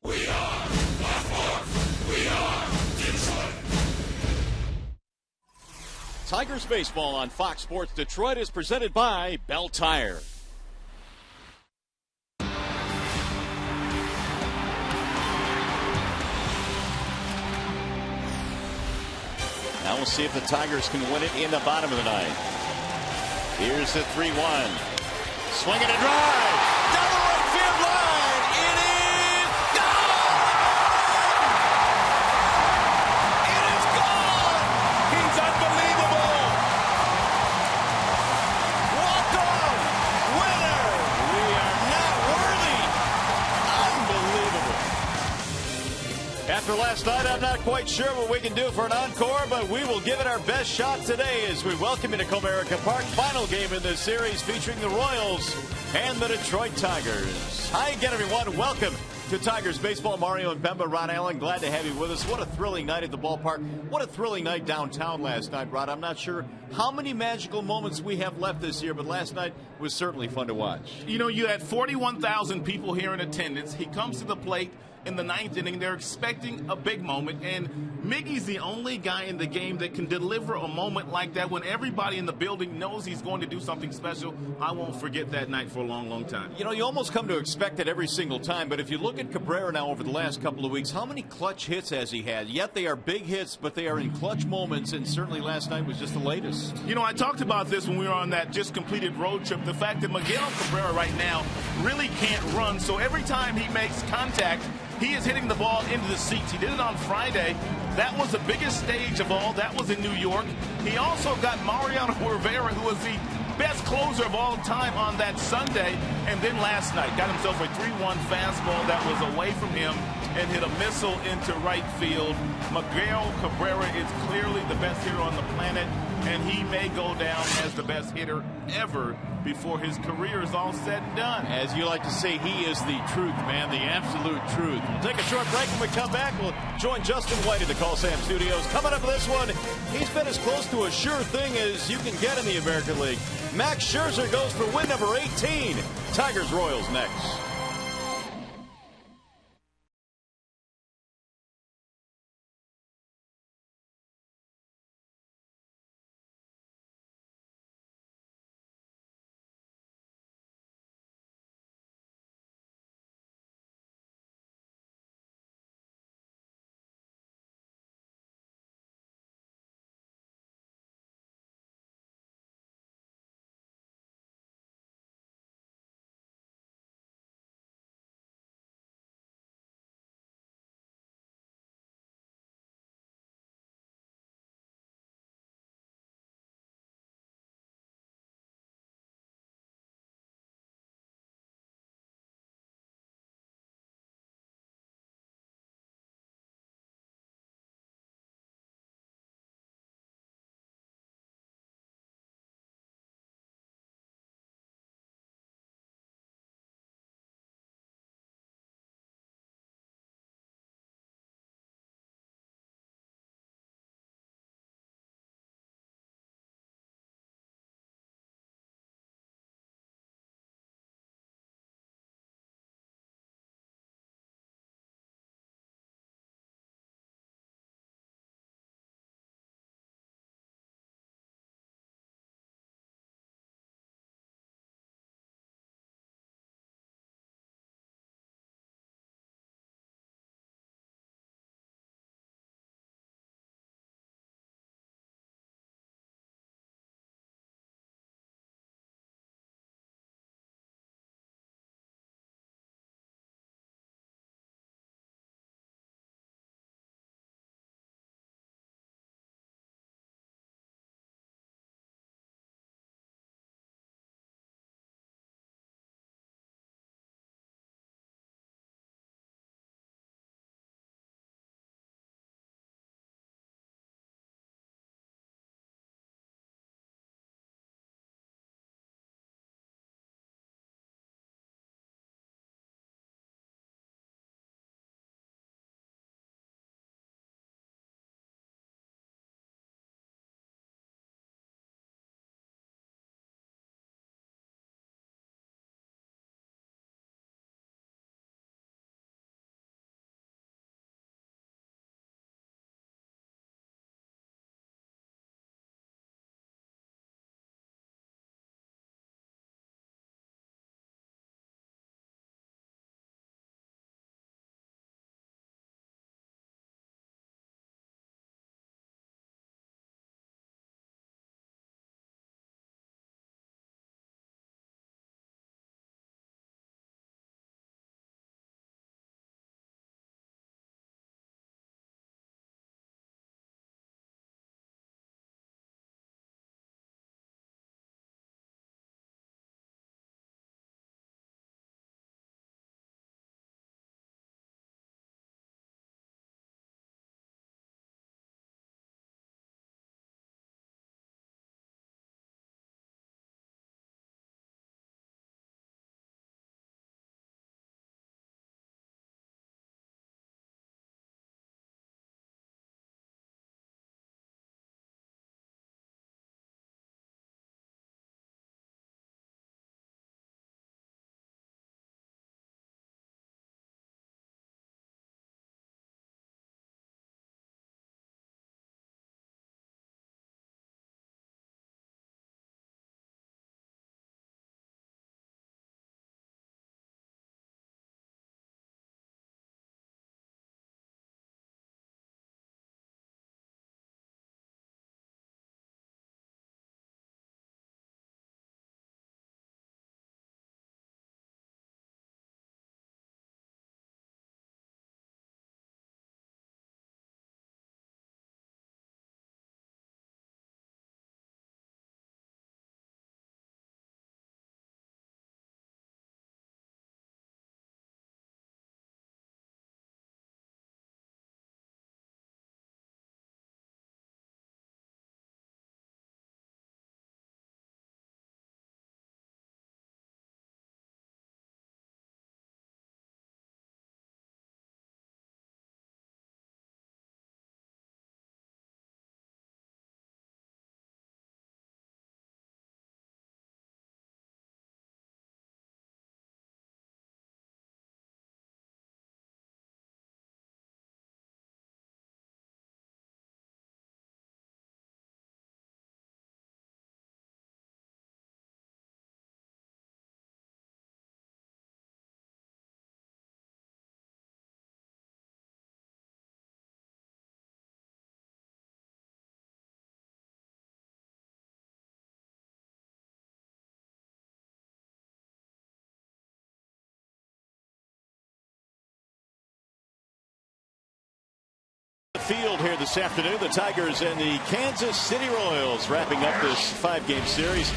We are Blackmore. We are Detroit. Tigers baseball on Fox Sports Detroit is presented by Bell Tire. Now we'll see if the Tigers can win it in the bottom of the ninth. Here's the 3-1. Swing and a drive. Down the right field line. It is gone. It is gone. He's unbelievable. Walk-off winner. We are not worthy. Unbelievable. After last night, I'm not quite sure what we can do for an encore, but we will give it our best shot today as we welcome you to Comerica Park. Final game in this series featuring the Royals and the Detroit Tigers. Hi again, everyone. Welcome to Tigers Baseball. Mario and Bemba, Ron Allen, glad to have you with us. What a thrilling night at the ballpark. What a thrilling night downtown last night, Rod. I'm not sure how many magical moments we have left this year, but last night was certainly fun to watch. You know, you had 41,000 people here in attendance. He comes to the plate in the ninth inning. They're expecting a big moment, and Miggy's the only guy in the game that can deliver a moment like that when everybody in the building knows he's going to do something special. I won't forget that night for a long, long time. You know, you almost come to expect it every single time, but if you look at Cabrera now over the last couple of weeks, how many clutch hits has he had? Yet they are big hits, but they are in clutch moments, and certainly last night was just the latest. You know, I talked about this when we were on that just completed road trip, the fact that Miguel Cabrera right now really can't run, so every time he makes contact, he is hitting the ball into the seats. He did it on Friday. That was the biggest stage of all. That was in New York. He also got Mariano Rivera, who was the best closer of all time on that Sunday. And then last night, got himself a 3-1 fastball that was away from him and hit a missile into right field. Miguel Cabrera is clearly the best hitter on the planet, and he may go down as the best hitter ever before his career is all said and done. As you like to say, he is the truth, man, the absolute truth. We'll take a short break. When we come back, we'll join Justin White at the Call Sam Studios. Coming up for this one, he's been as close to a sure thing as you can get in the American League. Max Scherzer goes for win number 18. Tigers-Royals next. Field here this afternoon. The Tigers and the Kansas City Royals wrapping up this 5-game series.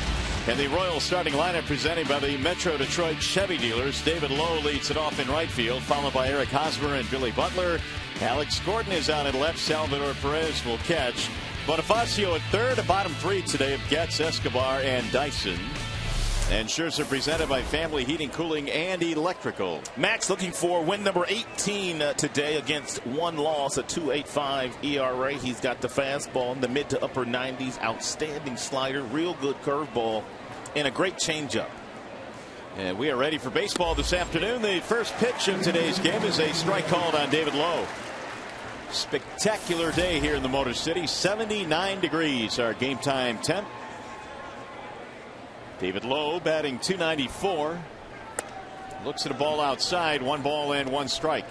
And the Royals starting lineup presented by the Metro Detroit Chevy dealers. David Lowe leads it off in right field, followed by Eric Hosmer and Billy Butler. Alex Gordon is out at left. Salvador Perez will catch. Bonifacio at third. A bottom three today of Getz, Escobar, and Dyson. And Scherzer presented by Family Heating, Cooling, and Electrical. Max looking for win number 18 today against one loss, a 2.85 ERA. He's got the fastball in the mid to upper 90s, outstanding slider, real good curveball, and a great changeup. And we are ready for baseball this afternoon. The first pitch of today's game is a strike called on David Lowe. Spectacular day here in the Motor City. 79 degrees, our game time temp. David Lowe batting .294. Looks at a ball outside. 1 ball and 1 strike.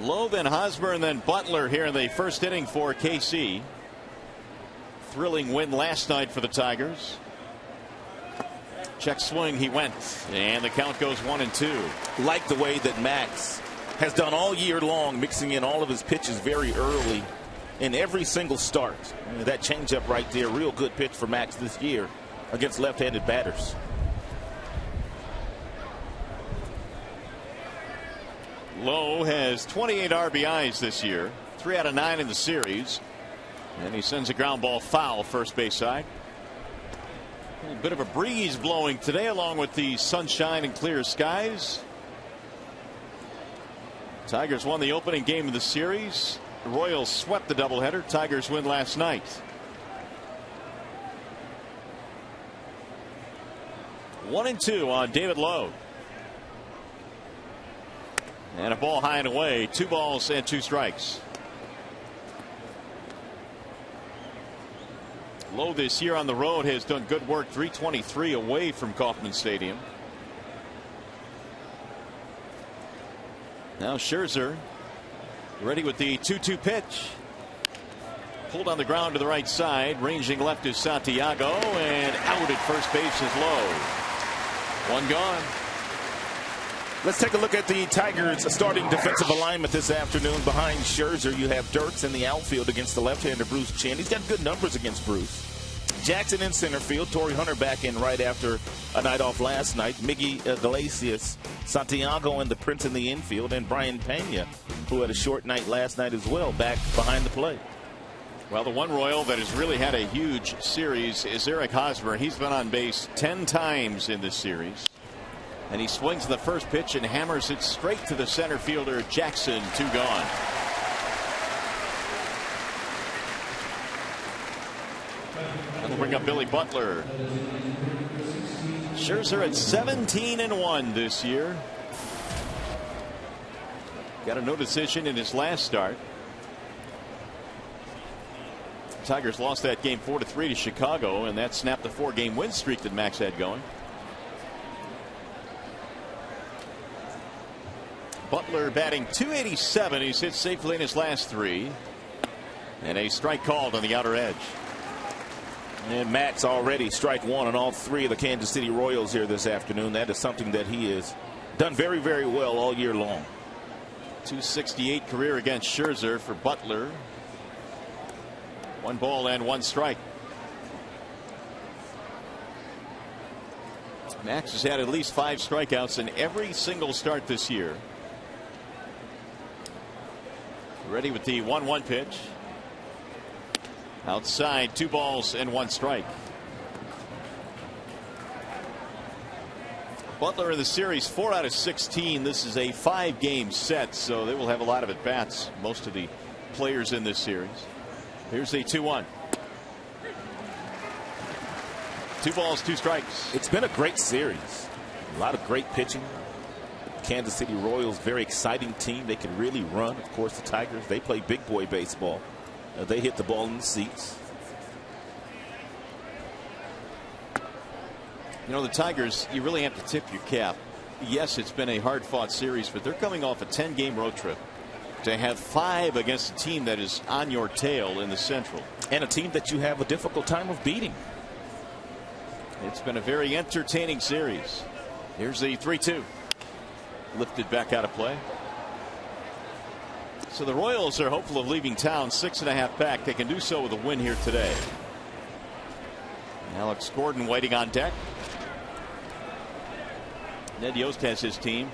Lowe, then Hosmer, and then Butler here in the first inning for KC. Thrilling win last night for the Tigers. Check swing, he went, and the count goes 1-2. Like the way that Max has done all year long, mixing in all of his pitches very early in every single start. That changeup right there, real good pitch for Max this year against left-handed batters. Lowe has 28 RBIs this year, 3 out of 9 in the series, and he sends a ground ball foul first base side. A bit of a breeze blowing today, along with the sunshine and clear skies. Tigers won the opening game of the series. The Royals swept the doubleheader. Tigers win last night. 1-2 on David Lowe. And a ball high and away. 2 balls and 2 strikes. Lowe this year on the road has done good work. .323 away from Kauffman Stadium. Now Scherzer ready with the 2-2 pitch. Pulled on the ground to the right side. Ranging left is Santiago, and out at first base is Lowe. 1 gone. Let's take a look at the Tigers starting defensive alignment this afternoon. Behind Scherzer, you have Dirks in the outfield against the left-hander Bruce Chen. He's got good numbers against Bruce. Jackson in center field. Torrey Hunter back in right after a night off last night. Miggy Iglesias, Santiago, and the Prince in the infield. And Brian Pena, who had a short night last night as well, back behind the plate. Well, the one Royal that has really had a huge series is Eric Hosmer. He's been on base 10 times in this series. And he swings the first pitch and hammers it straight to the center fielder Jackson. 2 gone. And we'll bring up Billy Butler. Scherzer at 17-1 this year. Got a no decision in his last start. Tigers lost that game 4-3 to Chicago, and that snapped the 4-game win streak that Max had going. Butler batting .287. He's hit safely in his last 3. And a strike called on the outer edge. And Max already strike 1 on all 3 of the Kansas City Royals here this afternoon. That is something that he has done very, very well all year long. .268 career against Scherzer for Butler. 1 ball and 1 strike. Max has had at least 5 strikeouts in every single start this year. Ready with the 1-1 pitch. Outside, 2 balls and 1 strike. Butler in the series 4 out of 16. This is a 5-game set, so they will have a lot of at-bats, most of the players in this series. Here's the 2-1. 2 balls, 2 strikes. It's been a great series. A lot of great pitching. Kansas City Royals, very exciting team. They can really run. Of course, the Tigers, they play big boy baseball. They hit the ball in the seats. You know, the Tigers, you really have to tip your cap. Yes, it's been a hard-fought series, but they're coming off a 10-game road trip. To have 5 against a team that is on your tail in the Central. And a team that you have a difficult time of beating. It's been a very entertaining series. Here's the 3-2. Lifted back out of play. So the Royals are hopeful of leaving town 6.5 back. They can do so with a win here today. Alex Gordon waiting on deck. Ned Yost has his team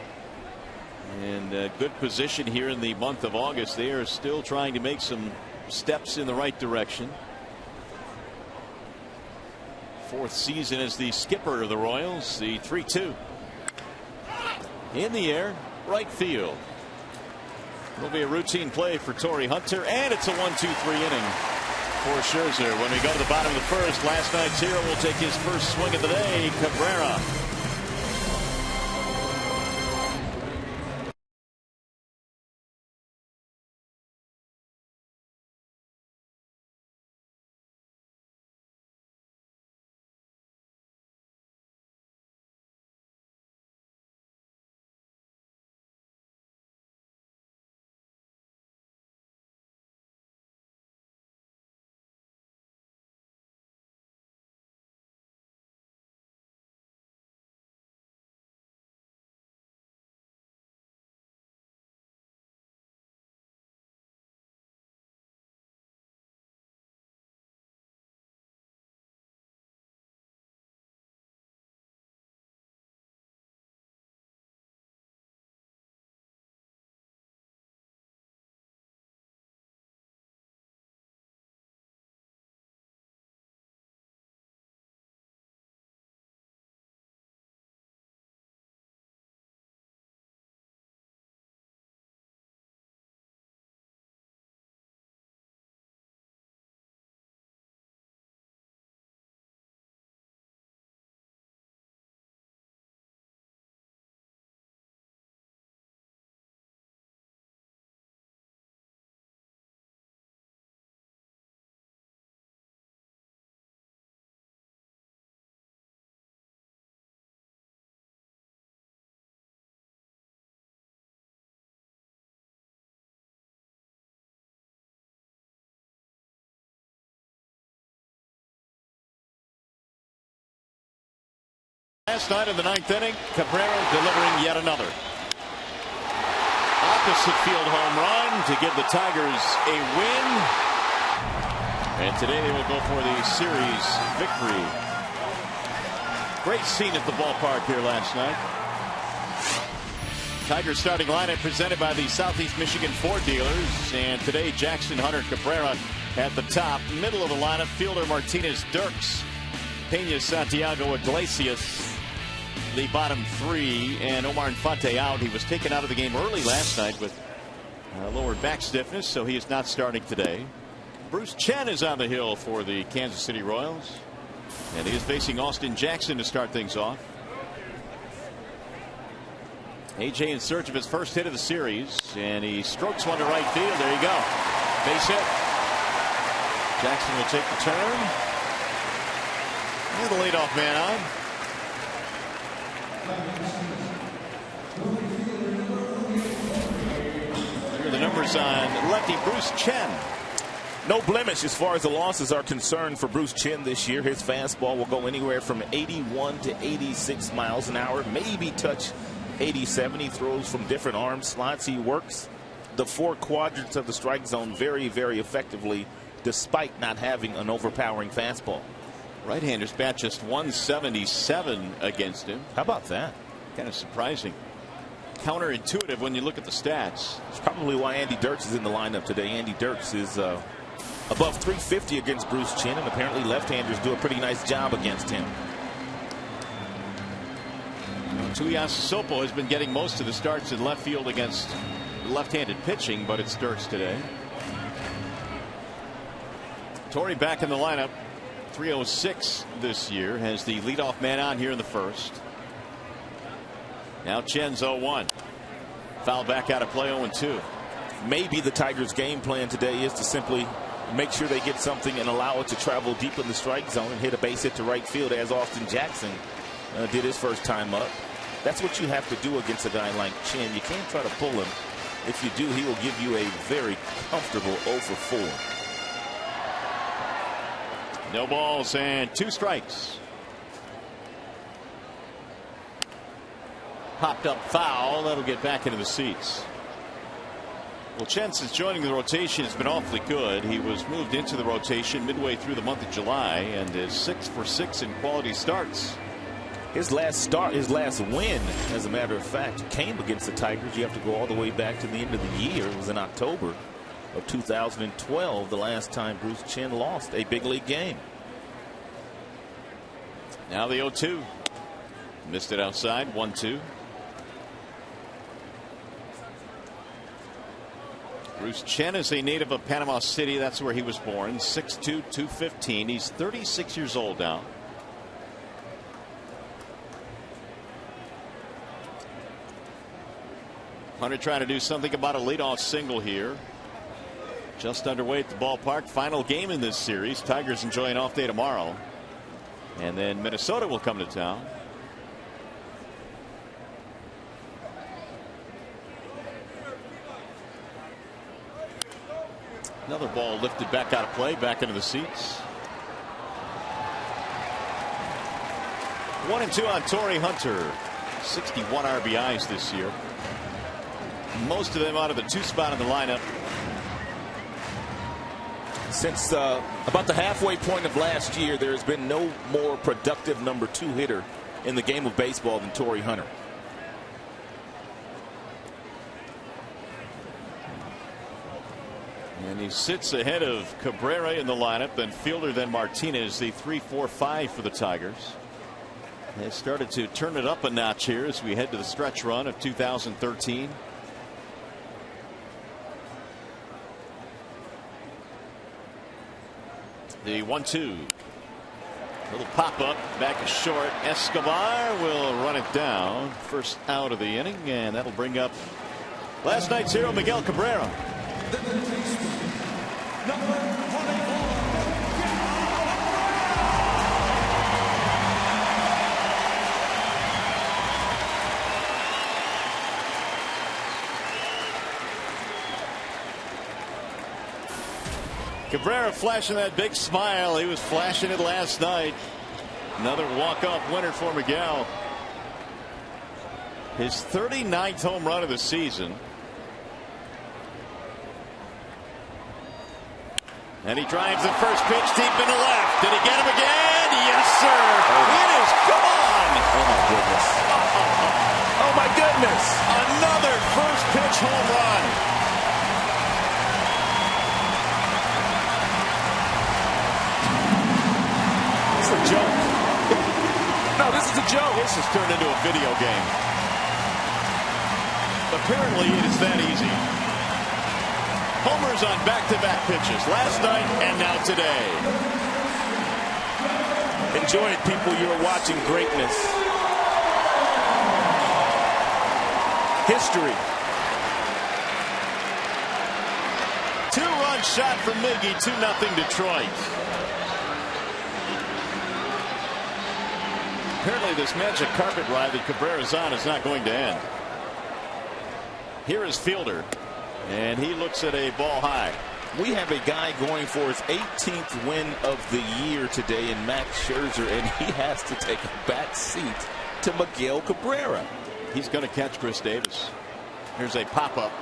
in a good position here in the month of August. They are still trying to make some steps in the right direction. Fourth season as the skipper of the Royals. The 3-2 in the air, right field. It'll be a routine play for Torrey Hunter, and it's a 1-2-3 inning for Scherzer. When we go to the bottom of the first, last night's hero will take his first swing of the day, Cabrera. Last night in the ninth inning, Cabrera delivering yet another opposite field home run to give the Tigers a win. And today they will go for the series victory. Great scene at the ballpark here last night. Tigers starting lineup presented by the Southeast Michigan Ford dealers. And today Jackson, Hunter, Cabrera at the top. Middle of the lineup, fielder Martinez, Dirks, Pena, Santiago, Iglesias. The bottom three, and Omar Infante out. He was taken out of the game early last night with lower back stiffness, so he is not starting today. Bruce Chen is on the hill for the Kansas City Royals, and he is facing Austin Jackson to start things off. AJ in search of his first hit of the series, and he strokes one to right field. There you go, base hit. Jackson will take the turn, and the leadoff man on. Here are the numbers on lefty Bruce Chen. No blemish as far as the losses are concerned for Bruce Chen this year. His fastball will go anywhere from 81 to 86 miles an hour, maybe touch 87. He throws from different arm slots. He works the four quadrants of the strike zone very, very effectively, despite not having an overpowering fastball. Right-handers bat just 177 against him. How about that? Kind of surprising. Counterintuitive when you look at the stats. It's probably why Andy Dirks is in the lineup today. Andy Dirks is above 350 against Bruce Chen, and apparently left-handers do a pretty nice job against him. Tuiasosopo has been getting most of the starts in left field against left-handed pitching, but it's Dirks today. Torrey back in the lineup. 306 this year, has the leadoff man on here in the first. Now Chen's 0-1. Foul back out of play, 0-2. Maybe the Tigers' game plan today is to simply make sure they get something and allow it to travel deep in the strike zone and hit a base hit to right field, as Austin Jackson did his first time up. That's what you have to do against a guy like Chen. You can't try to pull him. If you do, he will give you a very comfortable 0 for 4. No balls and 2 strikes. Popped up foul. That'll get back into the seats. Well, Chen, since joining the rotation, has been awfully good. He was moved into the rotation midway through the month of July and is 6 for 6 in quality starts. His last win, as a matter of fact, came against the Tigers. You have to go all the way back to the end of the year. It was in October of 2012, the last time Bruce Chen lost a big league game. Now the 0-2. Missed it outside. 1-2. Bruce Chen is a native of Panama City. That's where he was born. 6'2", 215. He's 36 years old now. Hunter trying to do something about a leadoff single here. Just underway at the ballpark. Final game in this series. Tigers enjoy an off day tomorrow. And then Minnesota will come to town. Another ball lifted back out of play, back into the seats. 1-2 on Torrey Hunter. 61 RBIs this year. Most of them out of the 2 spot in the lineup. Since about the halfway point of last year, there has been no more productive number 2 hitter in the game of baseball than Torrey Hunter. And he sits ahead of Cabrera in the lineup, then Fielder, then Martinez, the 3-4-5 for the Tigers. They started to turn it up a notch here as we head to the stretch run of 2013. The 1-2. Little pop up, back is short. Escobar will run it down. First out of the inning, and that'll bring up last night's hero, Miguel Cabrera. Cabrera flashing that big smile. He was flashing it last night. Another walk-off winner for Miguel. His 39th home run of the season. And he drives the first pitch deep into left. Did he get him again? Yes, sir. It is gone. Oh, my goodness. Oh, my goodness. Another first pitch home run. It's a joke. No, this is a joke. This has turned into a video game. Apparently, it is that easy. Homers on back-to-back pitches last night and now today. Enjoy it, people. You are watching greatness. History. 2-run shot from Miggy. 2-0 Detroit. Apparently this magic carpet ride that Cabrera's on is not going to end. Here is Fielder. And he looks at a ball high. We have a guy going for his 18th win of the year today in Max Scherzer, and he has to take a back seat to Miguel Cabrera. He's going to catch Chris Davis. Here's a pop-up.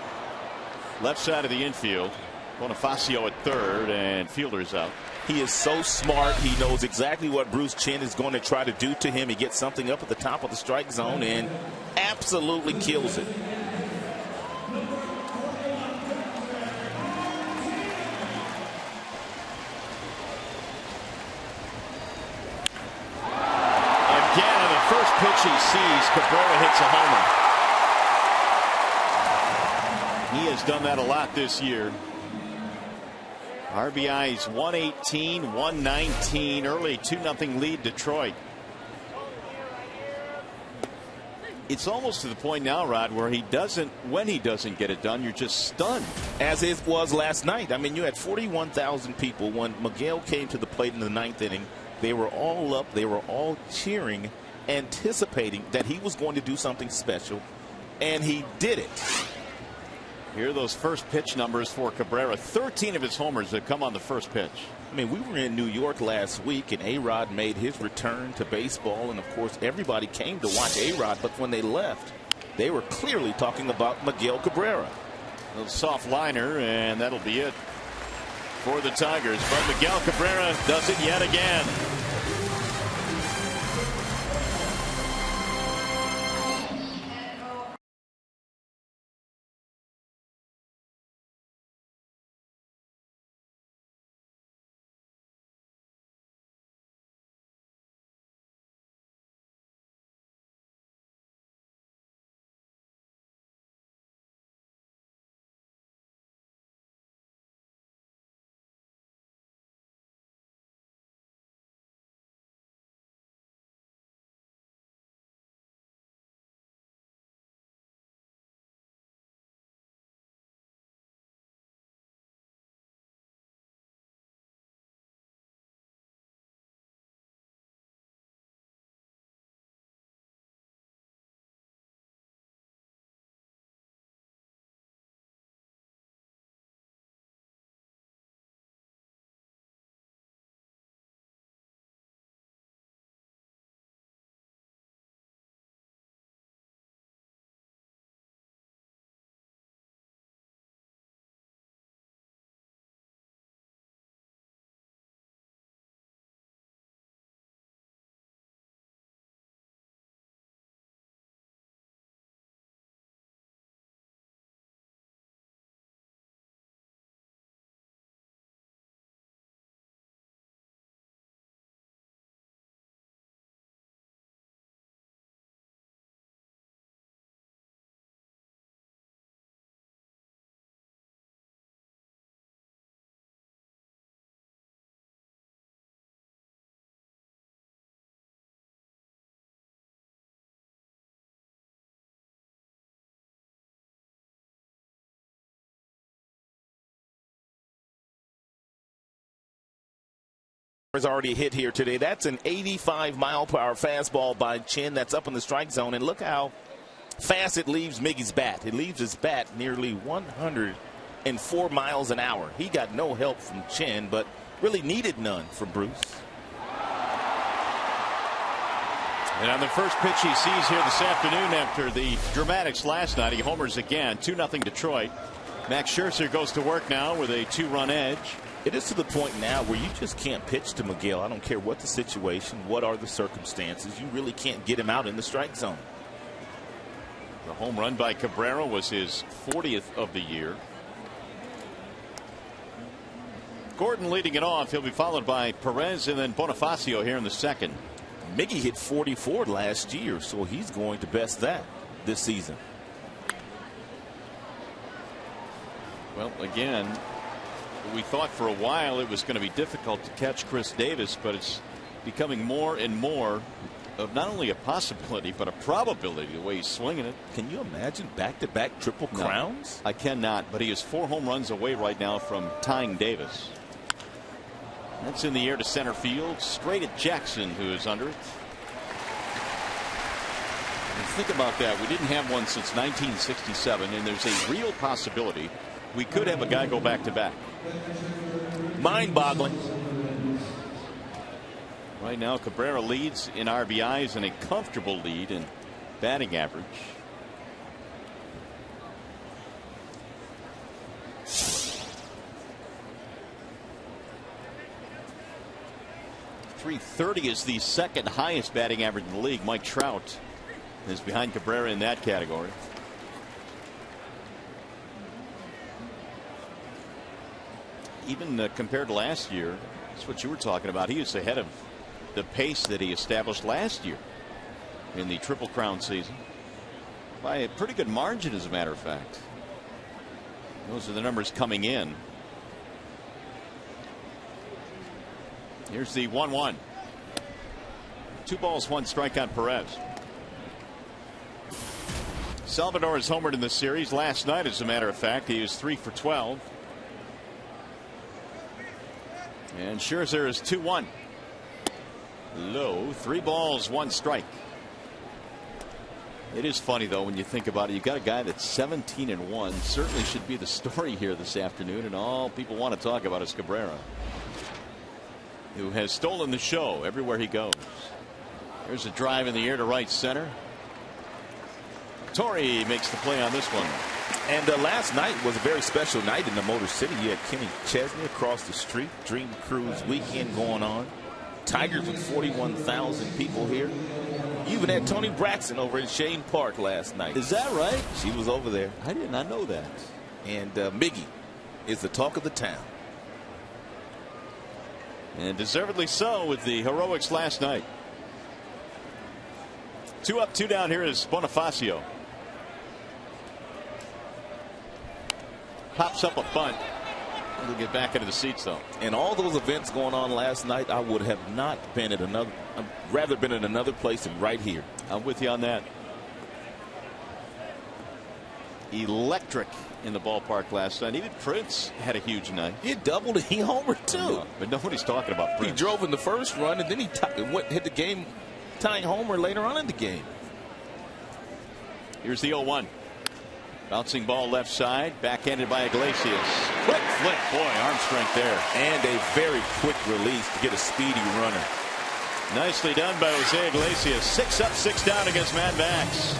Left side of the infield. Bonifacio at third, and Fielder's out. He is so smart. He knows exactly what Bruce Chen is going to try to do to him. He gets something up at the top of the strike zone and absolutely kills it. Pitch he sees, Cabrera hits a homer. He has done that a lot this year. RBIs 118, 119, early 2-0 lead Detroit. It's almost to the point now, Rod, where when he doesn't get it done, you're just stunned. As it was last night. I mean, you had 41,000 people when Miguel came to the plate in the 9th inning. They were all up. They were all cheering, anticipating that he was going to do something special, and he did it. Here are those first pitch numbers for Cabrera. 13 of his homers have come on the first pitch. I mean, we were in New York last week, and A-Rod made his return to baseball, and of course everybody came to watch A-Rod, but when they left, they were clearly talking about Miguel Cabrera. A little soft liner, and that'll be it for the Tigers. But Miguel Cabrera does it yet again. Has already hit here today. That's an 85-mile-per-hour fastball by Chin. That's up in the strike zone. And look how fast it leaves Miggy's bat. It leaves his bat nearly 104 miles an hour. He got no help from Chin, but really needed none from Bruce. And on the first pitch he sees here this afternoon after the dramatics last night, he homers again. 2-0 Detroit. Max Scherzer goes to work now with a 2-run edge. It is to the point now where you just can't pitch to Miguel. I don't care what the situation, what are the circumstances. You really can't get him out in the strike zone. The home run by Cabrera was his 40th of the year. Gordon leading it off. He'll be followed by Perez and then Bonifacio here in the second. Miggy hit 44 last year, so he's going to best that this season. Well, again, we thought for a while it was going to be difficult to catch Chris Davis, but it's becoming more and more of not only a possibility but a probability the way he's swinging it. Can you imagine back-to-back triple crowns? No, I cannot, but he is 4 home runs away right now from tying Davis. That's in the air to center field, straight at Jackson, who is under it. And think about that. We didn't have one since 1967, and there's a real possibility we could have a guy go back-to-back. Mind-boggling. Right now, Cabrera leads in RBIs and a comfortable lead in batting average. .330 is the second highest batting average in the league. Mike Trout is behind Cabrera in that category. Even compared to last year, that's what you were talking about. He is ahead of the pace that he established last year in the Triple Crown season by a pretty good margin, as a matter of fact. Those are the numbers coming in. Here's the 1-1. 2 balls, 1 strike on Perez. Salvador has homered in the series last night, as a matter of fact. He was 3 for 12. And Scherzer is 2-1. Low. 3 balls, 1 strike. It is funny, though, when you think about it. You've got a guy that's 17-1. Certainly should be the story here this afternoon, and all people want to talk about is Cabrera, who has stolen the show everywhere he goes. There's a drive in the air to right center. Torrey makes the play on this one. And last night was a very special night in the Motor City. You had Kenny Chesney across the street. Dream Cruise weekend going on. Tigers with 41,000 people here. You even had Tony Braxton over at Shane Park last night. Is that right? She was over there. I did not know that. And Miggy is the talk of the town. And deservedly so with the heroics last night. 2 up, 2 down. Here is Bonifacio. Pops up a bunt. We'll get back into the seats though. And all those events going on last night, I would have not been at another. I'd rather been in another place than right here. I'm with you on that. Electric in the ballpark last night. Even Prince had a huge night. He doubled and he homered too. But nobody's talking about Prince. He drove in the first run and then he hit the game tying homer later on in the game. Here's the 0-1. Bouncing ball left side, backhanded by Iglesias. Quick flick, boy, arm strength there. And a very quick release to get a speedy runner. Nicely done by Jose Iglesias. 6 up, 6 down against Mad Max.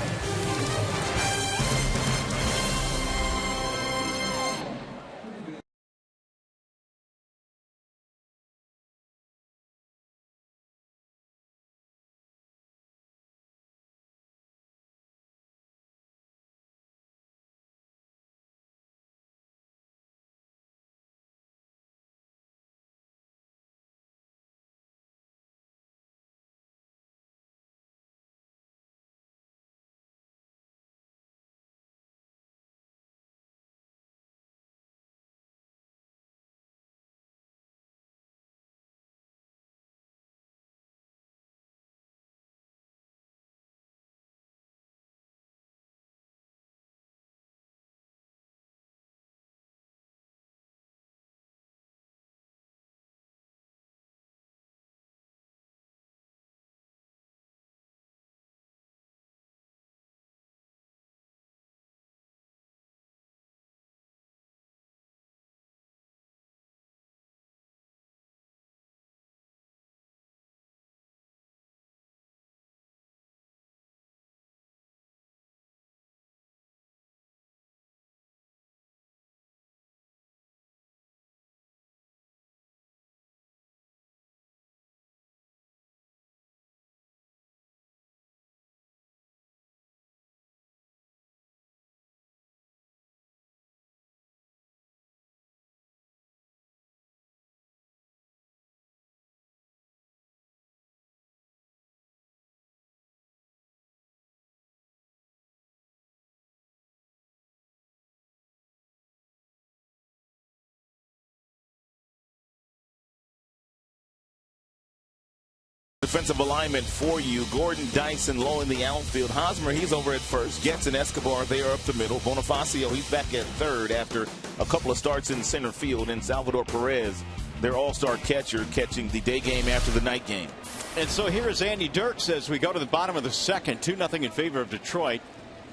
Defensive alignment for you. Gordon Dyson low in the outfield. Hosmer, he's over at first. Getz and Escobar, they are up the middle. Bonifacio, he's back at third after a couple of starts in center field. And Salvador Perez, their all-star catcher, catching the day game after the night game. And so here is Andy Dirks as we go to the bottom of the second. 2-0 in favor of Detroit.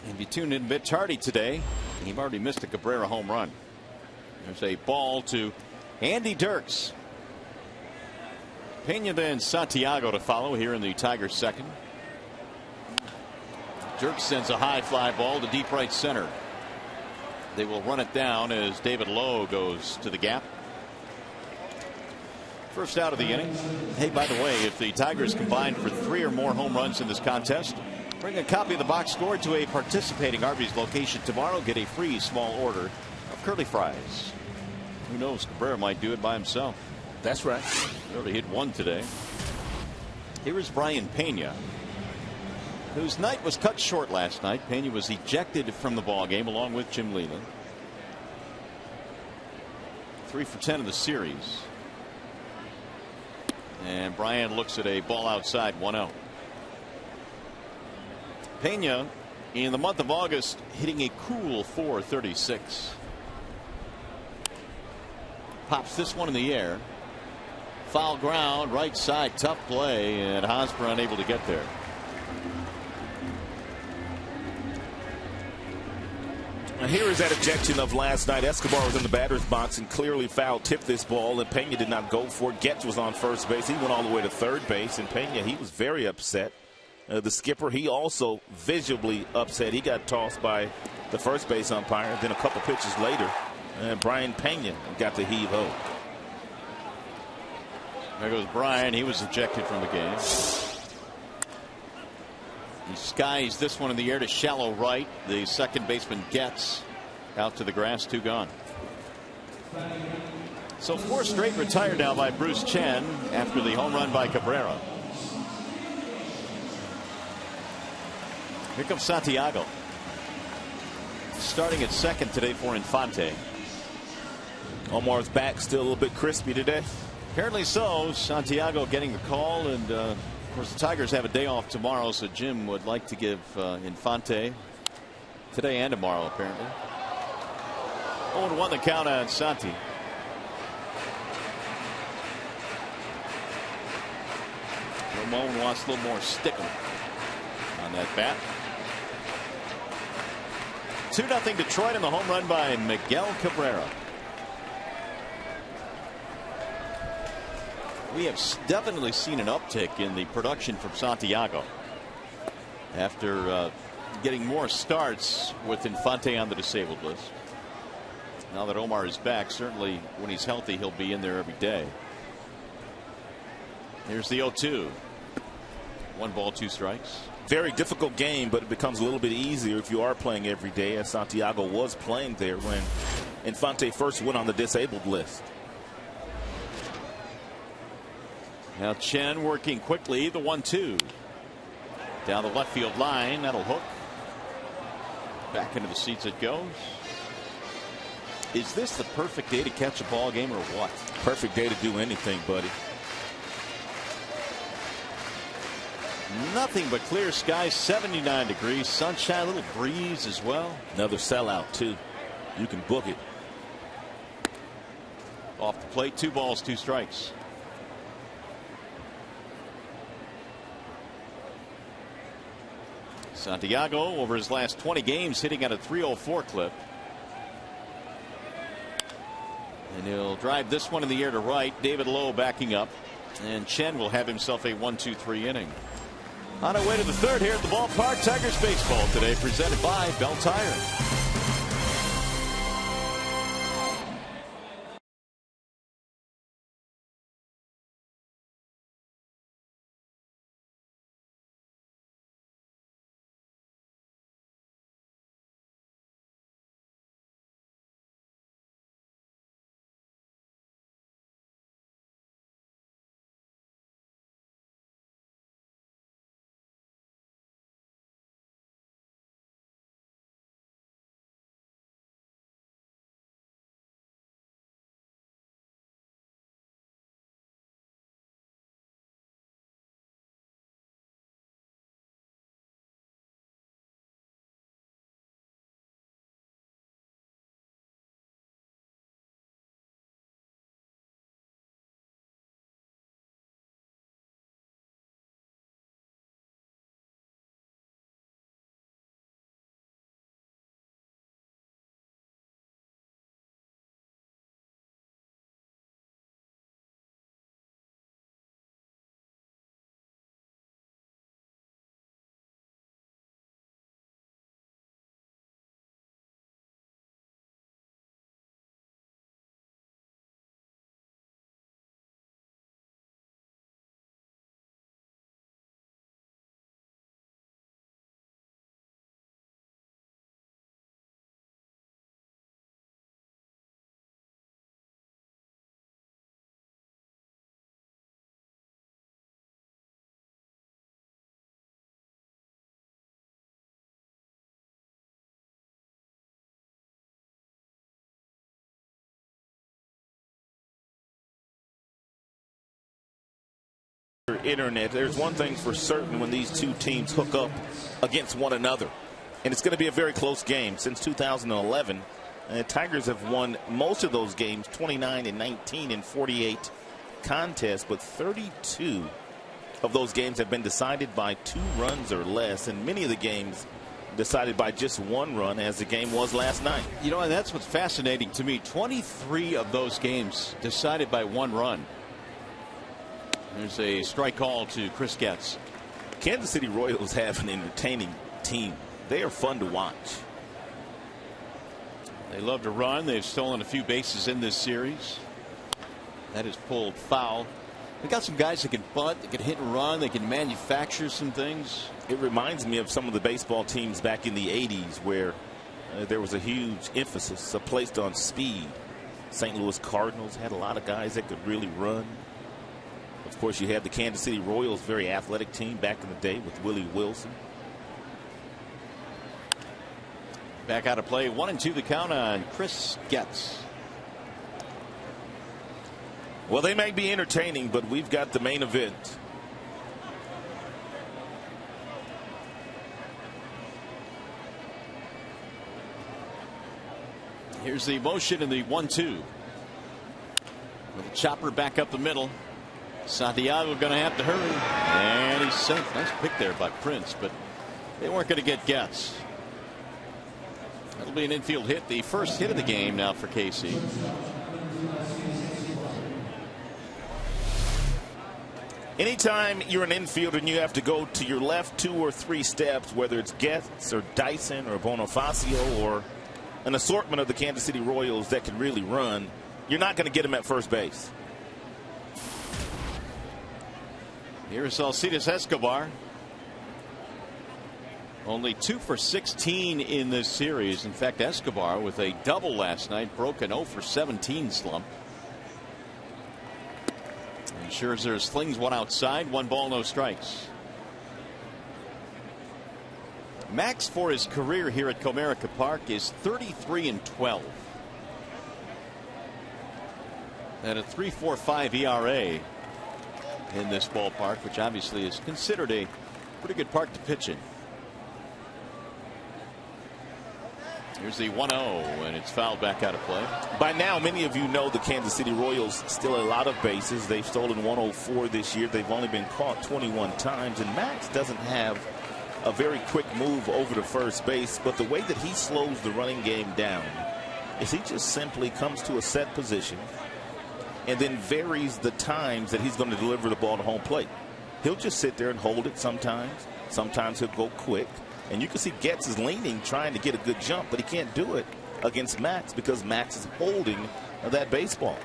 And if you tuned in a bit tardy today, you've already missed a Cabrera home run. There's a ball to Andy Dirks. Pena then Santiago to follow here in the Tigers' second. Dirks sends a high fly ball to deep right center. They will run it down as David Lowe goes to the gap. First out of the inning. Hey, by the way, if the Tigers combine for 3 or more home runs in this contest, bring a copy of the box score to a participating Arby's location tomorrow. Get a free small order of curly fries. Who knows? Cabrera might do it by himself. That's right. He already hit 1 today. Here is Brian Pena, whose night was cut short last night. Pena was ejected from the ball game along with Jim Leland. 3 for 10 in the series. And Brian looks at a ball outside, 1-0. Pena in the month of August hitting a cool .436. Pops this one in the air. Foul ground, right side, tough play, and Hosmer unable to get there. Now here is that ejection of last night. Escobar was in the batter's box and clearly foul tipped this ball, and Pena did not go for it. Getz was on first base. He went all the way to third base, and Pena, he was very upset. the skipper. He also visibly upset. He got tossed by the first base umpire. Then a couple pitches later, Brian Pena got the heave-ho. There goes Brian. He was ejected from the game. He skies this one in the air to shallow right. The second baseman gets out to the grass. 2 gone. So 4 straight retired now by Bruce Chen after the home run by Cabrera. Here comes Santiago. Starting at second today for Infante. Omar's back still a little bit crispy today. Apparently so. Santiago getting the call, and of course the Tigers have a day off tomorrow, so Jim would like to give Infante today and tomorrow apparently. 0-1 the count on Santi. Ramon wants a little more sticking on that bat. 2-0 Detroit, and the home run by Miguel Cabrera. We have definitely seen an uptick in the production from Santiago after getting more starts with Infante on the disabled list. Now that Omar is back, certainly when he's healthy, he'll be in there every day. Here's the 0-2. 1 ball, 2 strikes. Very difficult game, but it becomes a little bit easier if you are playing every day, as Santiago was playing there when Infante first went on the disabled list. Now Chen working quickly. The 1-2 down the left field line. That'll hook. Back into the seats it goes. Is this the perfect day to catch a ball game or what? Perfect day to do anything, buddy. Nothing but clear skies, 79 degrees, sunshine, a little breeze as well. Another sellout too. You can book it. Off the plate, 2 balls, 2 strikes. Santiago over his last 20 games hitting at a .304 clip. And he'll drive this one in the air to right. David Lowe backing up. And Chen will have himself a 1-2-3 inning. On our way to the third here at the ballpark. Tigers baseball today presented by Bell Tire. Internet, there's one thing for certain when these two teams hook up against one another, and it's going to be a very close game. Since 2011, Tigers have won most of those games, 29-19 in 48 contests, but 32 of those games have been decided by 2 runs or less, and many of the games decided by just 1 run, as the game was last night. You know, and that's what's fascinating to me. 23 of those games decided by 1 run. There's a strike call to Chris Getz. Kansas City Royals have an entertaining team. They are fun to watch. They love to run. They've stolen a few bases in this series. That is pulled foul. They got some guys that can bunt, they can hit and run, they can manufacture some things. It reminds me of some of the baseball teams back in the 80s where there was a huge emphasis placed on speed. St. Louis Cardinals had a lot of guys that could really run. Of course, you had the Kansas City Royals, very athletic team back in the day with Willie Wilson. Back out of play, 1-2 the count on Chris Getz. Well, they may be entertaining, but we've got the main event. Here's the motion in the 1-2. With a chopper back up the middle. Santiago going to have to hurry. And he's safe. Nice pick there by Prince, but they weren't going to get Getz. That'll be an infield hit. The first hit of the game now for KC. Anytime you're an infielder and you have to go to your left 2 or 3 steps, whether it's Getz or Dyson or Bonifacio or an assortment of the Kansas City Royals that can really run, you're not going to get him at first base. Here's Alcides Escobar. Only 2 for 16 in this series. In fact, Escobar with a double last night broke an 0 for 17 slump. And Scherzer slings one outside, 1 ball, no strikes. Max for his career here at Comerica Park is 33-12. And a 3.45 ERA in this ballpark, which obviously is considered a pretty good park to pitch in. Here's the 1-0, and it's fouled back out of play. By now, many of you know the Kansas City Royals steal a lot of bases. They've stolen 104 this year. They've only been caught 21 times, and Max doesn't have a very quick move over to first base, but the way that he slows the running game down is he just simply comes to a set position and then varies the times that he's going to deliver the ball to home plate. He'll just sit there and hold it sometimes. Sometimes he'll go quick. And you can see Getz is leaning, trying to get a good jump, but he can't do it against Max because Max is holding that baseball.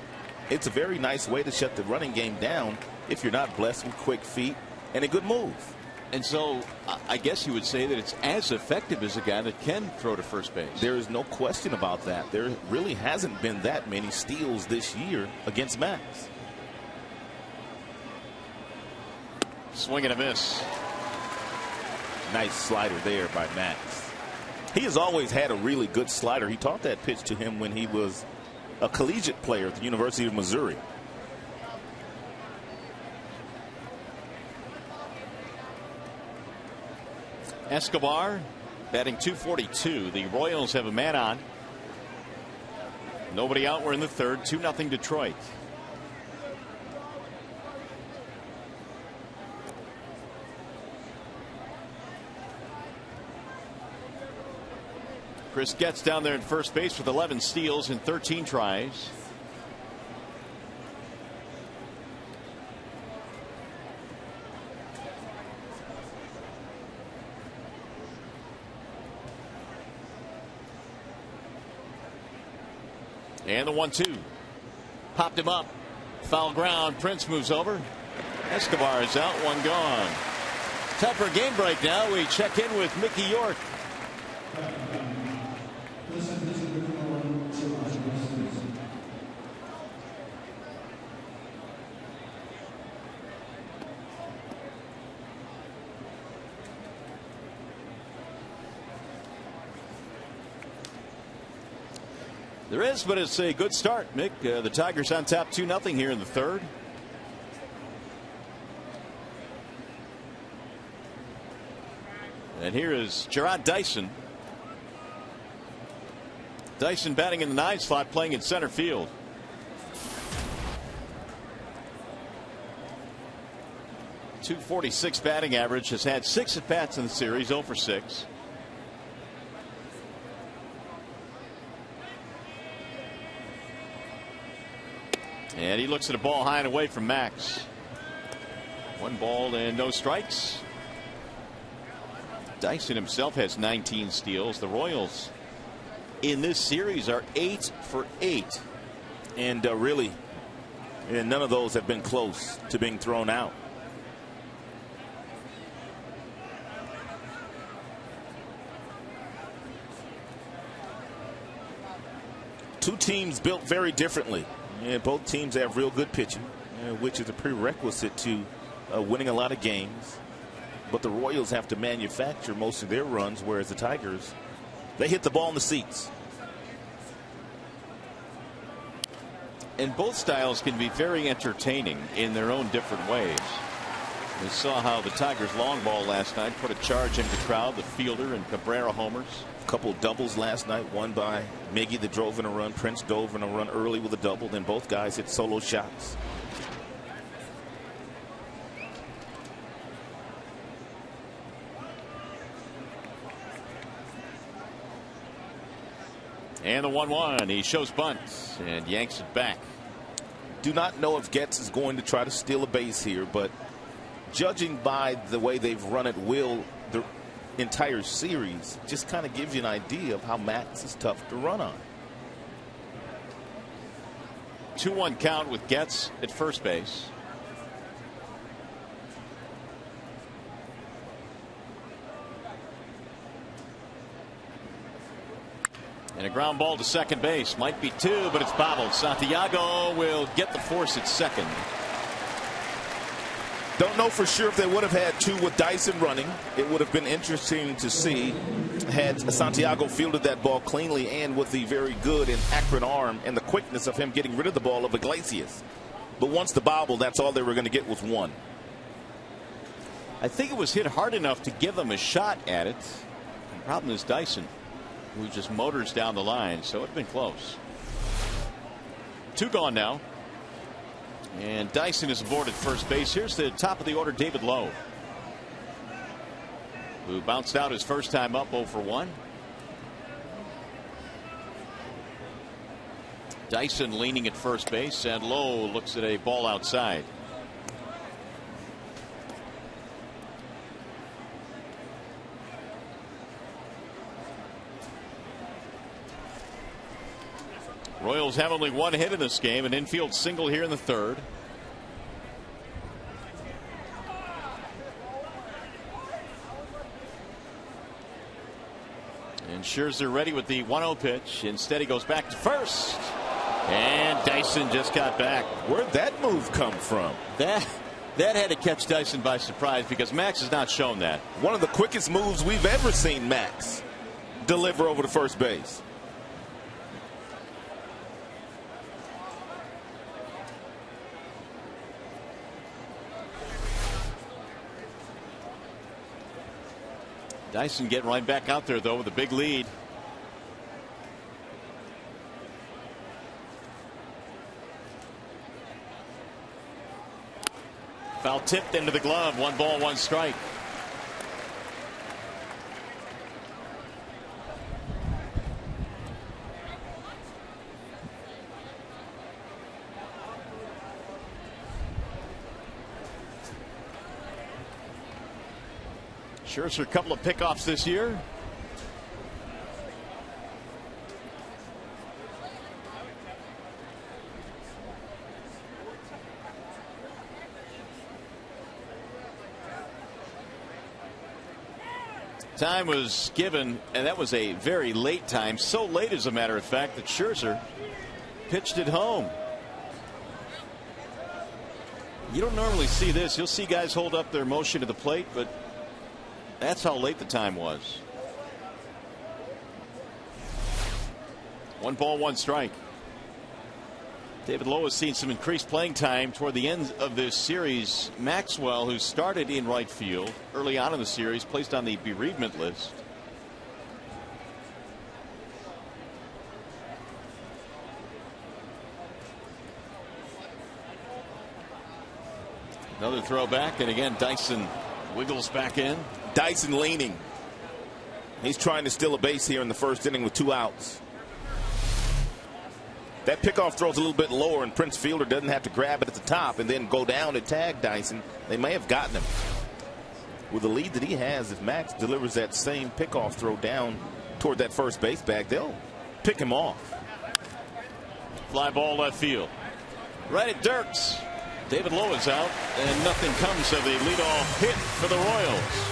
It's a very nice way to shut the running game down if you're not blessed with quick feet and a good move. And so I guess you would say that it's as effective as a guy that can throw to first base. There is no question about that. There really hasn't been that many steals this year against Max. Swing and a miss. Nice slider there by Max. He has always had a really good slider. He taught that pitch to him when he was a collegiate player at the University of Missouri. Escobar batting .242. The Royals have a man on. Nobody out. We're in the third. 2-0 Detroit. Chris Getz down there at first base with 11 steals in 13 tries. And the 1-2. Popped him up. Foul ground. Prince moves over. Escobar is out. 1 gone. Time for a game break now. We check in with Mickey York. There is, but it's a good start, Mick. The Tigers on top 2-0 here in the third. And here is Gerard Dyson. Dyson batting in the 9 slot, playing in center field. .246 batting average, has had 6 at-bats in the series, 0 for 6. And he looks at a ball high and away from Max. 1 ball and no strikes. Dyson himself has 19 steals. The Royals in this series are 8 for 8. And really, and none of those have been close to being thrown out. Two teams built very differently. And both teams have real good pitching, which is a prerequisite to winning a lot of games. But the Royals have to manufacture most of their runs, whereas the Tigers, they hit the ball in the seats. And both styles can be very entertaining in their own different ways. We saw how the Tigers long ball last night put a charge into the crowd. The fielder and Cabrera homers. A couple doubles last night, one by Miggy that drove in a run. Prince dove in a run early with a double. Then both guys hit solo shots. And the 1-1. He shows bunts and yanks it back. Do not know if Getz is going to try to steal a base here, but judging by the way they've run at will the entire series, just kind of gives you an idea of how Max is tough to run on. 2-1 count with Getz at first base. And a ground ball to second base. Might be two, but it's bobbled. Santiago will get the force at second. Don't know for sure if they would have had two with Dyson running. It would have been interesting to see had Santiago fielded that ball cleanly and with the very good and accurate arm and the quickness of him getting rid of the ball of Iglesias. But once the bobble, that's all they were going to get was one. I think it was hit hard enough to give them a shot at it. The problem is Dyson, who just motors down the line, so it'd been close. Two gone now. And Dyson is aboard at first base. Here's the top of the order, David Lowe, who bounced out his first time up 0 for 1. Dyson leaning at first base, and Lowe looks at a ball outside. Royals have only one hit in this game, an infield single here in the third. And Scherzer ready with the 1-0 pitch. Instead, he goes back to first. And Dyson just got back. Where'd that move come from? That had to catch Dyson by surprise because Max has not shown that. One of the quickest moves we've ever seen Max deliver over to first base. Dyson getting right back out there, though, with a big lead. Foul tipped into the glove. 1 ball, 1 strike. Scherzer, a couple of pickoffs this year. Time was given, and that was a very late time. So late, as a matter of fact, that Scherzer pitched it home. You don't normally see this. You'll see guys hold up their motion to the plate, but that's how late the time was. 1 ball, 1 strike. David Lowe has seen some increased playing time toward the end of this series. Maxwell, who started in right field early on in the series, placed on the bereavement list. Another throw back, and again Dyson wiggles back in. Dyson leaning. He's trying to steal a base here in the first inning with 2 outs. That pickoff throws a little bit lower, and Prince Fielder doesn't have to grab it at the top and then go down and tag Dyson. They may have gotten him. with the lead that he has, if Max delivers that same pickoff throw down toward that first base bag, they'll pick him off. Fly ball left field. Right at Dirks. David Lowe is out, and nothing comes of the leadoff hit for the Royals.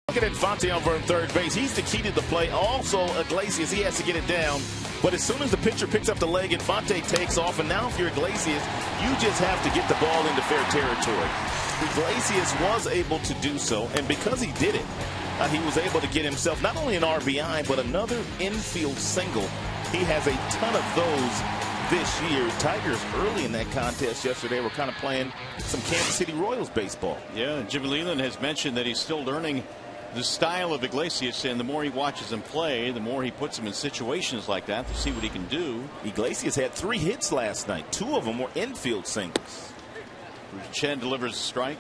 Looking at Fonte over on third base, he's the key to the play. Also, Iglesias, he has to get it down. But as soon as the pitcher picks up the leg and Fonte takes off, and now if you're Iglesias, you just have to get the ball into fair territory. Iglesias was able to do so, and because he did it, he was able to get himself not only an RBI, but another infield single. He has a ton of those this year. Tigers early in that contest yesterday were kind of playing some Kansas City Royals baseball. Yeah, Jimmy Leland has mentioned that he's still learning the style of Iglesias, and the more he watches him play, the more he puts him in situations like that to see what he can do. Iglesias had 3 hits last night. 2 of them were infield singles. Chen delivers a strike.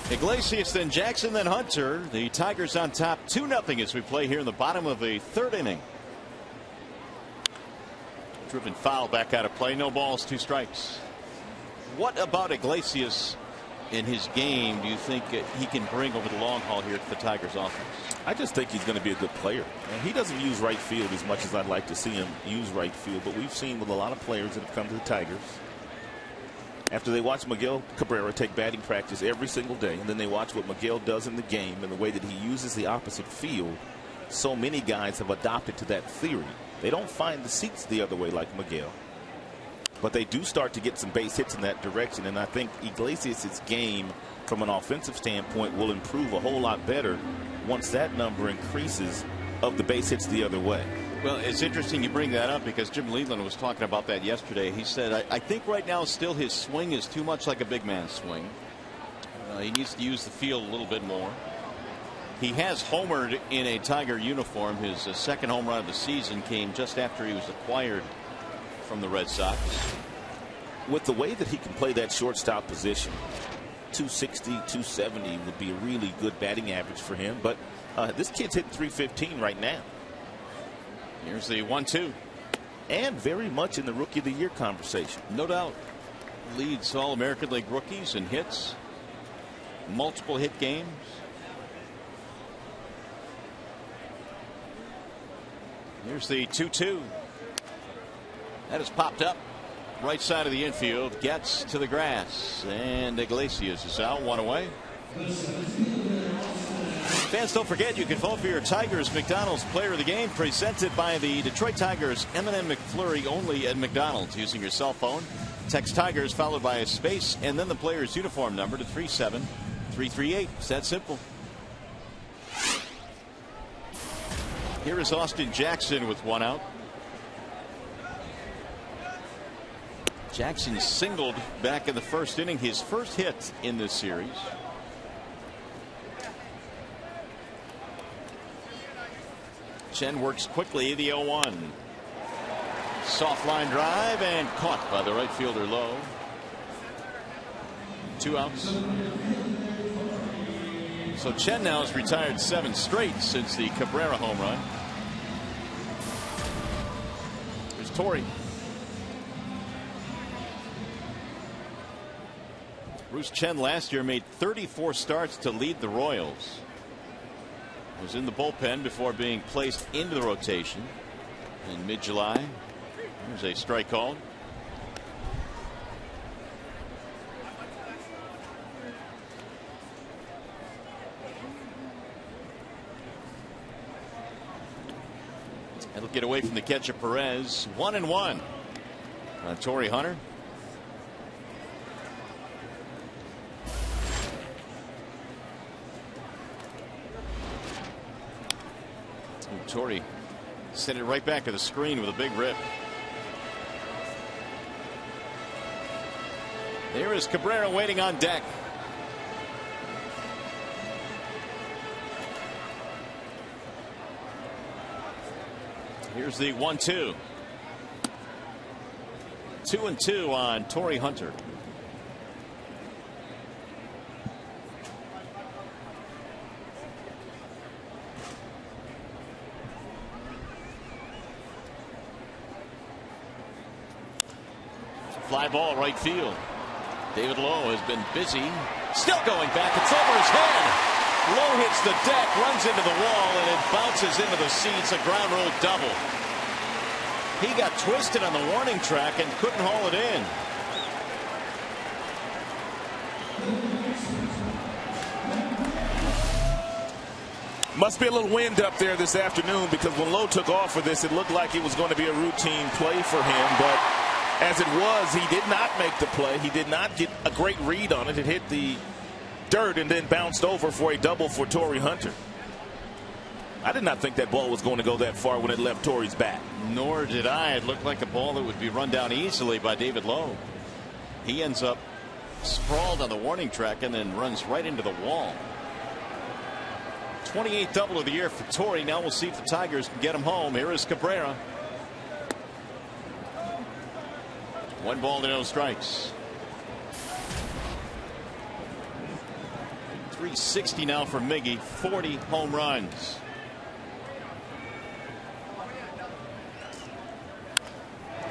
Iglesias, then Jackson, then Hunter. The Tigers on top 2-0 as we play here in the bottom of the 3rd inning. Driven foul back out of play. No balls, 2 strikes. What about Iglesias in his game do you think he can bring over the long haul here to the Tigers offense? I just think he's going to be a good player. And he doesn't use right field as much as I'd like to see him use right field, but we've seen with a lot of players that have come to the Tigers, after they watch Miguel Cabrera take batting practice every single day, and then they watch what Miguel does in the game and the way that he uses the opposite field, so many guys have adopted to that theory. They don't find the seats the other way like Miguel, but they do start to get some base hits in that direction. And I think Iglesias' game from an offensive standpoint will improve a whole lot better once that number increases of the base hits the other way. Well, it's interesting you bring that up because Jim Leland was talking about that yesterday. He said, I think right now still his swing is too much like a big man's swing. He needs to use the field a little bit more. He has homered in a Tiger uniform. His second home run of the season came just after he was acquired from the Red Sox. With the way that he can play that shortstop position, 260, 270 would be a really good batting average for him. But this kid's hitting 315 right now. Here's the 1-2. And very much in the Rookie of the Year conversation. No doubt. Leads all American League rookies in hits. Multiple hit games. Here's the 2-2. That is popped up. Right side of the infield. Gets to the grass. And Iglesias is out. 1 away. Fans, don't forget you can vote for your Tigers McDonald's Player of the Game, presented by the Detroit Tigers. M&M McFlurry only at McDonald's. Using your cell phone, text Tigers followed by a space and then the player's uniform number to 37338. It's that simple. Here is Austin Jackson with 1 out. Jackson singled back in the first inning, his first hit in this series. Chen works quickly, the 0-1. Soft line drive and caught by the right fielder Lowe. 2 outs. So Chen now has retired 7 straight since the Cabrera home run. There's Torrey. Bruce Chen last year made 34 starts to lead the Royals. Was in the bullpen before being placed into the rotation in mid-July. There's a strike called. That'll get away from the catcher Perez. 1-1 on Torrey Hunter. Torrey sent it right back to the screen with a big rip. There is Cabrera waiting on deck. Here's the 1-2. 2-2 on Torrey Hunter. Fly ball right field. David Lowe has been busy. Still going back. It's over his head. Lowe hits the deck, runs into the wall, and it bounces into the seats. A ground rule double. He got twisted on the warning track and couldn't haul it in. Must be a little wind up there this afternoon, because when Lowe took off for this, it looked like it was going to be a routine play for him, but as it was, he did not make the play. He did not get a great read on it. It hit the dirt and then bounced over for a double for Torrey Hunter. I did not think that ball was going to go that far when it left Torrey's bat. Nor did I. It looked like a ball that would be run down easily by David Lowe. He ends up sprawled on the warning track and then runs right into the wall. 28th double of the year for Torrey. Now we'll see if the Tigers can get him home. Here is Cabrera. 1 ball to no strikes. 360 now for Miggy. 40 home runs.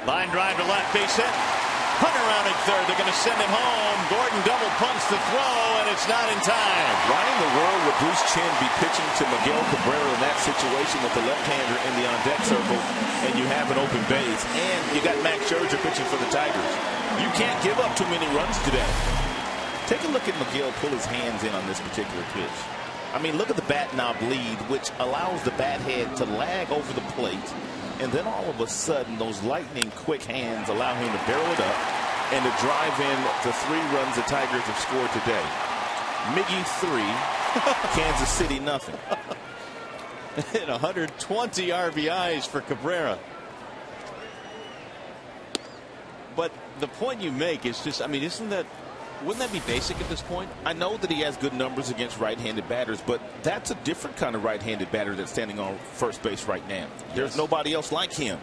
Line drive to left, base hit. Hunter around at third. They're going to send him home. Gordon double punts the throw, and it's not in time. Why in the world would Bruce Chen be pitching to Miguel Cabrera in that situation with the left-hander in the on-deck circle, and you have an open base, and you got Max Scherzer pitching for the Tigers? You can't give up too many runs today. Take a look at Miguel pull his hands in on this particular pitch. I mean, look at the bat knob lead, which allows the bat head to lag over the plate. And then all of a sudden, those lightning quick hands allow him to barrel it up and to drive in the 3 runs the Tigers have scored today. Miggy 3, Kansas City nothing. And 120 RBIs for Cabrera. But the point you make is just, I mean, wouldn't that be basic at this point? I know that he has good numbers against right-handed batters, but that's a different kind of right-handed batter that's standing on first base right now. There's nobody else like him.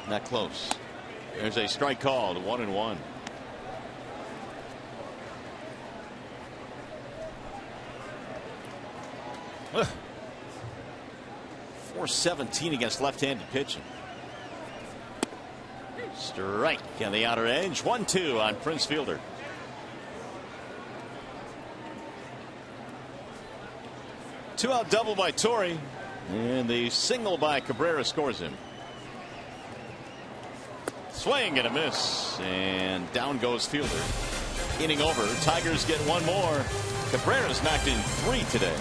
Not close. There's a strike called. 1-1. .417 against left-handed pitching. Strike on the outer edge. 1-2 on Prince Fielder. Two-out double by Torrey, and the single by Cabrera scores him. Swing and a miss, and down goes Fielder. Inning over. Tigers get 1 more. Cabrera's knocked in 3 today.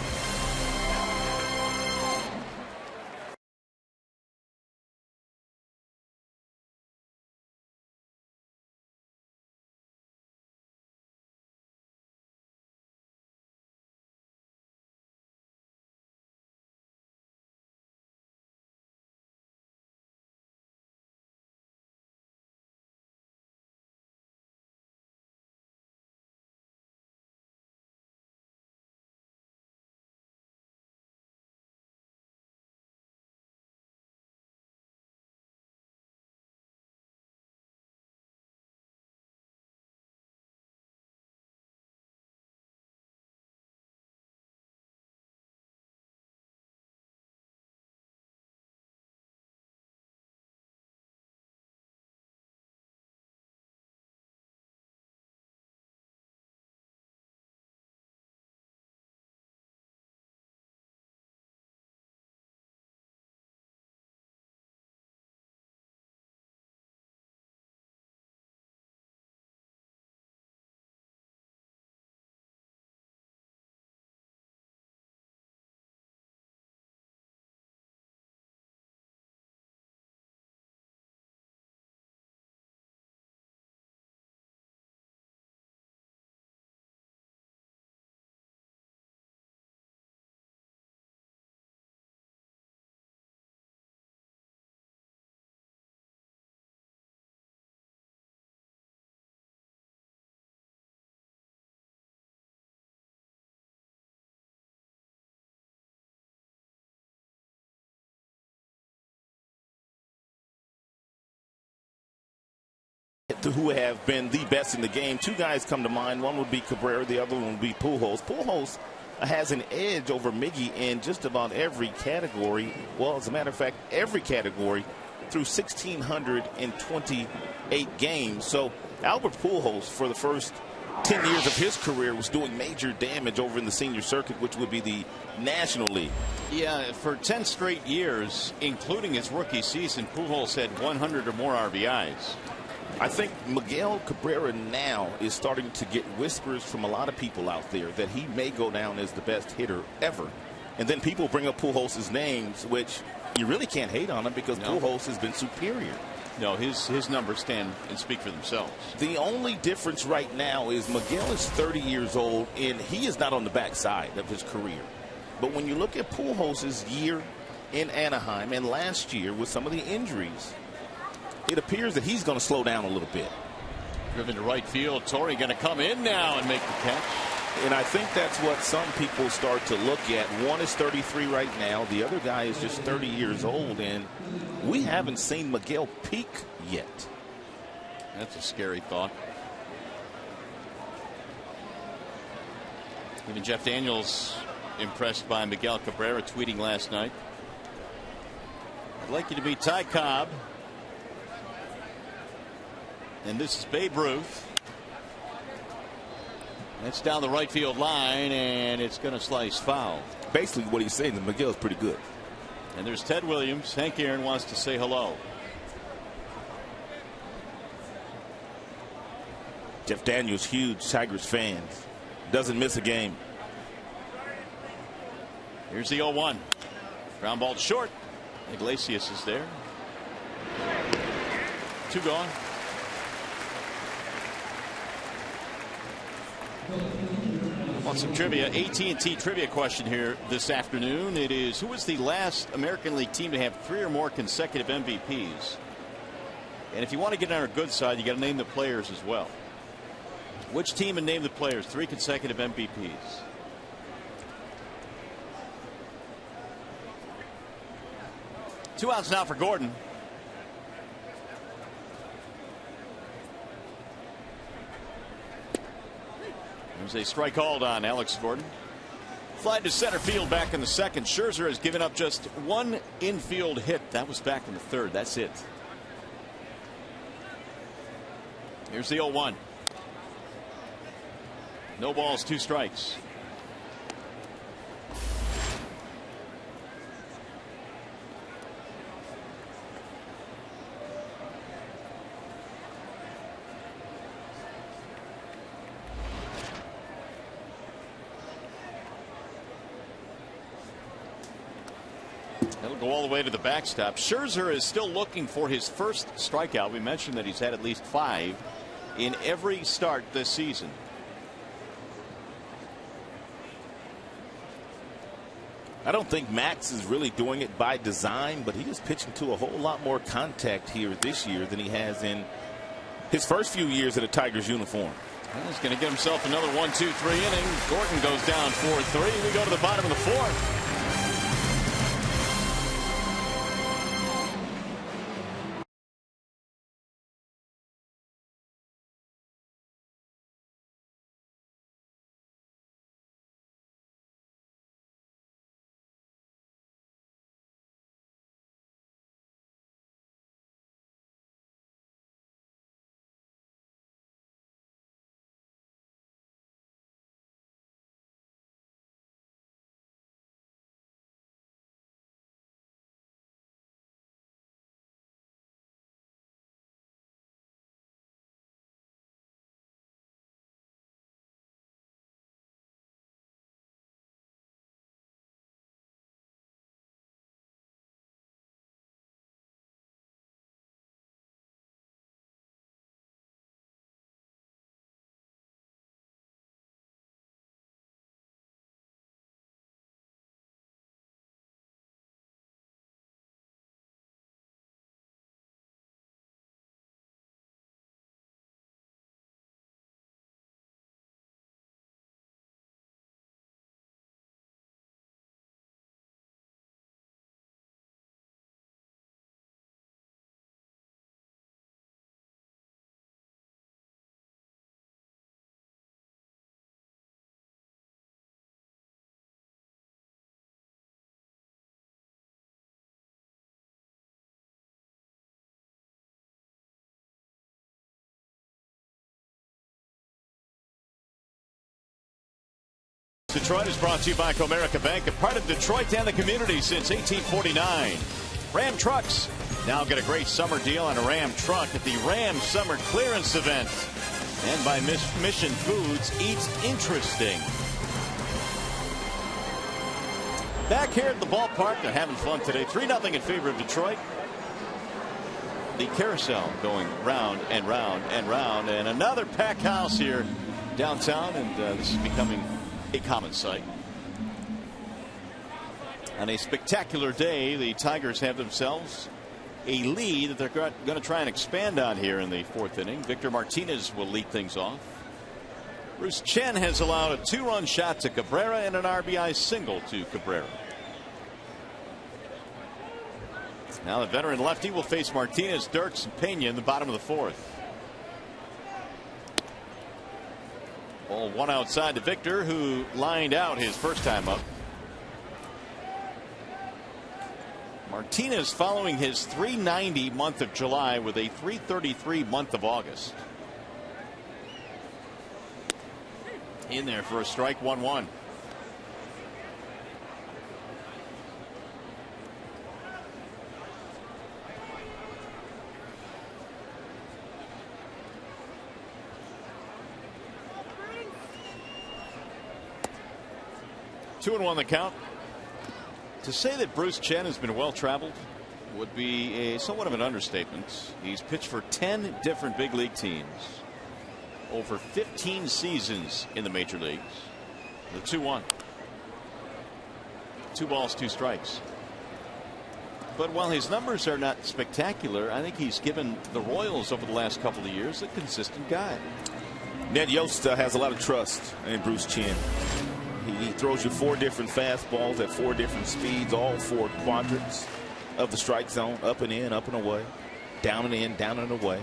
to who have been the best in the game, two guys come to mind. One would be Cabrera, the other one would be Pujols. Pujols has an edge over Miggy in just about every category. Well, as a matter of fact, every category through 1,628 games. So Albert Pujols, for the first 10 years of his career, was doing major damage over in the senior circuit, which would be the National League. Yeah, for 10 straight years, including his rookie season, Pujols had 100 or more RBIs. I think Miguel Cabrera now is starting to get whispers from a lot of people out there that he may go down as the best hitter ever. And then people bring up Pujols' names, which you really can't hate on him because Pujols has been superior. No, his numbers stand and speak for themselves. The only difference right now is Miguel is 30 years old, and he is not on the backside of his career. But when you look at Pujols' year in Anaheim and last year with some of the injuries, it appears that he's going to slow down a little bit. Driven to right field. Torrey going to come in now and make the catch. And I think that's what some people start to look at. One is 33 right now. The other guy is just 30 years old. And we haven't seen Miguel peak yet. That's a scary thought. Even Jeff Daniels impressed by Miguel Cabrera, tweeting last night, "I'd like you to meet Ty Cobb. And this is Babe Ruth." That's down the right field line, and it's going to slice foul. Basically what he's saying, that Miguel's pretty good. And there's Ted Williams. Hank Aaron wants to say hello. Jeff Daniels, huge Tigers fan. Doesn't miss a game. Here's the 0-1. Ground ball short. Iglesias is there. 2 gone. Want some trivia? AT&T trivia question here this afternoon. It is, who was the last American League team to have 3 or more consecutive MVPs? And if you want to get on our good side, you got to name the players as well. Which team and name the players? 3 consecutive MVPs. Two outs now for Gordon. There's a strike called on Alex Gordon. Fly to center field back in the second. Scherzer has given up just 1 infield hit. That was back in the third. That's it. Here's the 0-1. No balls, 2 strikes. That'll go all the way to the backstop. Scherzer is still looking for his first strikeout. We mentioned that he's had at least 5 in every start this season. I don't think Max is really doing it by design, but he is pitching to a whole lot more contact here this year than he has in his first few years in a Tigers uniform. Well, he's going to get himself another 1-2-3 inning. Gordon goes down 4-3. We go to the bottom of the 4th. Detroit is brought to you by Comerica Bank, a part of Detroit and the community since 1849. Ram Trucks now get a great summer deal on a Ram truck at the Ram Summer Clearance Event. And by Mission Foods, Eats Interesting. Back here at the ballpark, they're having fun today. 3-0 in favor of Detroit. The carousel going round and round and round, and another packed house here downtown, and this is becoming a common sight. On a spectacular day, the Tigers have themselves a lead that they're going to try and expand on here in the 4th inning. Victor Martinez will lead things off. Bruce Chen has allowed a 2-run shot to Cabrera and an RBI single to Cabrera. Now the veteran lefty will face Martinez, Dirks, and Pena in the bottom of the 4th. Ball one outside to Victor, who lined out his first time up. Martinez following his .390 month of July with a .333 month of August. In there for a strike, 1-1. Two and 1 the count. To say that Bruce Chen has been well traveled would be a somewhat of an understatement. He's pitched for 10 different big league teams over 15 seasons in the major leagues. The 2-1. 2 balls, 2 strikes. But while his numbers are not spectacular, I think he's given the Royals over the last couple of years a consistent guy. Ned Yost has a lot of trust in Bruce Chen. He throws you 4 different fastballs at 4 different speeds, all 4 quadrants of the strike zone, up and in, up and away, down and in, down and away.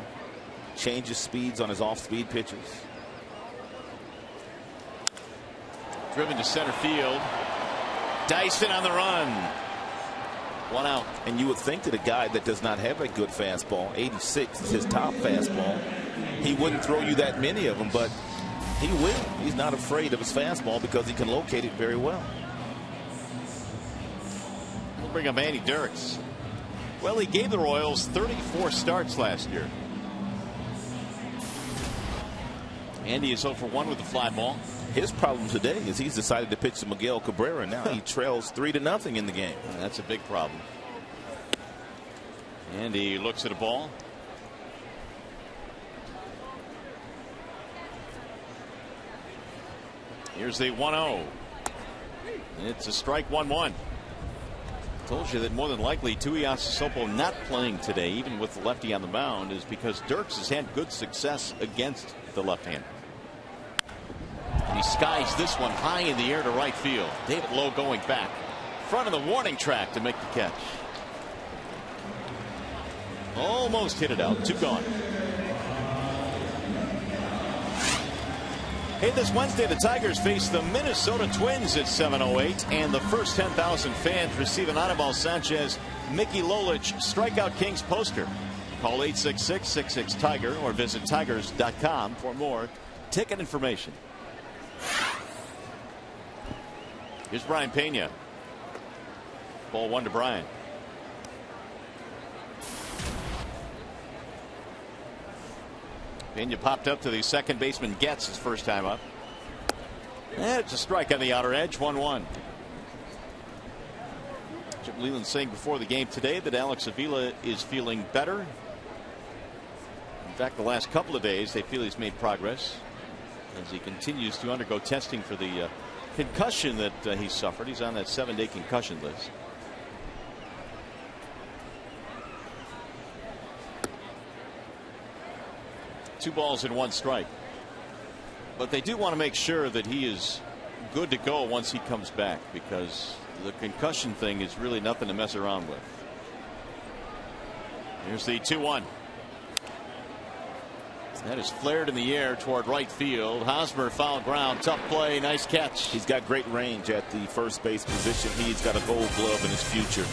Changes speeds on his off-speed pitches. Driven to center field. Dyson on the run. 1 out. And you would think that a guy that does not have a good fastball, 86 is his top fastball, he wouldn't throw you that many of them, but he will. He's not afraid of his fastball because he can locate it very well. We'll bring up Andy Dirks. Well, he gave the Royals 34 starts last year. Andy is 0 for 1 with the fly ball. His problem today is he's decided to pitch to Miguel Cabrera. Now he trails 3-0 in the game. That's a big problem. And he looks at a ball. Here's the 1-0. It's a strike, 1-1. Told you that more than likely Tuiasosopo not playing today, even with the lefty on the mound, is because Dirks has had good success against the left-hander. And he skies this one high in the air to right field. David Lowe going back, front of the warning track to make the catch. Almost hit it out. 2 gone. Hey, this Wednesday, the Tigers face the Minnesota Twins at 7:08, and the first 10,000 fans receive an Anibal Sanchez, Mickey Lolich Strikeout Kings poster. Call 866-66-TIGER or visit tigers.com for more ticket information. Here's Brian Pena. Ball 1 to Brian. Pena popped up to the second baseman. Gets his first time up. And it's a strike on the outer edge. 1-1. Chip Leland saying before the game today that Alex Avila is feeling better. In fact, the last couple of days they feel he's made progress as he continues to undergo testing for the concussion that he suffered. He's on that 7-day concussion list. Two balls and 1 strike. But they do want to make sure that he is good to go once he comes back, because the concussion thing is really nothing to mess around with. Here's the 2-1. That is flared in the air toward right field. Hosmer foul ground. Tough play. Nice catch. He's got great range at the first base position. He's got a gold glove in his future.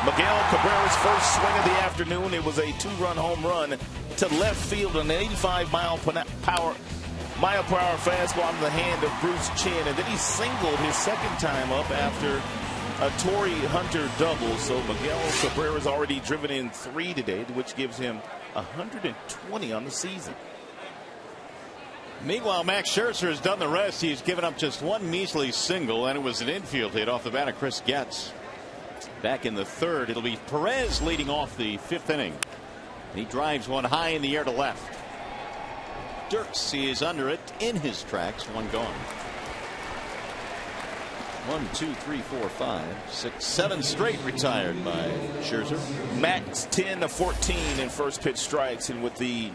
Miguel Cabrera's first swing of the afternoon. It was a 2-run home run to left field on an 85 mile per hour fastball into the hand of Bruce Chen, and then he singled his second time up after a Torrey Hunter double. So Miguel Cabrera's already driven in 3 today, which gives him 120 on the season. Meanwhile, Max Scherzer has done the rest. He's given up just one measly single, and it was an infield hit off the bat of Chris Getz. Back in the third, it'll be Perez leading off the 5th inning. He drives one high in the air to left. Dirks is under it in his tracks. One gone. 1, 2, 3, 4, 5, 6, 7 straight retired by Scherzer. Max 10 of 14 in first pitch strikes, and with the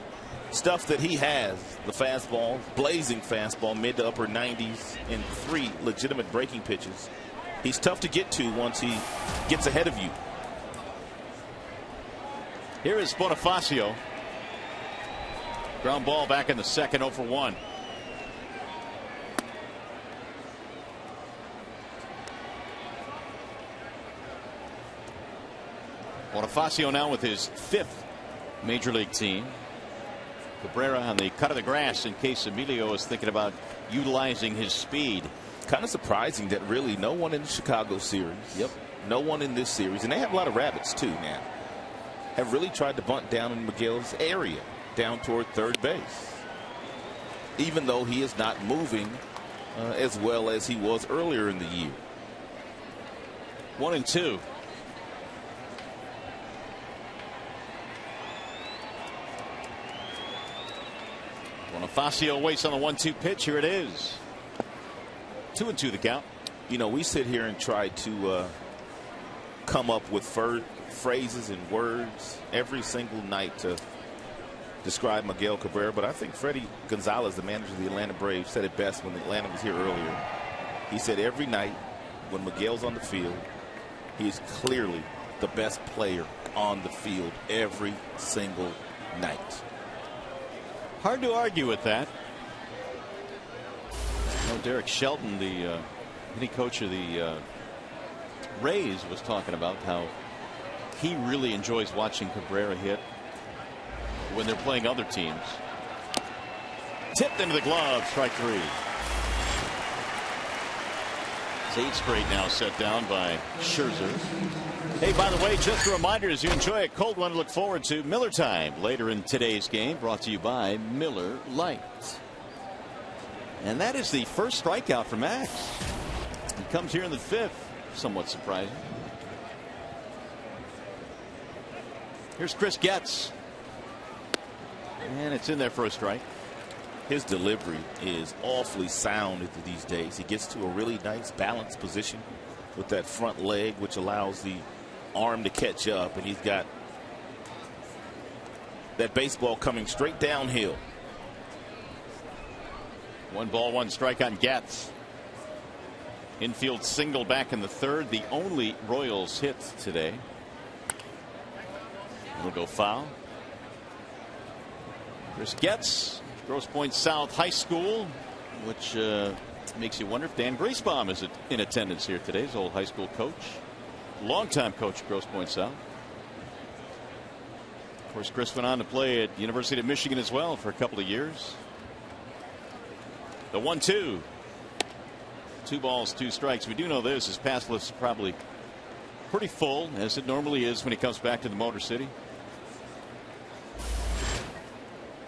stuff that he has, the fastball, blazing fastball, mid to upper 90s, and 3 legitimate breaking pitches, he's tough to get to once he gets ahead of you. Here is Bonifacio. Ground ball back in the second, 0 for 1. Bonifacio now with his 5th major league team. Cabrera on the cut of the grass in case Emilio is thinking about utilizing his speed. Kind of surprising that really no one in the Chicago series, no one in this series, and they have a lot of rabbits too now, have really tried to bunt down in Miguel's area, down toward third base, even though he is not moving as well as he was earlier in the year. 1 and 2. Bonifacio waits on the 1-2 pitch. Here it is. 2 and 2 the count. You know, we sit here and try to come up with phrases and words every single night to describe Miguel Cabrera, but I think Freddie Gonzalez, the manager of the Atlanta Braves, said it best when Atlanta was here earlier. He said every night when Miguel's on the field, he is clearly the best player on the field every single night. Hard to argue with that. You know, Derek Shelton, the hitting coach of the Rays, was talking about how he really enjoys watching Cabrera hit when they're playing other teams. Tipped into the glove, strike 3. It's 8 straight now set down by Scherzer. Hey, by the way, just a reminder, as you enjoy a cold one to look forward to, Miller Time later in today's game, brought to you by Miller Lite. And that is the first strikeout for Max. He comes here in the 5th. Somewhat surprising. Here's Chris Getz. And it's in there for a strike. His delivery is awfully sound these days. He gets to a really nice balanced position with that front leg, which allows the arm to catch up, and he's got that baseball coming straight downhill. 1 ball, 1 strike on Getz. Infield single back in the 3rd, the only Royals hit today. It'll go foul. Chris Getz, Grosse Pointe South High School, which makes you wonder if Dan Griesbaum is in attendance here today. His old high school coach, longtime coach at Grosse Pointe South. Of course, Chris went on to play at University of Michigan as well for a couple of years. The 1-2. 2 balls, 2 strikes. We do know this. His pass list is probably pretty full, as it normally is when he comes back to the Motor City.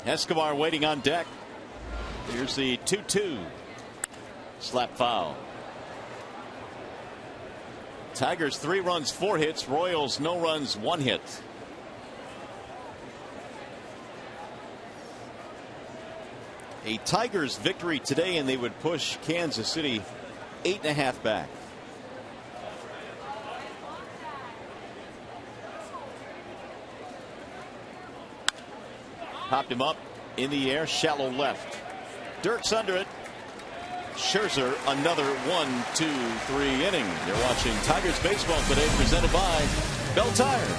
Escobar waiting on deck. Here's the 2-2. Slap foul. Tigers 3 runs, 4 hits. Royals no runs, 1 hit. A Tigers victory today, and they would push Kansas City 8.5 back. Popped him up in the air, shallow left. Dirks under it. Scherzer, another 1, 2, 3 inning. You're watching Tigers baseball today, presented by Bell Tire.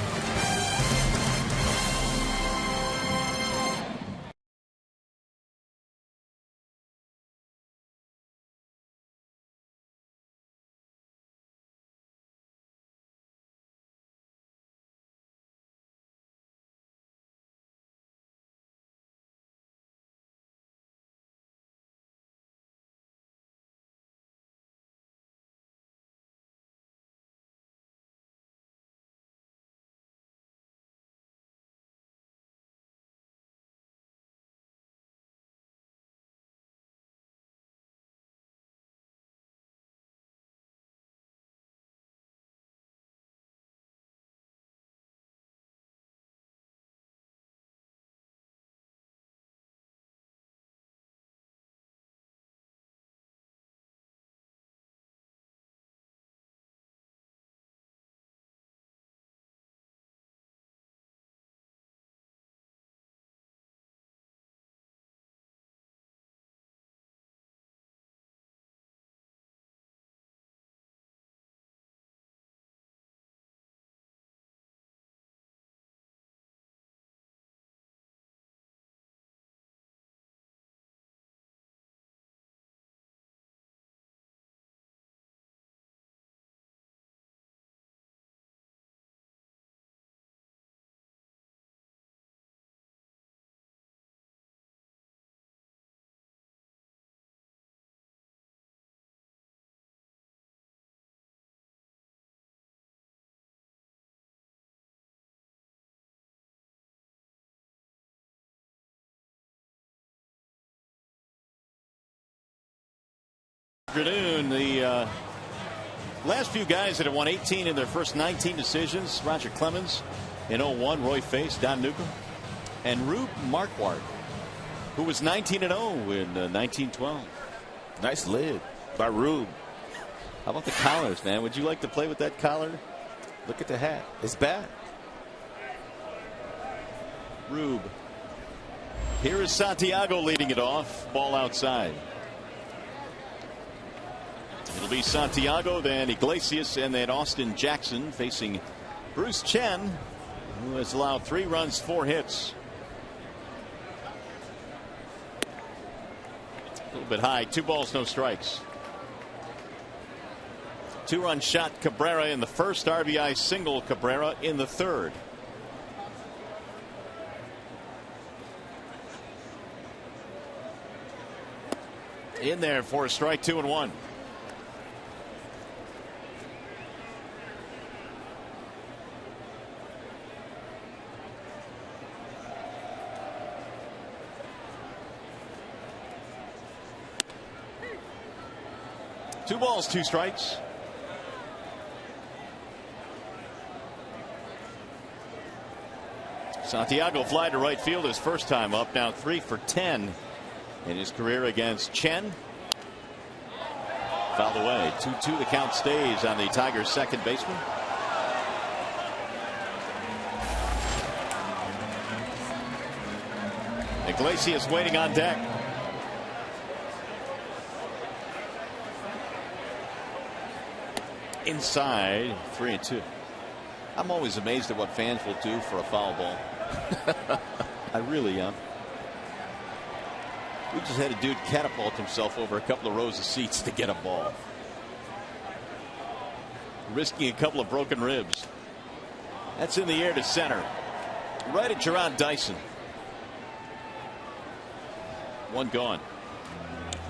Afternoon, the last few guys that have won 18 in their first 19 decisions: Roger Clemens in 01, Roy Face, Don Newcomb, and Rube Marquardt, who was 19-0 in 1912. Nice lid by Rube. How about the collars, man? Would you like to play with that collar? Look at the hat. It's bad. Rube. Here is Santiago leading it off. Ball outside. It'll be Santiago, then Iglesias, and then Austin Jackson facing Bruce Chen, who has allowed 3 runs, 4 hits. A little bit high. 2 balls, no strikes. 2-run shot Cabrera in the first. RBI single Cabrera in the third. In there for a strike, 2-1. Two balls, 2 strikes. Santiago fly to right field his first time up. Now 3 for 10 in his career against Chen. Fouled away. 2-2. The count stays on the Tigers' second baseman. Iglesias waiting on deck. Inside, 3-2. I'm always amazed at what fans will do for a foul ball. I really am. We just had a dude catapult himself over a couple of rows of seats to get a ball, risking a couple of broken ribs. That's in the air to center, right at Jerron Dyson. 1 gone.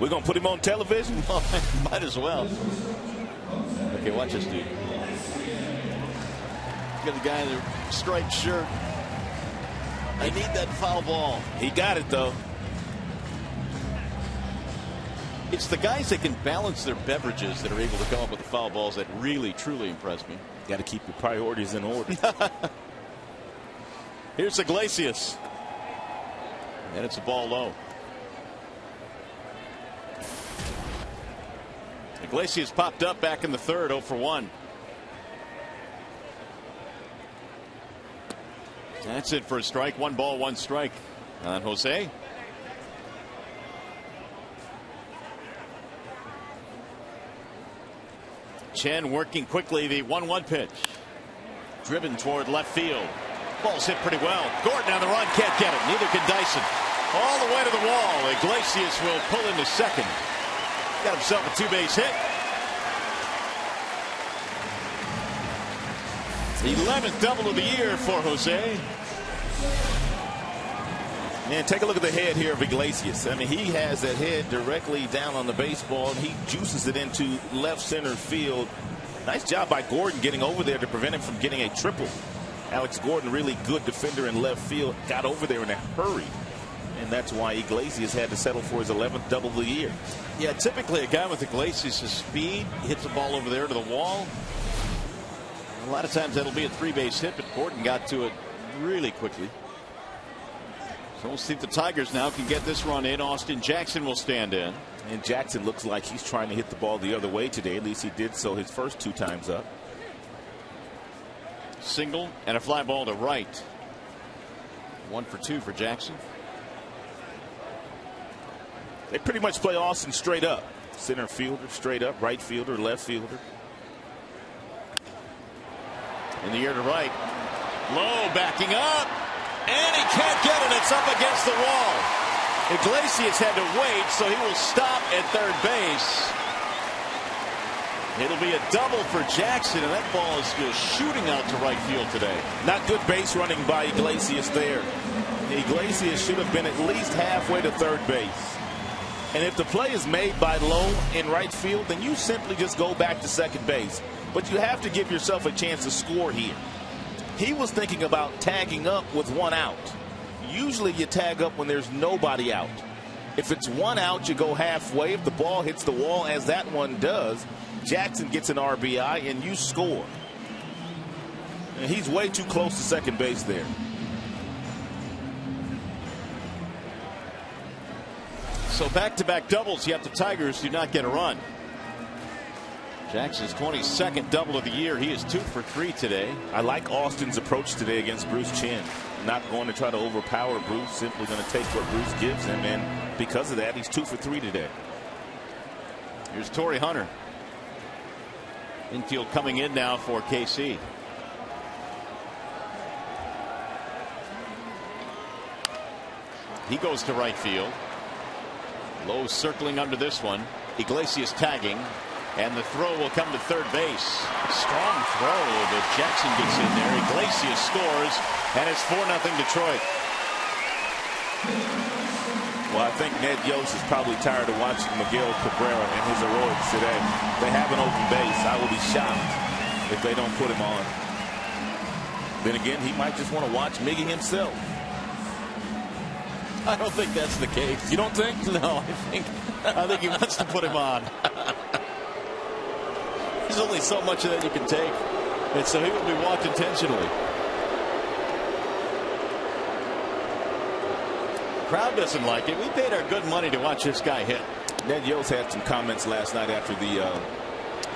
We're gonna put him on television. Might as well. Okay, watch this dude. Got the guy in the striped shirt. I need that foul ball. He got it though. It's the guys that can balance their beverages that are able to come up with the foul balls that really, truly impress me. Got to keep your priorities in order. Here's Iglesias. And it's a ball low. Iglesias popped up back in the third, 0 for 1. That's it for a strike. 1 ball, 1 strike on Jose. Chen working quickly. The 1-1 pitch. Driven toward left field. Ball's hit pretty well. Gordon on the run. Can't get it. Neither can Dyson. All the way to the wall. Iglesias will pull into second. Got himself a 2-base hit. 11th double of the year for Jose. Man, take a look at the head here of Iglesias. I mean, he has that head directly down on the baseball, and he juices it into left center field. Nice job by Gordon getting over there to prevent him from getting a triple. Alex Gordon, really good defender in left field, got over there in a hurry. And that's why Iglesias had to settle for his 11th double of the year. Yeah, typically a guy with Iglesias' speed hits the ball over there to the wall. A lot of times that'll be a 3-base hit, but Gordon got to it really quickly. So we'll see if the Tigers now can get this run in. Austin Jackson will stand in. And Jackson looks like he's trying to hit the ball the other way today. At least he did so his first 2 times up. Single and a fly ball to right. 1 for 2 for Jackson. They pretty much play Austin straight up. Center fielder straight up, right fielder, left fielder. In the air to right. Low backing up. And he can't get it. It's up against the wall. Iglesias had to wait, so he will stop at third base. It'll be a double for Jackson, and that ball is just shooting out to right field today. Not good base running by Iglesias there. Iglesias should have been at least halfway to third base. And if the play is made by Lowe in right field, then you simply just go back to second base. But you have to give yourself a chance to score here. He was thinking about tagging up with 1 out. Usually you tag up when there's nobody out. If it's one out, you go halfway. If the ball hits the wall, as that one does, Jackson gets an RBI and you score. And he's way too close to second base there. So back-to-back doubles, yet the Tigers do not get a run. Jackson's 22nd double of the year. He is 2 for 3 today. I like Austin's approach today against Bruce Chen. Not going to try to overpower Bruce, simply going to take what Bruce gives him, and because of that, he's 2 for 3 today. Here's Torrey Hunter. Infield coming in now for KC. He goes to right field. Lowe circling under this one. Iglesias tagging. And the throw will come to third base. Strong throw, but Jackson gets in there. Iglesias scores, and it's 4-0 Detroit. Well, I think Ned Yost is probably tired of watching Miguel Cabrera and his heroics today. They have an open base. I will be shocked if they don't put him on. Then again, he might just want to watch Miggy himself. I don't think that's the case. You don't think? No, I think he wants to put him on. There's only so much of that you can take, and so he will be walked intentionally. Crowd doesn't like it. We paid our good money to watch this guy hit. Ned Yost had some comments last night after the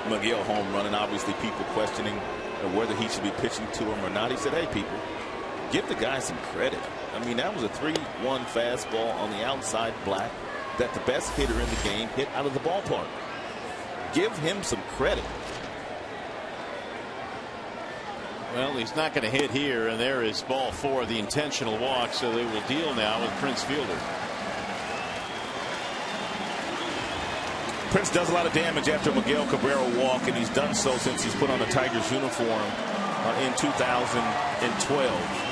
Miguel home run, and obviously people questioning whether he should be pitching to him or not. He said, hey, people, give the guy some credit. I mean, that was a 3-1 fastball on the outside black that the best hitter in the game hit out of the ballpark. Give him some credit. Well, he's not going to hit here, and there is ball 4, the intentional walk, so they will deal now with Prince Fielder. Prince does a lot of damage after Miguel Cabrera walk, and he's done so since he's put on the Tigers uniform in 2012.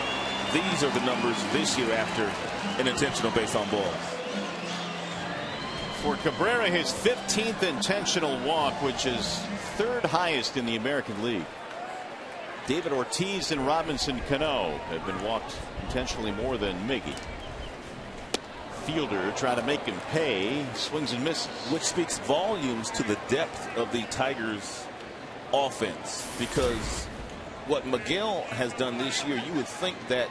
These are the numbers this year after an intentional base on balls. For Cabrera, his 15th intentional walk, which is 3rd highest in the American League. David Ortiz and Robinson Cano have been walked intentionally more than Miggy. Fielder trying to make him pay, swings and misses. Which speaks volumes to the depth of the Tigers offense, because what Miguel has done this year, you would think that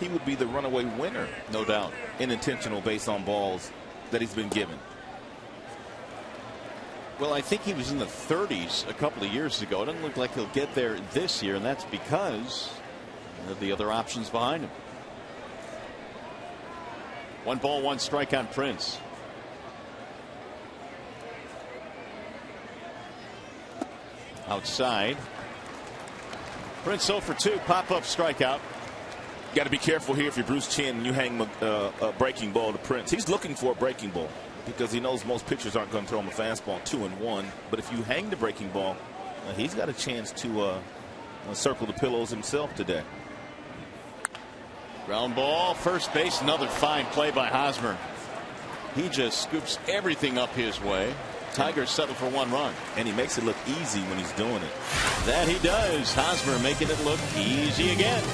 he would be the runaway winner, no doubt, in intentional base on balls that he's been given. Well, I think he was in the 30s a couple of years ago. It doesn't look like he'll get there this year, and that's because of the other options behind him. 1 ball, 1 strike on Prince. Outside. Prince 0 for 2, pop-up strikeout. Got to be careful here if you're Bruce Chen and you hang a breaking ball to Prince. He's looking for a breaking ball because he knows most pitchers aren't going to throw him a fastball 2-1. But if you hang the breaking ball, he's got a chance to circle the pillows himself today. Ground ball, first base, another fine play by Hosmer. He just scoops everything up his way. Tigers settle for 1 run. And he makes it look easy when he's doing it. That he does. Hosmer making it look easy again.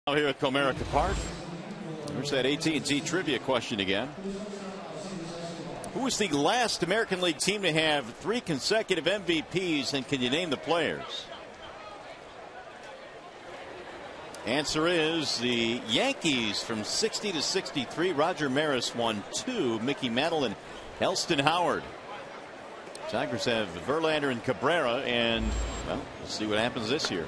Here at Comerica Park. There's that AT&T trivia question again. Who was the last American League team to have 3 consecutive MVPs, and can you name the players? Answer is the Yankees from 60 to 63. Roger Maris won 2. Mickey Mantle and Elston Howard. Tigers have Verlander and Cabrera, and well, we'll see what happens this year.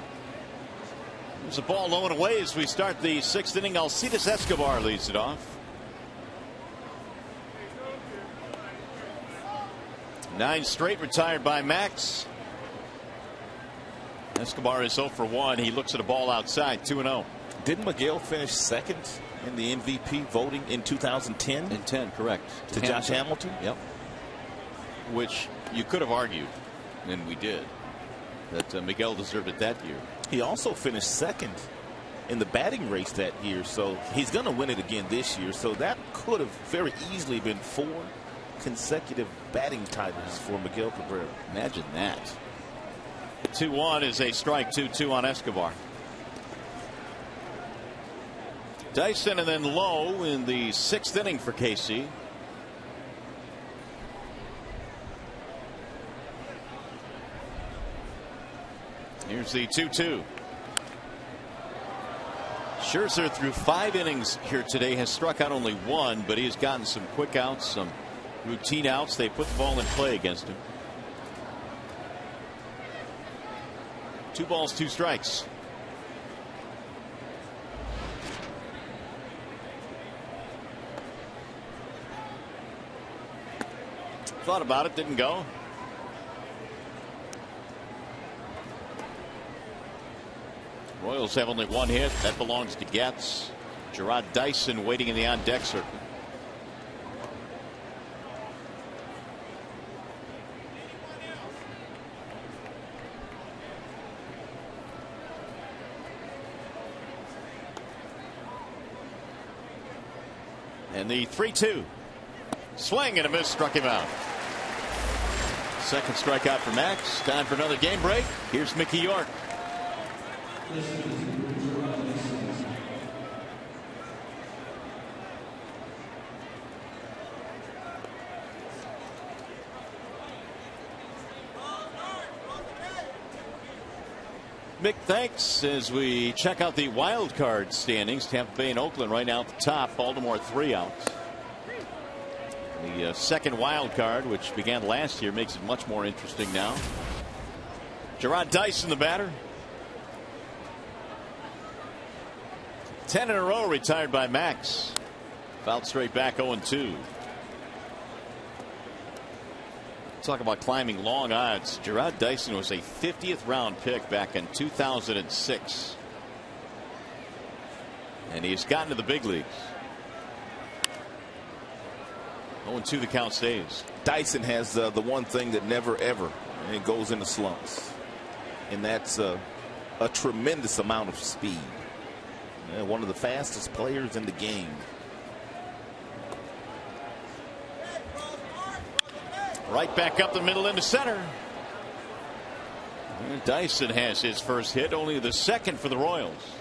There's a ball low and away as we start the 6th inning. Alcides Escobar leads it off. 9 straight retired by Max. Escobar is 0 for 1. He looks at a ball outside, 2-0. Didn't Miguel finish second in the MVP voting in 2010? In 10, correct. To Josh Hamilton? Yep. Which you could have argued, and we did, that Miguel deserved it that year. He also finished second in the batting race that year, so he's going to win it again this year. So that could have very easily been 4 consecutive batting titles for Miguel Cabrera. Imagine that. 2-1 is a strike. 2-2 on Escobar. Dyson and then Lowe in the 6th inning for KC. Here's the 2-2. Scherzer through 5 innings here today has struck out only 1, but he has gotten some quick outs, some routine outs. They put the ball in play against him. 2 balls, 2 strikes. Thought about it, didn't go. Royals have only 1 hit. That belongs to Getz. Gerard Dyson waiting in the on-deck circle. And the 3-2. Swing and a miss, struck him out. Second strikeout for Max. Time for another game break. Here's Mickey York. Mick, thanks. As we check out the wild card standings, Tampa Bay and Oakland right now at the top. Baltimore 3 outs. The second wild card, which began last year, makes it much more interesting now. Gerard Dyson, the batter. 10 in a row retired by Max. Fouled straight back 0-2. Talk about climbing long odds. Gerard Dyson was a 50th round pick back in 2006. And he's gotten to the big leagues. 0-2 the count stays. Dyson has the one thing that never ever, and it goes into slumps. And that's a tremendous amount of speed. One of the fastest players in the game. Right back up the middle into center. And Dyson has his first hit, only the second for the Royals.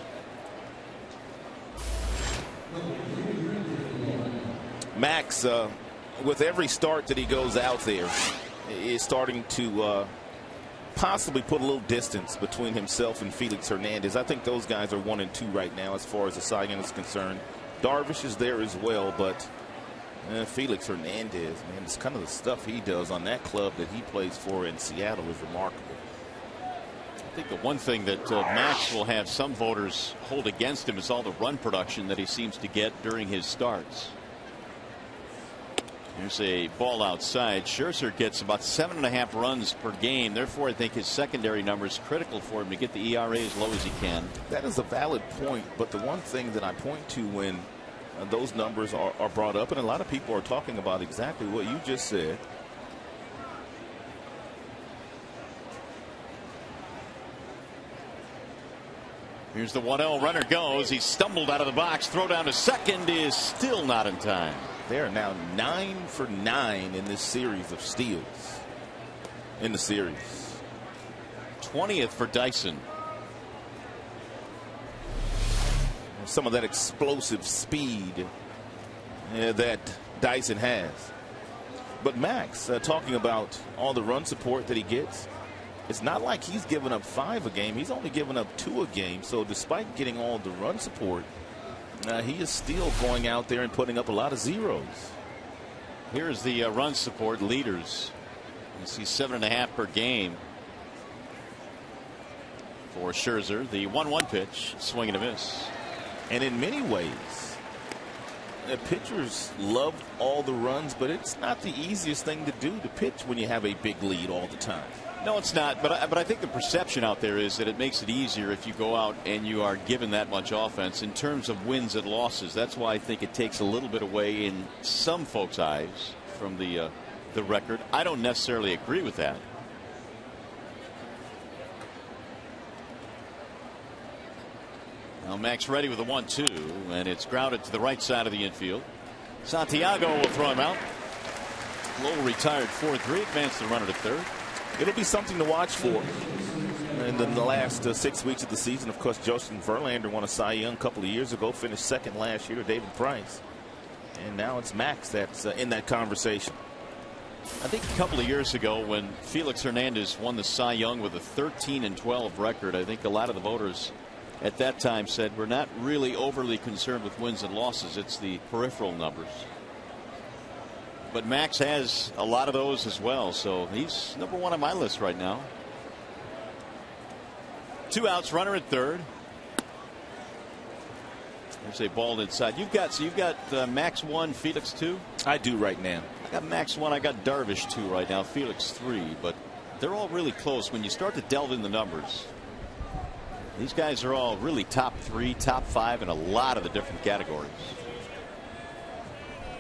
Max, with every start that he goes out there, is starting to possibly put a little distance between himself and Felix Hernandez. I think those guys are 1 and 2 right now as far as the Cy Young is concerned. Darvish is there as well, but Felix Hernandez, man, it's kind of the stuff he does on that club that he plays for in Seattle is remarkable. I think the one thing that Max will have some voters hold against him is all the run production that he seems to get during his starts. Here's a ball outside. Scherzer gets about 7.5 runs per game. Therefore, I think his secondary number is critical for him to get the ERA as low as he can. That is a valid point. But the one thing that I point to when those numbers are brought up, and a lot of people are talking about exactly what you just said. Here's the 1-0. Runner goes. He stumbled out of the box. Throw down to second is still not in time. They are now 9 for 9 in this series of steals. In the series. 20th for Dyson. some of that explosive speed that Dyson has. But Max, talking about all the run support that he gets, it's not like he's given up 5 a game. He's only given up 2 a game. So despite getting all the run support, he is still going out there and putting up a lot of zeros. Here's the run support leaders. You see 7.5 per game for Scherzer. The 1-1 pitch, swing and a miss. And in many ways, the pitchers love all the runs, but it's not the easiest thing to do to pitch when you have a big lead all the time. No, it's not. But I think the perception out there is that it makes it easier if you go out and you are given that much offense in terms of wins and losses. That's why I think it takes a little bit away in some folks' eyes from the record. I don't necessarily agree with that. Now Max ready with a 1-2, and it's grounded to the right side of the infield. Santiago will throw him out. Lowell retired 4-3, advanced the runner to third. It'll be something to watch for. And in the last 6 weeks of the season, of course, Justin Verlander won a Cy Young a couple of years ago, finished second last year to David Price. And now it's Max that's in that conversation. I think a couple of years ago when Felix Hernandez won the Cy Young with a 13-12 record, I think a lot of the voters at that time said we're not really overly concerned with wins and losses. It's the peripheral numbers. But Max has a lot of those as well, so he's number 1 on my list right now. 2 outs, runner at third. There's a ball inside. You've got Max 1, Felix 2. I do right now. I got Max 1. I got Darvish 2 right now. Felix 3, but they're all really close when you start to delve in the numbers. These guys are all really top 3, top 5 in a lot of the different categories.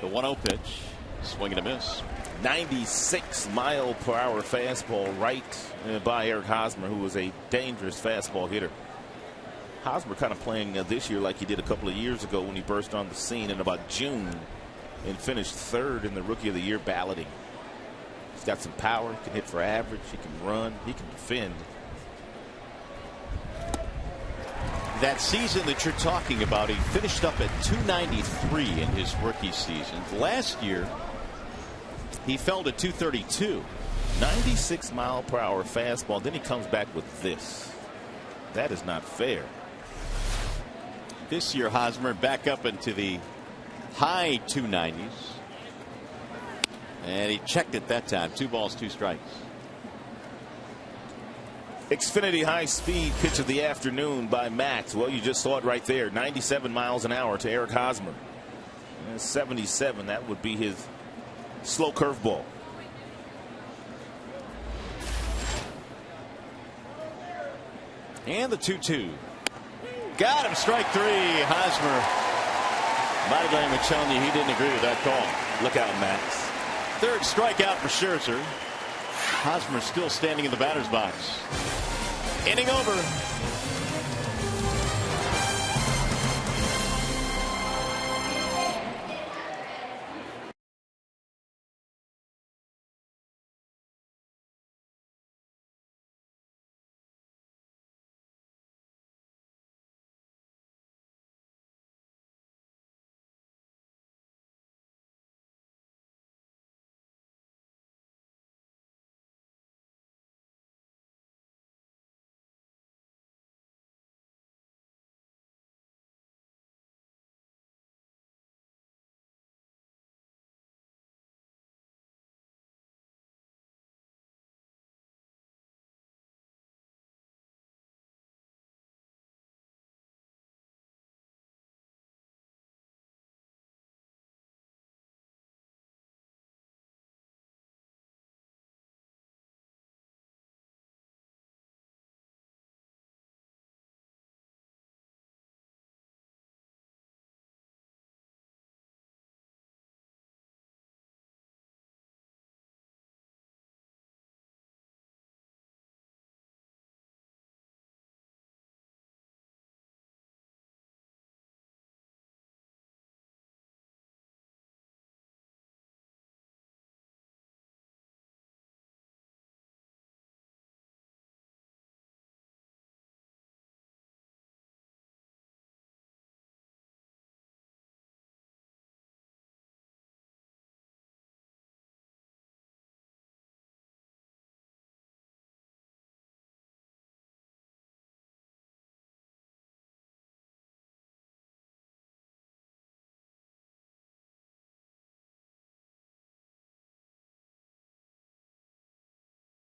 The 1-0 pitch. Swing and a miss. 96-mile-per-hour fastball right by Eric Hosmer, who was a dangerous fastball hitter. Hosmer kind of playing this year like he did a couple of years ago when he burst on the scene in about June and finished 3rd in the Rookie of the Year balloting. He's got some power. He can hit for average. He can run. He can defend. That season that you're talking about, he finished up at 293 in his rookie season. Last year, he fell to 232. 96-mile-per-hour fastball. Then he comes back with this. That is not fair. This year, Hosmer back up into the high 290s. And he checked it that time. 2 balls, 2 strikes. Xfinity high-speed pitch of the afternoon by Max. Well, you just saw it right there. 97 miles an hour to Eric Hosmer. And 77, that would be his slow curveball. And the 2-2. Got him, strike 3. Hosmer. Body language telling you he didn't agree with that call. Look out, Max. 3rd strikeout for Scherzer. Hosmer still standing in the batter's box. Inning over.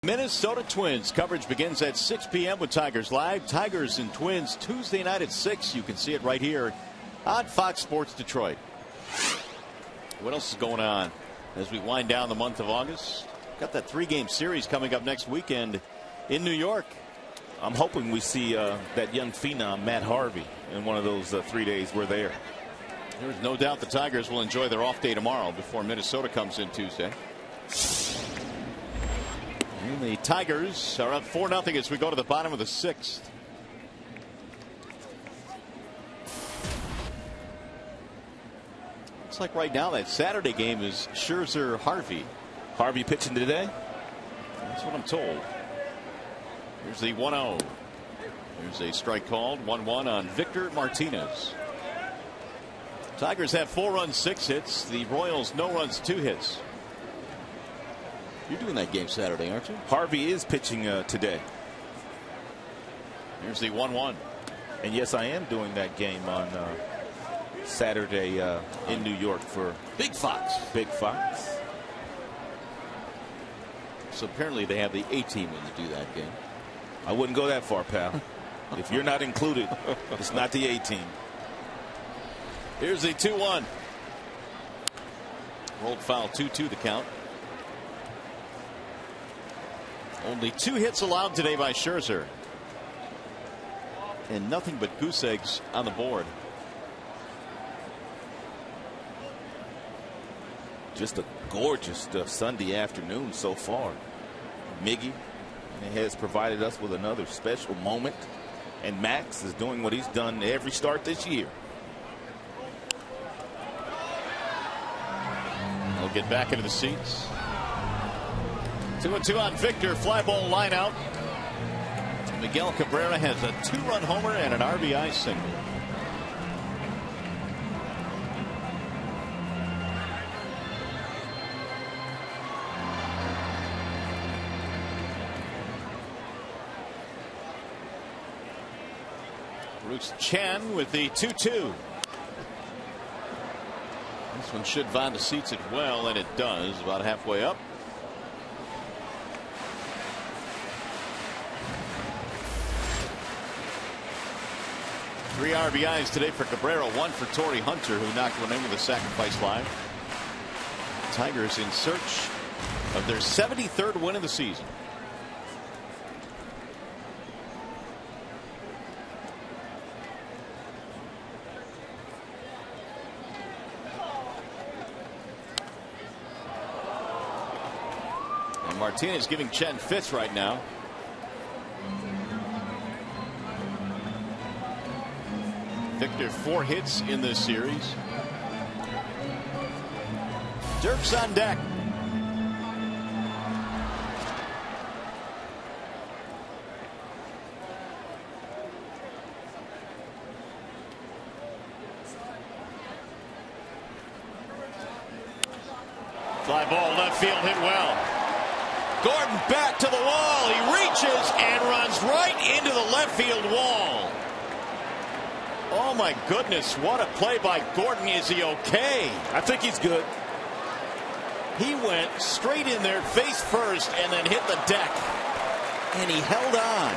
Minnesota Twins coverage begins at 6 p.m. with Tigers Live. Tigers and Twins Tuesday night at 6. You can see it right here on Fox Sports Detroit. What else is going on as we wind down the month of August? Got that 3-game series coming up next weekend in New York. I'm hoping we see that young phenom Matt Harvey in one of those 3 days we're there. There's no doubt the Tigers will enjoy their off day tomorrow before Minnesota comes in Tuesday. And the Tigers are up 4-0 as we go to the bottom of the 6th. Looks like right now that Saturday game is Scherzer Harvey. Harvey pitching today? That's what I'm told. Here's the 1-0. There's a strike called. 1-1 on Victor Martinez. Tigers have 4 runs, 6 hits. The Royals no runs, 2 hits. You're doing that game Saturday, aren't you? Harvey is pitching today. Here's the 1-1. And yes, I am doing that game on Saturday in New York for Big Fox. Big Fox. So apparently they have the A team when you do that game. I wouldn't go that far, pal. If you're not included, it's not the A team. Here's the 2-1. Rolled foul, 2-2 the count. Only 2 hits allowed today by Scherzer. And nothing but goose eggs on the board. Just a gorgeous Sunday afternoon so far. Miggy has provided us with another special moment. And Max is doing what he's done every start this year. They'll get back into the seats. 2-2 on Victor. Fly ball line out. Miguel Cabrera has a 2-run homer and an RBI single. Bruce Chen with the 2-2. This one should find the seats it well, and it does. About halfway up. Three RBIs today for Cabrera, 1 for Torrey Hunter, who knocked one in with a sacrifice fly. Tigers in search of their 73rd win of the season. And Martinez giving Chen fits right now. Victor 4 hits in this series. Dirk's on deck. Fly ball left field hit well. Gordon back to the wall. He reaches and runs right into the left field wall. Oh my goodness, what a play by Gordon. Is he okay? I think he's good. He went straight in there face first and then hit the deck. And he held on.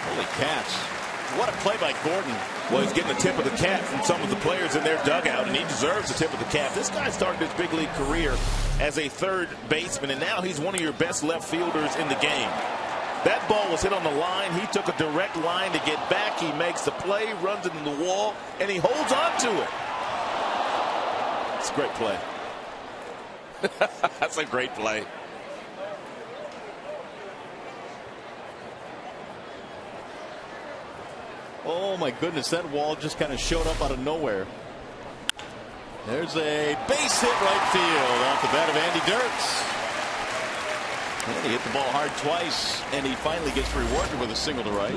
Holy cats. What a play by Gordon. Well, he's getting the tip of the cap from some of the players in their dugout, and he deserves the tip of the cap. This guy started his big league career as a third baseman, and now he's one of your best left fielders in the game. That ball was hit on the line. He took a direct line to get back. He makes the play, runs into the wall, and he holds on to it. It's a great play. That's a great play. Oh my goodness, that wall just kind of showed up out of nowhere. There's a base hit right field off the bat of Andy Dirks. And he hit the ball hard twice, and he finally gets rewarded with a single to right.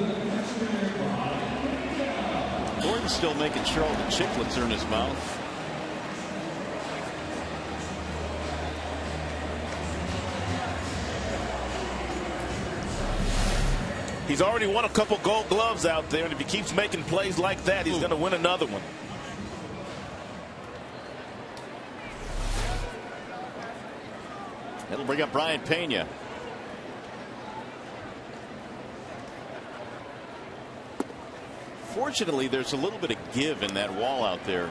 Gordon's still making sure all the chiclets are in his mouth. He's already won a couple gold gloves out there, and if he keeps making plays like that, he's going to win another one. It'll bring up Brian Pena. Fortunately, there's a little bit of give in that wall out there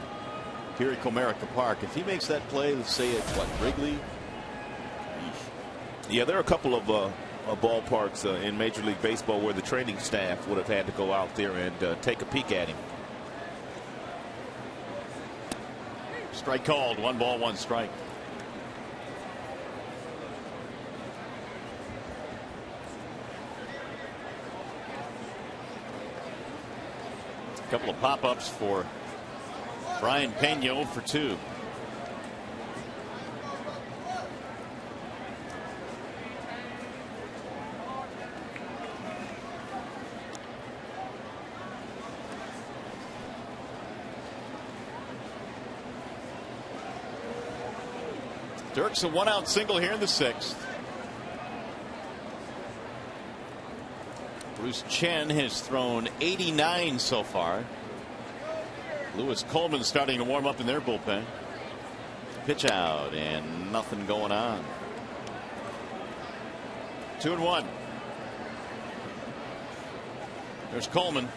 here at Comerica Park. If he makes that play, let's say it's what, Wrigley? Yeah, there are a couple of ballparks in Major League Baseball where the training staff would have had to go out there and take a peek at him. Strike called. 1 ball, 1 strike. A couple of pop-ups for Brian Pena for 2. Dirk's a 1-out single here in the 6th. Bruce Chen has thrown 89 so far. Lewis Coleman starting to warm up in their bullpen. Pitch out and nothing going on. 2-1. There's Coleman.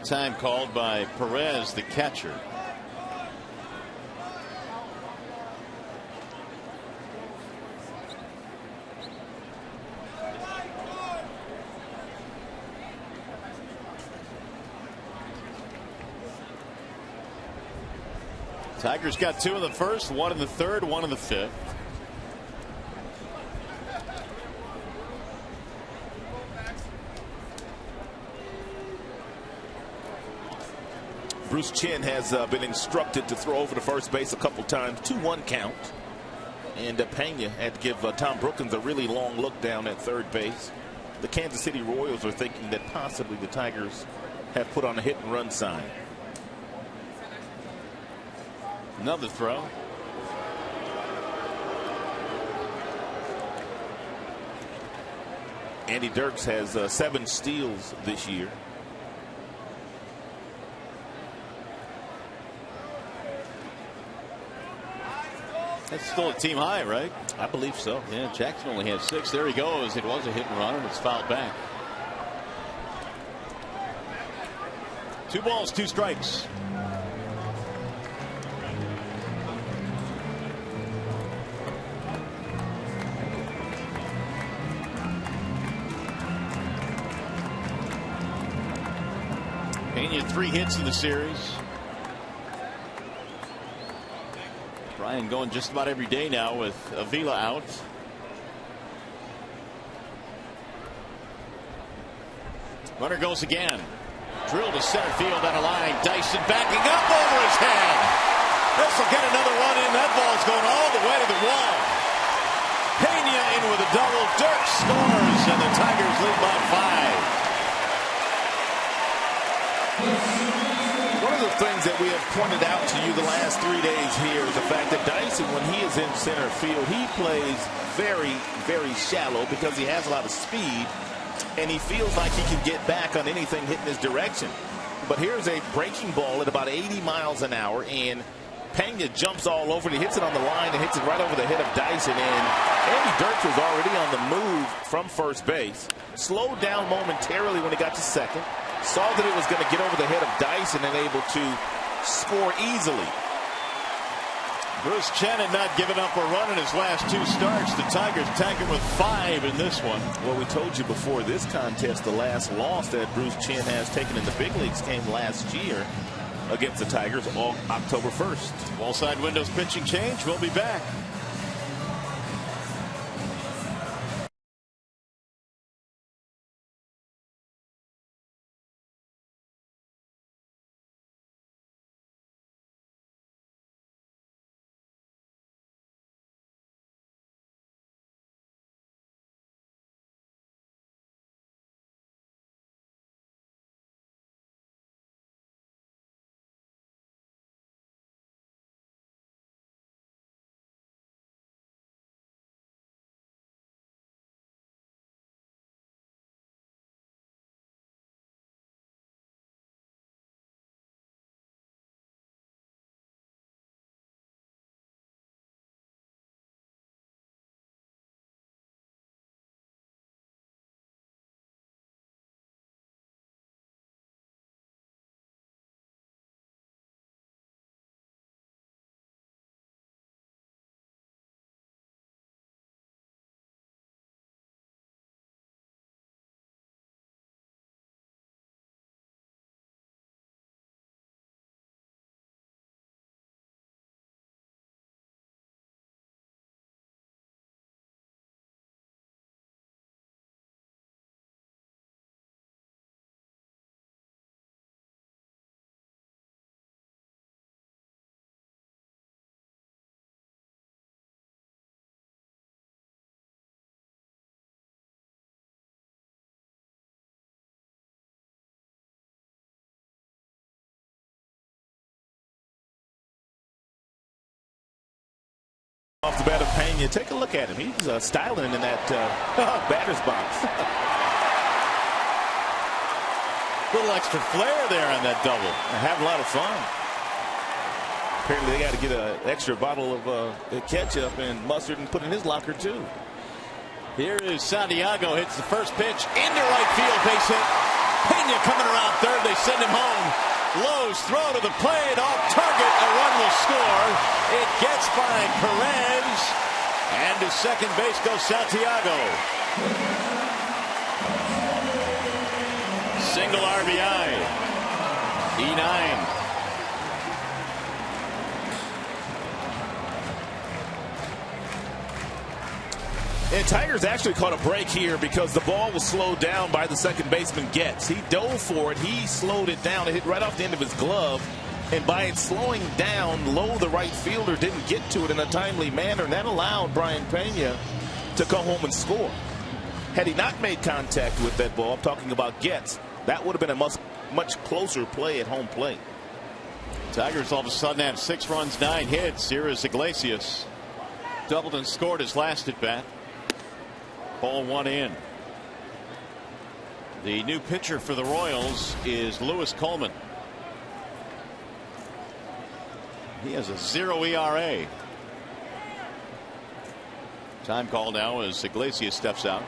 Time called by Perez, the catcher. Tigers got 2 in the 1st, 1 in the 3rd, 1 in the 5th. Bruce Chen has been instructed to throw over to first base a couple times. 2-1 count. And Pena had to give Tom Brookins a really long look down at third base. The Kansas City Royals are thinking that possibly the Tigers have put on a hit and run sign. Another throw. Andy Dirks has 7 steals this year. That's still a team high, right? I believe so. Yeah, Jackson only has 6. There he goes. It was a hit and run, and it's fouled back. 2 balls, 2 strikes. Pena 3 hits in the series. Brian going just about every day now with Avila out. Runner goes again. Drilled to center field on a line. Dyson backing up over his head. This will get another run in. That ball's going all the way to the wall. Pena in with a double. Dirk scores, and the Tigers lead by 5. One of the things that we have pointed out to you the last 3 days here is the fact that Dyson, when he is in center field, he plays very, very shallow because he has a lot of speed, and he feels like he can get back on anything hitting his direction. But here's a breaking ball at about 80 miles an hour, and Pena jumps all over it. He hits it on the line and hits it right over the head of Dyson, and Andy Dirks was already on the move from first base. Slowed down momentarily when he got to second. Saw that it was going to get over the head of Dyson and able to score easily. Bruce Chen had not given up a run in his last 2 starts. The Tigers tanking with 5 in this one. Well, we told you before this contest, the last loss that Bruce Chen has taken in the big leagues came last year against the Tigers on October 1st. Wall side windows pitching change. We'll be back. Off the bat of Pena. Take a look at him. He's styling in that batter's box. Little extra flair there on that double. Having a lot of fun. Apparently they got to get an extra bottle of ketchup and mustard and put in his locker too. Here is Santiago, hits the first pitch into right field, base hit. Pena coming around third, they send him home. Lowe's throw to the plate, off target, a run will score. It gets by Perez, and to second base goes Santiago. Single RBI. E9. And Tigers actually caught a break here because the ball was slowed down by the second baseman Getz. He dove for it. He slowed it down. It hit right off the end of his glove. And by it slowing down low, the right fielder didn't get to it in a timely manner. And that allowed Brian Pena to come home and score. Had he not made contact with that ball, I'm talking about Getz, that would have been a much closer play at home plate. Tigers all of a sudden have 6 runs, 9 hits. Here is Iglesias. Doubled and scored his last at bat. Ball 1 in. The new pitcher for the Royals is Lewis Coleman. He has a 0 ERA. Time call now as Iglesias steps out.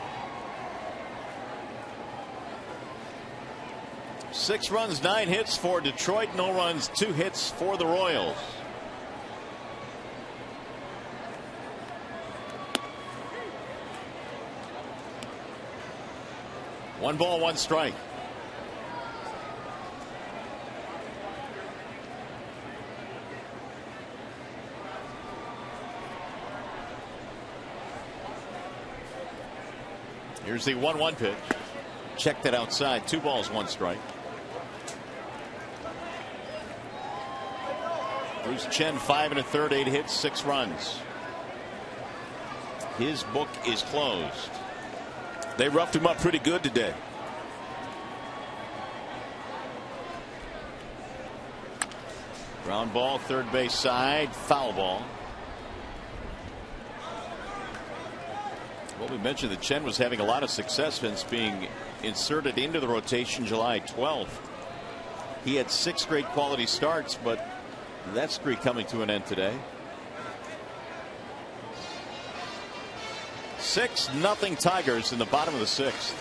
6 runs, 9 hits for Detroit. No runs, 2 hits for the Royals. One ball, 1 strike. Here's the 1-1 pitch. Checked it outside. 2 balls, 1 strike. Bruce Chen, 5 1/3, 8 hits, 6 runs. His book is closed. They roughed him up pretty good today. Ground ball, third base side, foul ball. Well, we mentioned that Chen was having a lot of success since being inserted into the rotation July 12th. He had 6 great quality starts, but that streak coming to an end today. 6-0 Tigers in the bottom of the 6th.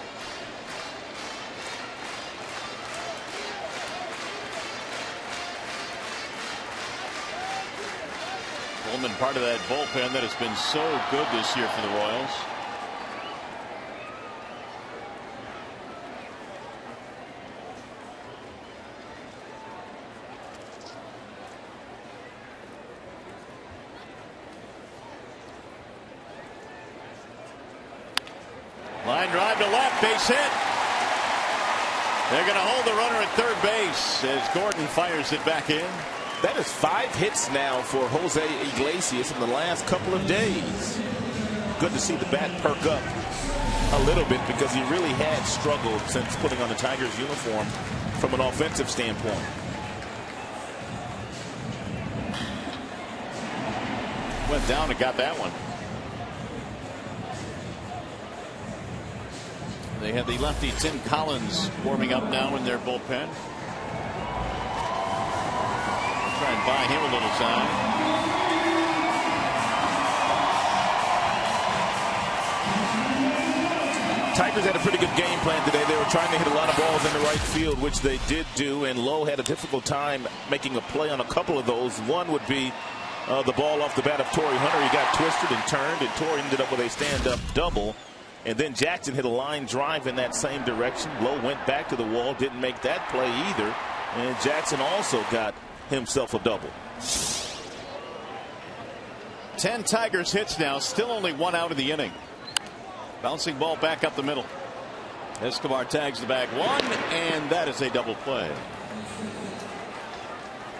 Coleman, part of that bullpen that has been so good this year for the Royals. Line drive to left, base hit. They're going to hold the runner at third base as Gordon fires it back in. That is 5 hits now for Jose Iglesias in the last couple of days. Good to see the bat perk up a little bit because he really had struggled since putting on the Tigers uniform from an offensive standpoint. Went down and got that one. They have the lefty Tim Collins warming up now in their bullpen. Try and buy him a little time. Tigers had a pretty good game plan today. They were trying to hit a lot of balls into right field, which they did do, and Lowe had a difficult time making a play on a couple of those. One would be the ball off the bat of Torrey Hunter. He got twisted and turned, and Torrey ended up with a stand-up double. And then Jackson hit a line drive in that same direction. Lowe went back to the wall, didn't make that play either. And Jackson also got himself a double. 10 Tigers hits now, still only 1 out of the inning. Bouncing ball back up the middle. Escobar tags the bag 1, and that is a double play.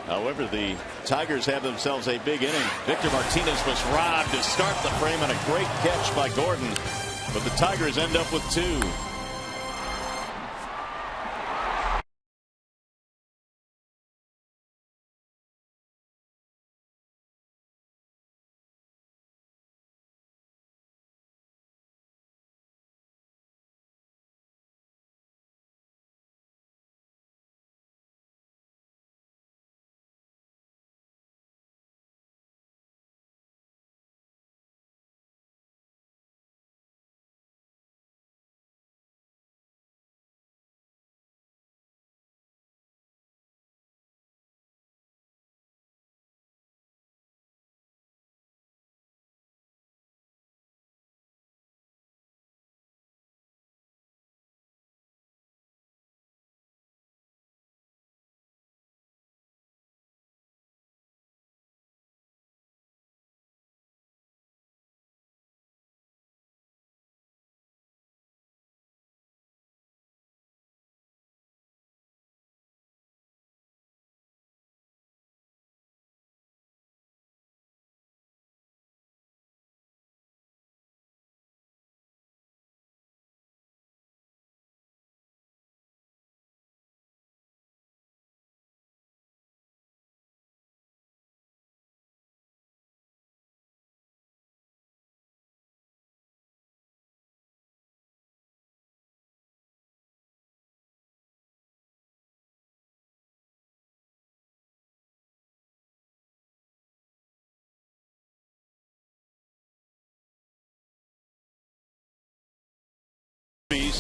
However, the Tigers have themselves a big inning. Victor Martinez was robbed to start the frame on a great catch by Gordon. But the Tigers end up with 2.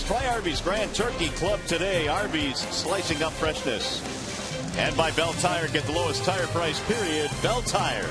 Try Arby's Grand Turkey Club today. Arby's, slicing up freshness. And by Bell Tire, get the lowest tire price, period. Bell Tire.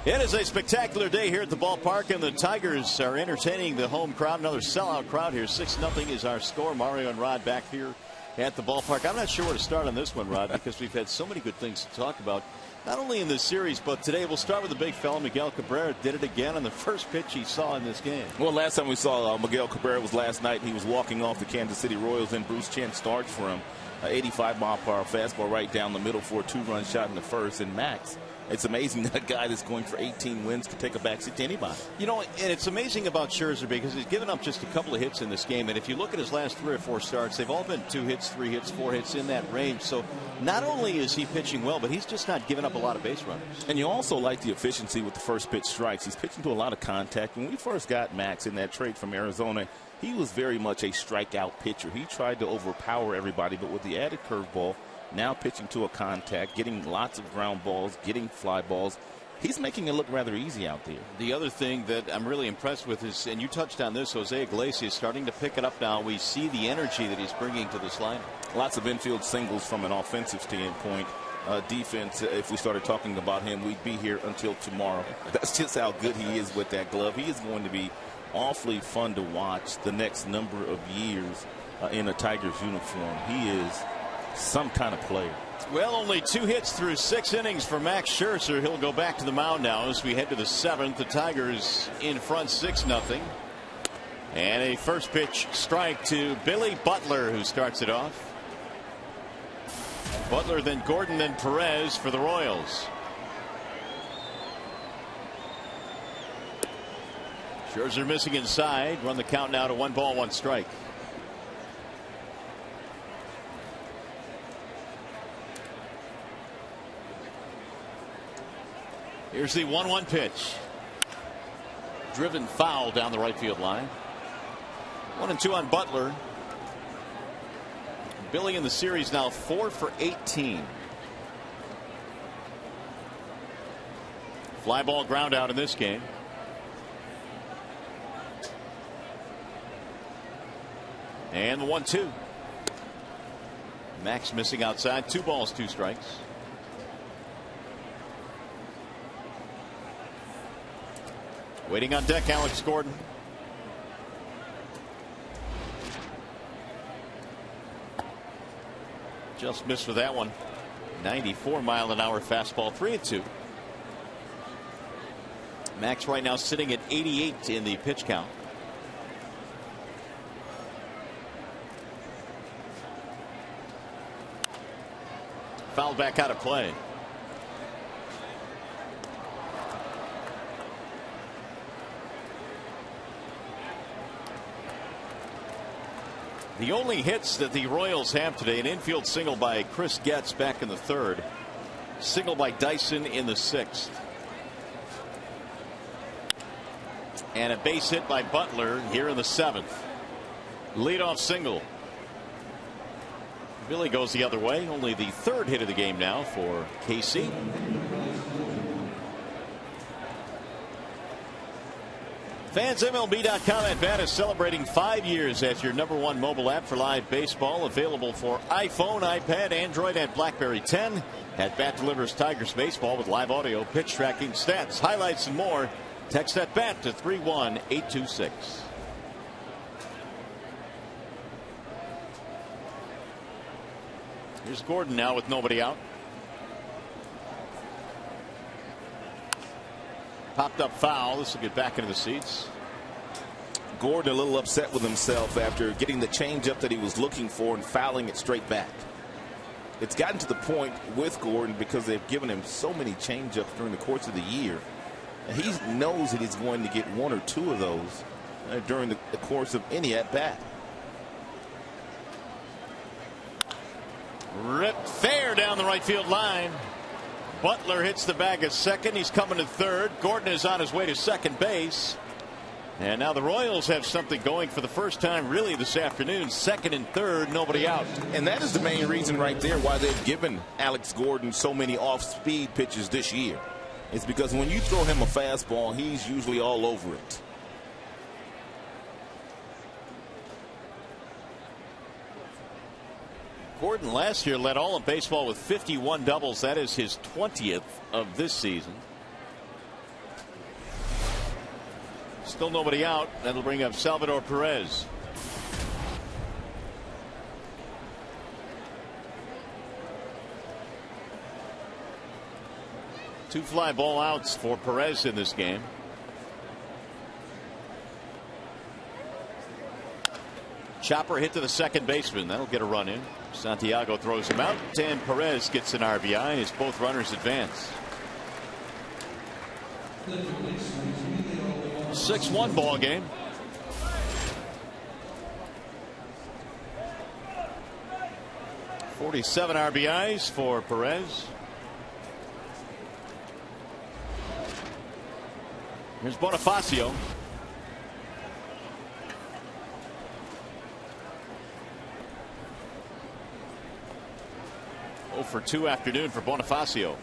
It is a spectacular day here at the ballpark, and the Tigers are entertaining the home crowd. Another sellout crowd here. 6-0 is our score. Mario and Rod back here at the ballpark. I'm not sure where to start on this one, Rod, because we've had so many good things to talk about, not only in this series, but today. We'll start with the big fella. Miguel Cabrera did it again on the first pitch he saw in this game. Well, last time we saw Miguel Cabrera was last night. He was walking off the Kansas City Royals, and Bruce Chen starts for him. 85-mile-per-hour fastball right down the middle for a 2-run shot in the first. And Max, it's amazing that a guy that's going for 18 wins could take a backseat to anybody. You know, and it's amazing about Scherzer because he's given up just a couple of hits in this game. And if you look at his last 3 or 4 starts, they've all been 2 hits, 3 hits, 4 hits, in that range. So not only is he pitching well, but he's just not giving up a lot of base runners. And you also like the efficiency with the first pitch strikes. He's pitching to a lot of contact. When we first got Max in that trade from Arizona, he was very much a strikeout pitcher. He tried to overpower everybody, but with the added curveball, now pitching to a contact, getting lots of ground balls, getting fly balls, he's making it look rather easy out there. The other thing that I'm really impressed with is, and you touched on this, Jose Iglesias starting to pick it up now. We see the energy that he's bringing to this lineup. Lots of infield singles from an offensive standpoint. Defense, if we started talking about him, we'd be here until tomorrow. That's just how good he is with that glove. He is going to be awfully fun to watch the next number of years in a Tigers uniform. He is some kind of player. Well, only 2 hits through 6 innings for Max Scherzer. He'll go back to the mound now as we head to the 7th. The Tigers in front 6-0. And a first pitch strike to Billy Butler, who starts it off. Butler, then Gordon, then Perez for the Royals. Scherzer missing inside. Run the count now to 1 ball, 1 strike. Here's the 1-1 pitch. Driven foul down the right field line. 1-2 on Butler. Billy in the series now 4 for 18. Fly ball ground out in this game. And the 1-2. Max missing outside. 2 balls, 2 strikes. Waiting on deck, Alex Gordon. Just missed with that one. 94-mile-an-hour fastball, 3-2. Max right now sitting at 88 in the pitch count. Fouled back out of play. The only hits that the Royals have today, an infield single by Chris Getz back in the 3rd. Single by Dyson in the 6th. And a base hit by Butler here in the 7th. Leadoff single. Billy goes the other way. Only the 3rd hit of the game now for KC. Fans, MLB.com at bat is celebrating 5 years as your #1 mobile app for live baseball. Available for iPhone, iPad, Android, and BlackBerry 10. At Bat delivers Tigers baseball with live audio, pitch tracking, stats, highlights, and more. Text at bat to 31826. Here's Gordon now with nobody out. Popped up foul. This will get back into the seats. Gordon a little upset with himself after getting the changeup that he was looking for and fouling it straight back. It's gotten to the point with Gordon because they've given him so many changeups during the course of the year. And he knows that he's going to get 1 or 2 of those during the course of any at bat. Ripped fair down the right field line. Butler hits the bag at second. He's coming to 3rd. Gordon is on his way to second base. And now the Royals have something going for the first time really this afternoon. 2nd and 3rd, nobody out. And that is the main reason right there why they've given Alex Gordon so many off-speed pitches this year. It's because when you throw him a fastball, he's usually all over it. Gordon last year led all of baseball with 51 doubles. That is his 20th of this season. Still nobody out. That'll bring up Salvador Perez. Two fly ball outs for Perez in this game. Chopper hit to the second baseman. That'll get a run in. Santiago throws him out, and Perez gets an RBI as both runners advance. 6-1 ball game. .47 RBIs for Perez. Here's Bonifacio. For 2 afternoon for Bonifacio.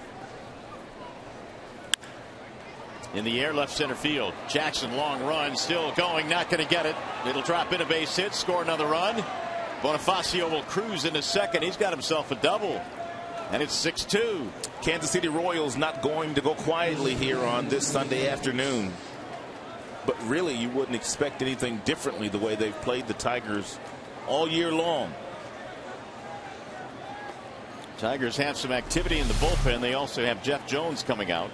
In the air, left center field. Jackson, long run, still going, not going to get it. It'll drop in a base hit, score another run. Bonifacio will cruise into second. He's got himself a double, and it's 6-2. Kansas City Royals not going to go quietly here on this Sunday afternoon. But really, you wouldn't expect anything differently the way they've played the Tigers all year long. Tigers have some activity in the bullpen. They also have Jeff Jones coming out.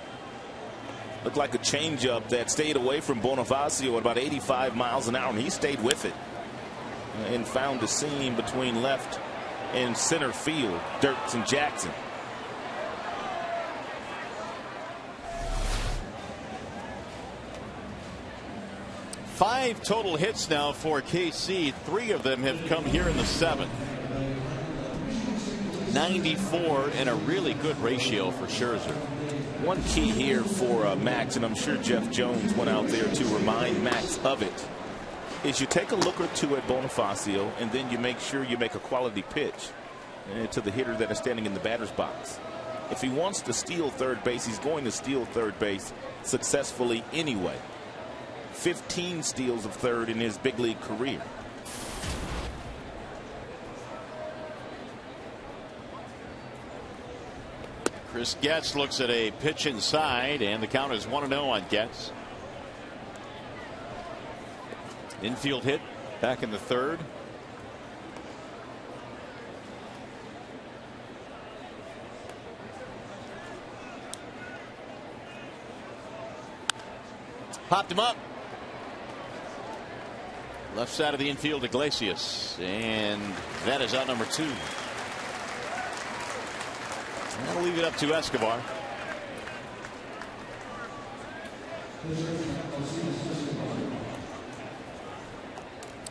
Looked like a changeup that stayed away from Bonifacio at about 85 miles an hour, and he stayed with it and found a seam between left and center field. Dirks and Jackson. Five total hits now for KC. 3 of them have come here in the 7th. 94 and a really good ratio for Scherzer. One key here for Max, and I'm sure Jeff Jones went out there to remind Max of it, is you take a look or two at Bonifacio, and then you make sure you make a quality pitch to the hitter that is standing in the batter's box. If he wants to steal third base, he's going to steal third base successfully anyway. 15 steals of third in his big league career. Chris Getz looks at a pitch inside, and the count is 1-0 on Getz. Infield hit back in the 3rd. Popped him up. Left side of the infield, Iglesias, and that is out number 2. That'll leave it up to Escobar.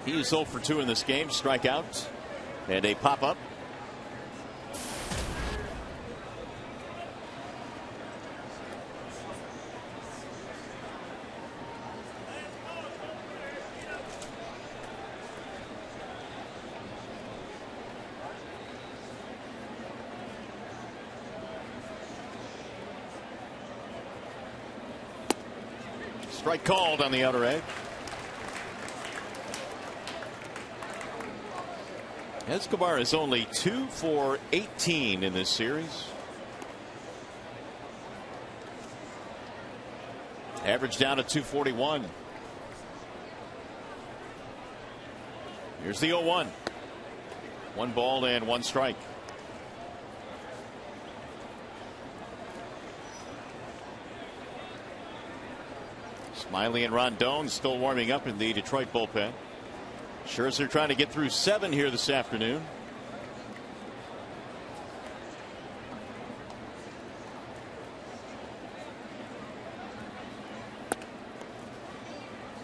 He is 0 for 2 in this game. Strikeout and a pop up. Strike called on the outer edge. Escobar is only 2 for 18 in this series. Average down to 241. Here's the 0-1. 1 ball and 1 strike. Smiley and Rondon still warming up in the Detroit bullpen. Scherzer trying to get through 7 here this afternoon.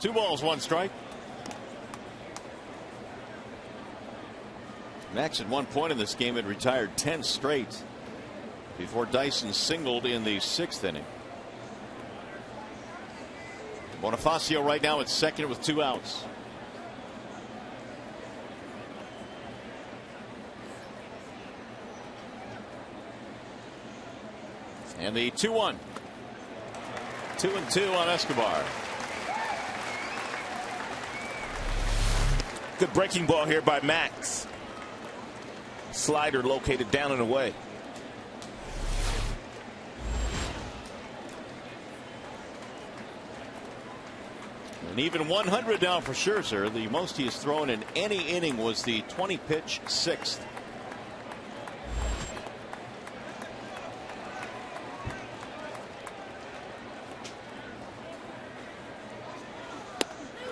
Two balls, 1 strike. Max at one point in this game had retired 10 straight before Dyson singled in the 6th inning. Bonifacio right now at second with 2 outs. And the 2-1. 2-2 on Escobar. Good breaking ball here by Max. slider located down and away. And even 100 down for Scherzer. The most he has thrown in any inning was the 20-pitch sixth.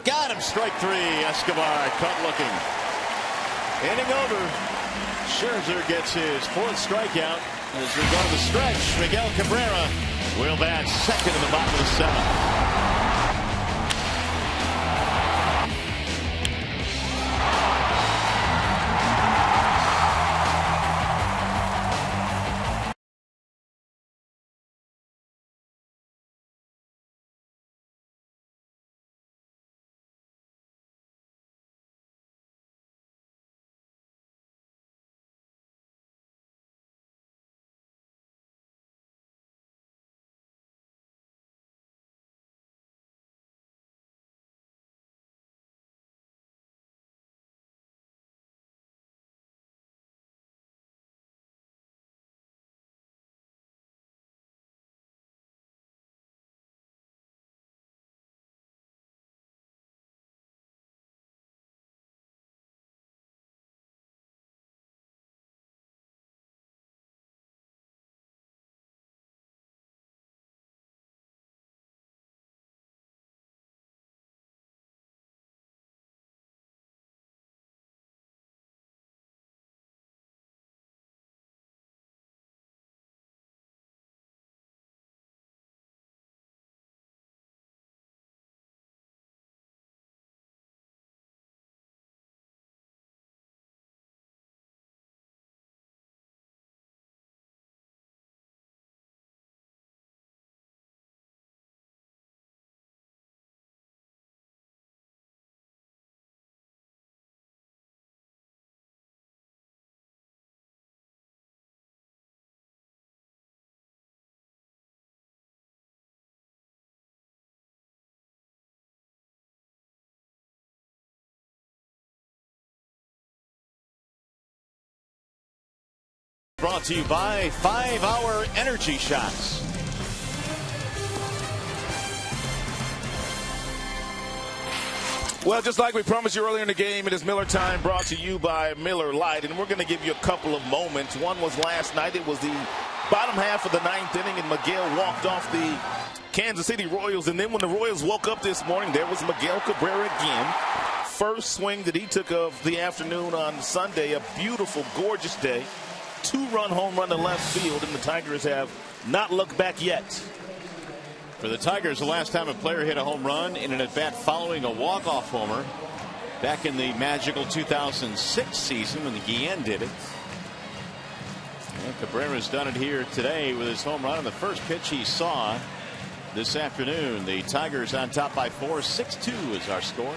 Got him. Strike three. Escobar caught looking. Inning over. Scherzer gets his fourth strikeout. As we go to the stretch, Miguel Cabrera will bat second in the bottom of the seventh. Brought to you by 5-Hour Energy Shots. Well, just like we promised you earlier in the game, it is Miller time, brought to you by Miller Lite. And we're going to give you a couple of moments. One was last night. It was the bottom half of the ninth inning, and Miguel walked off the Kansas City Royals. And then when the Royals woke up this morning, there was Miguel Cabrera again. First swing that he took of the afternoon on Sunday. A beautiful, gorgeous day. 2-run home run to left field, and the Tigers have not looked back yet. For the Tigers, the last time a player hit a home run in an at-bat following a walk-off homer back in the magical 2006 season when Guillen did it. And Cabrera's done it here today with his home run on the first pitch he saw this afternoon. The Tigers on top by 4. 6-2 is our score.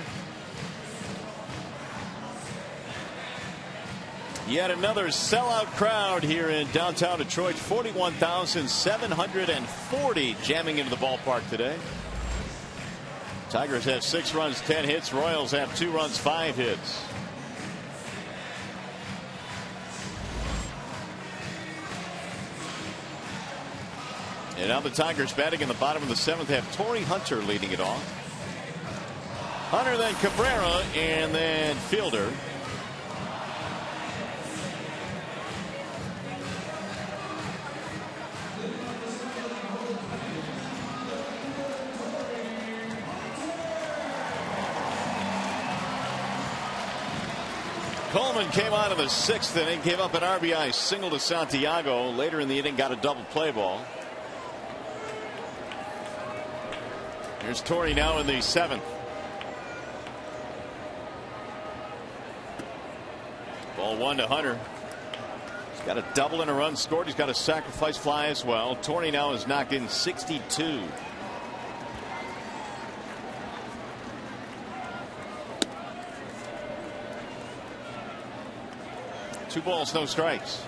Yet another sellout crowd here in downtown Detroit. 41,740 jamming into the ballpark today. Tigers have 6 runs, 10 hits. Royals have 2 runs, 5 hits. And now the Tigers batting in the bottom of the 7th have Torrey Hunter leading it off. Hunter, then Cabrera, and then Fielder. Coleman came out of the 6th inning, gave up an RBI single to Santiago. Later in the inning, got a double play ball. Here's Torrey now in the 7th. Ball 1 to Hunter. He's got a double and a run scored. He's got a sacrifice fly as well. Torrey now has knocked in 62. Two balls, no strikes.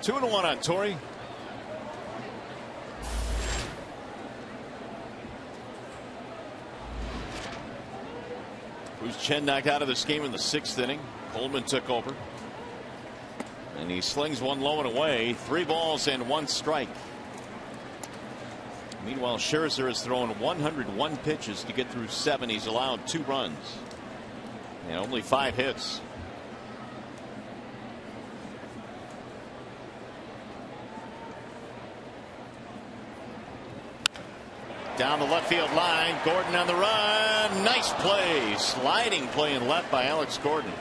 2-1 on Torrey. Bruce Chen knocked out of this game in the 6th inning. Coleman took over. And he slings one low and away. 3 balls and 1 strike. Meanwhile, Scherzer has thrown 101 pitches to get through 7. He's allowed 2 runs and only 5 hits. Down the left field line. Gordon on the run. Nice play. Sliding play in left by Alex Gordon.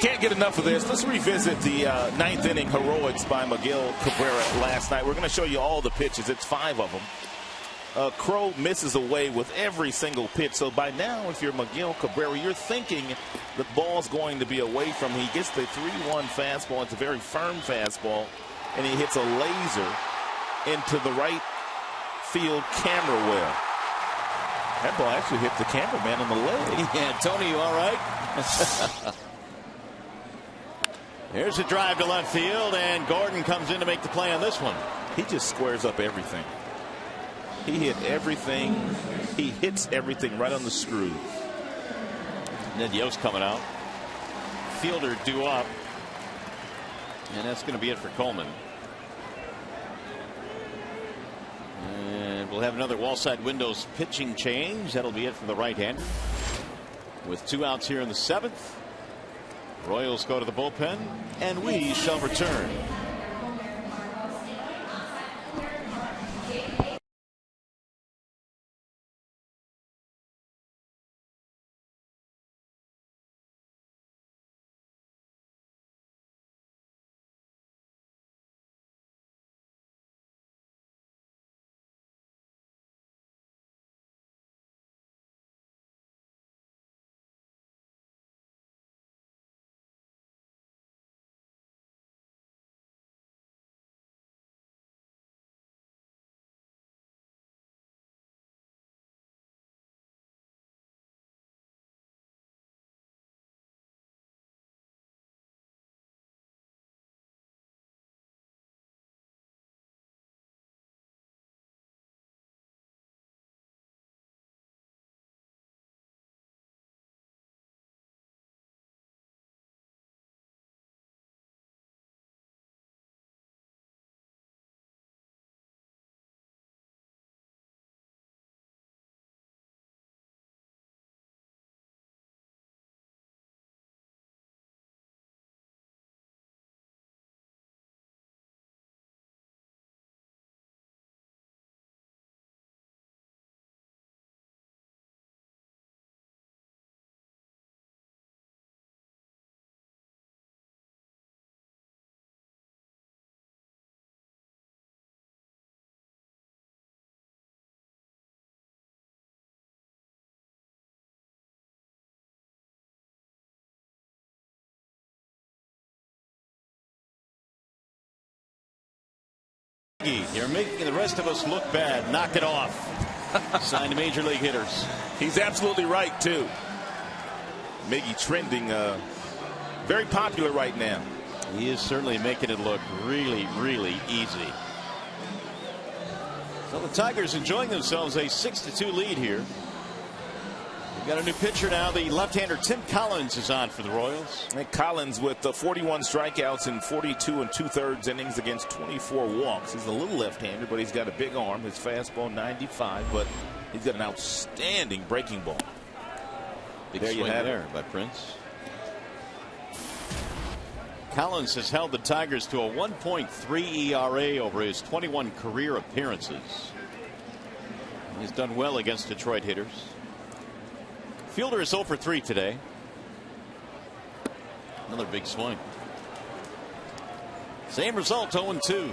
Can't get enough of this. Let's revisit the 9th inning heroics by Miguel Cabrera last night. We're going to show you all the pitches. It's 5 of them. Crow misses away with every single pitch. So by now, if you're Miguel Cabrera, you're thinking the ball's going to be away from him. He gets the 3-1 fastball. It's a very firm fastball. And he hits a laser into the right field camera well. That ball actually hit the cameraman on the leg. Yeah, Tony, you all right? Here's a drive to left field, and Gordon comes in to make the play on this one. He just squares up everything. He hit everything. He hits everything right on the screws. Ned Yost coming out. Fielder due up. And that's going to be it for Coleman. And we'll have another wall side windows pitching change. That'll be it for the right-hander. With 2 outs here in the 7th. Royals go to the bullpen, and we shall return. You're making the rest of us look bad. Knock it off. Signed to major league hitters. He's absolutely right, too. Miggy trending very popular right now. He is certainly making it look really, really easy. So the Tigers enjoying themselves a 6-2 lead here. We've got a new pitcher now. The left-hander Tim Collins is on for the Royals. And Collins with 41 strikeouts in 42 2/3 innings against 24 walks. He's a little left-hander, but he's got a big arm. His fastball 95, but he's got an outstanding breaking ball. Big there swing you have there by Prince. Collins has held the Tigers to a 1.3 ERA over his 21 career appearances. He's done well against Detroit hitters. Fielder is 0 for 3 today. Another big swing. Same result, 0-2.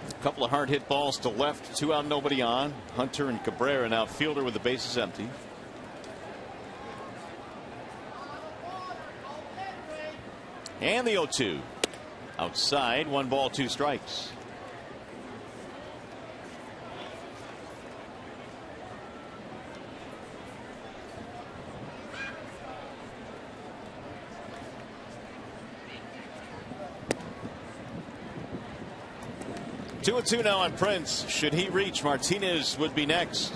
A couple of hard hit balls to left, 2 out, nobody on. Hunter and Cabrera now. Fielder with the bases empty. And the 0-2. Outside, 1 ball, 2 strikes. 2-2 now on Prince. Should he reach, Martinez would be next.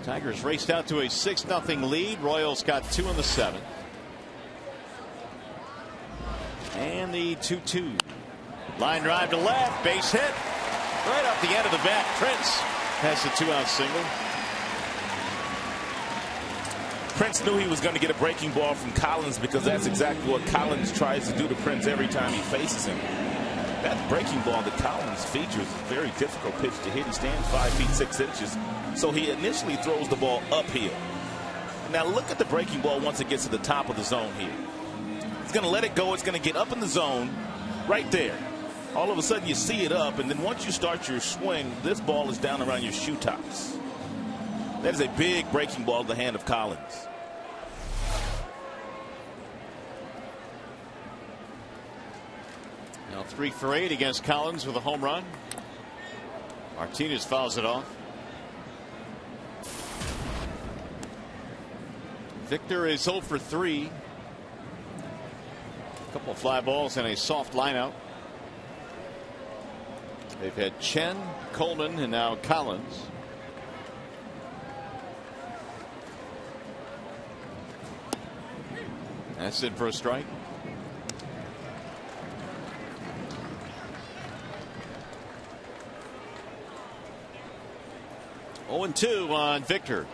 Tigers raced out to a 6-0 lead. Royals got 2 in the 7th. And the 2-2. Line drive to left. Base hit. Right off the end of the bat. Prince has a 2-out single. Prince knew he was going to get a breaking ball from Collins because that's exactly what Collins tries to do to Prince every time he faces him. That breaking ball that Collins features is a very difficult pitch to hit. He stands 5 feet 6 inches, so he initially throws the ball uphill. Now look at the breaking ball once it gets to the top of the zone here. He's going to let it go. It's going to get up in the zone right there. All of a sudden you see it up, and then once you start your swing, this ball is down around your shoe tops. That is a big breaking ball in the hand of Collins. Now 3 for 8 against Collins with a home run. Martinez fouls it off. Victor is 0 for 3. A couple of fly balls and a soft line out. They've had Chen, Coleman, and now Collins. That's it for a strike. Oh, and 2 on Victor.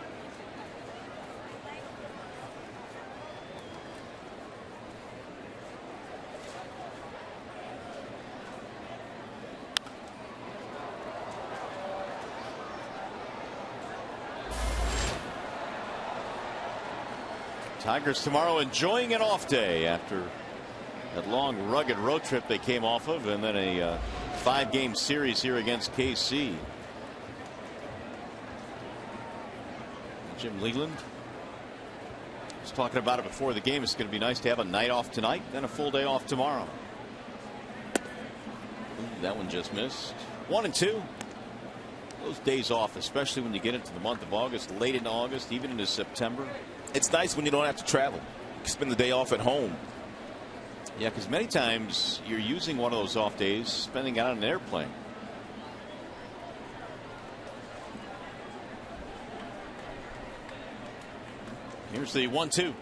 Tigers tomorrow enjoying an off day after that long rugged road trip they came off of, and then a 5-game series here against KC. Jim Leland was talking about it before the game. It's going to be nice to have a night off tonight, then a full day off tomorrow. Ooh, that one just missed. 1 and 2. Those days off, especially when you get into the month of August, late into August, even into September. It's nice when you don't have to travel. You can spend the day off at home. Yeah, because many times you're using one of those off days, spending it on an airplane. Here's the 1-2.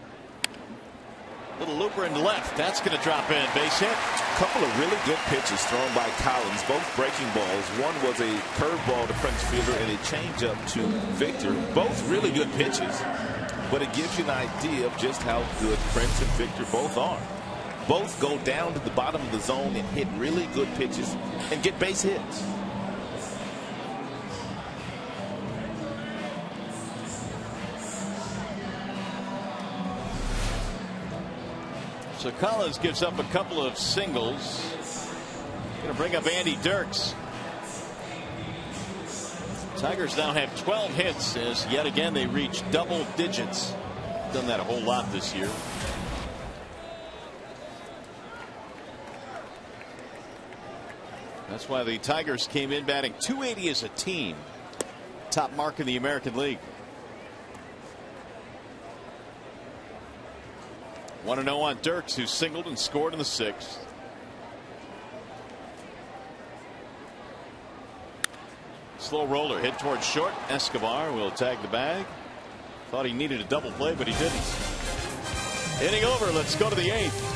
Little looper in left. That's going to drop in. Base hit. A couple of really good pitches thrown by Collins, both breaking balls. One was a curveball to Prince Fielder and a changeup to Victor. Both really good pitches, but it gives you an idea of just how good Prince and Victor both are. Both go down to the bottom of the zone and hit really good pitches and get base hits. So Collins gives up a couple of singles. Going to bring up Andy Dirks. Tigers now have 12 hits as yet again they reach double digits. Done that a whole lot this year. That's why the Tigers came in batting .280 as a team. Top mark in the American League. 1-0 on Dirks, who singled and scored in the 6th. Slow roller hit towards short. Escobar will tag the bag. Thought he needed a double play, but he didn't. Inning over. Let's go to the 8th.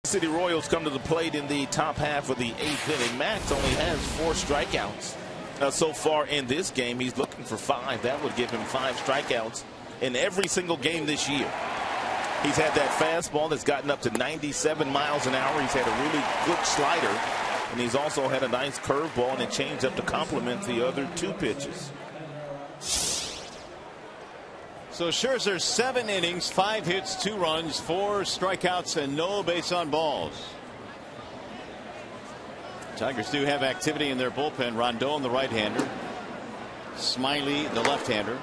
City Royals come to the plate in the top half of the 8th inning. Max only has 4 strikeouts so far in this game. He's looking for 5. That would give him 5 strikeouts in every single game this year. He's had that fastball that's gotten up to 97 miles an hour. He's had a really good slider, and he's also had a nice curveball and a changeup to complement the other 2 pitches. So Scherzer 7 innings, 5 hits, 2 runs, 4 strikeouts, and no base on balls. Tigers do have activity in their bullpen. Rondon, the right-hander. Smiley, the left-hander.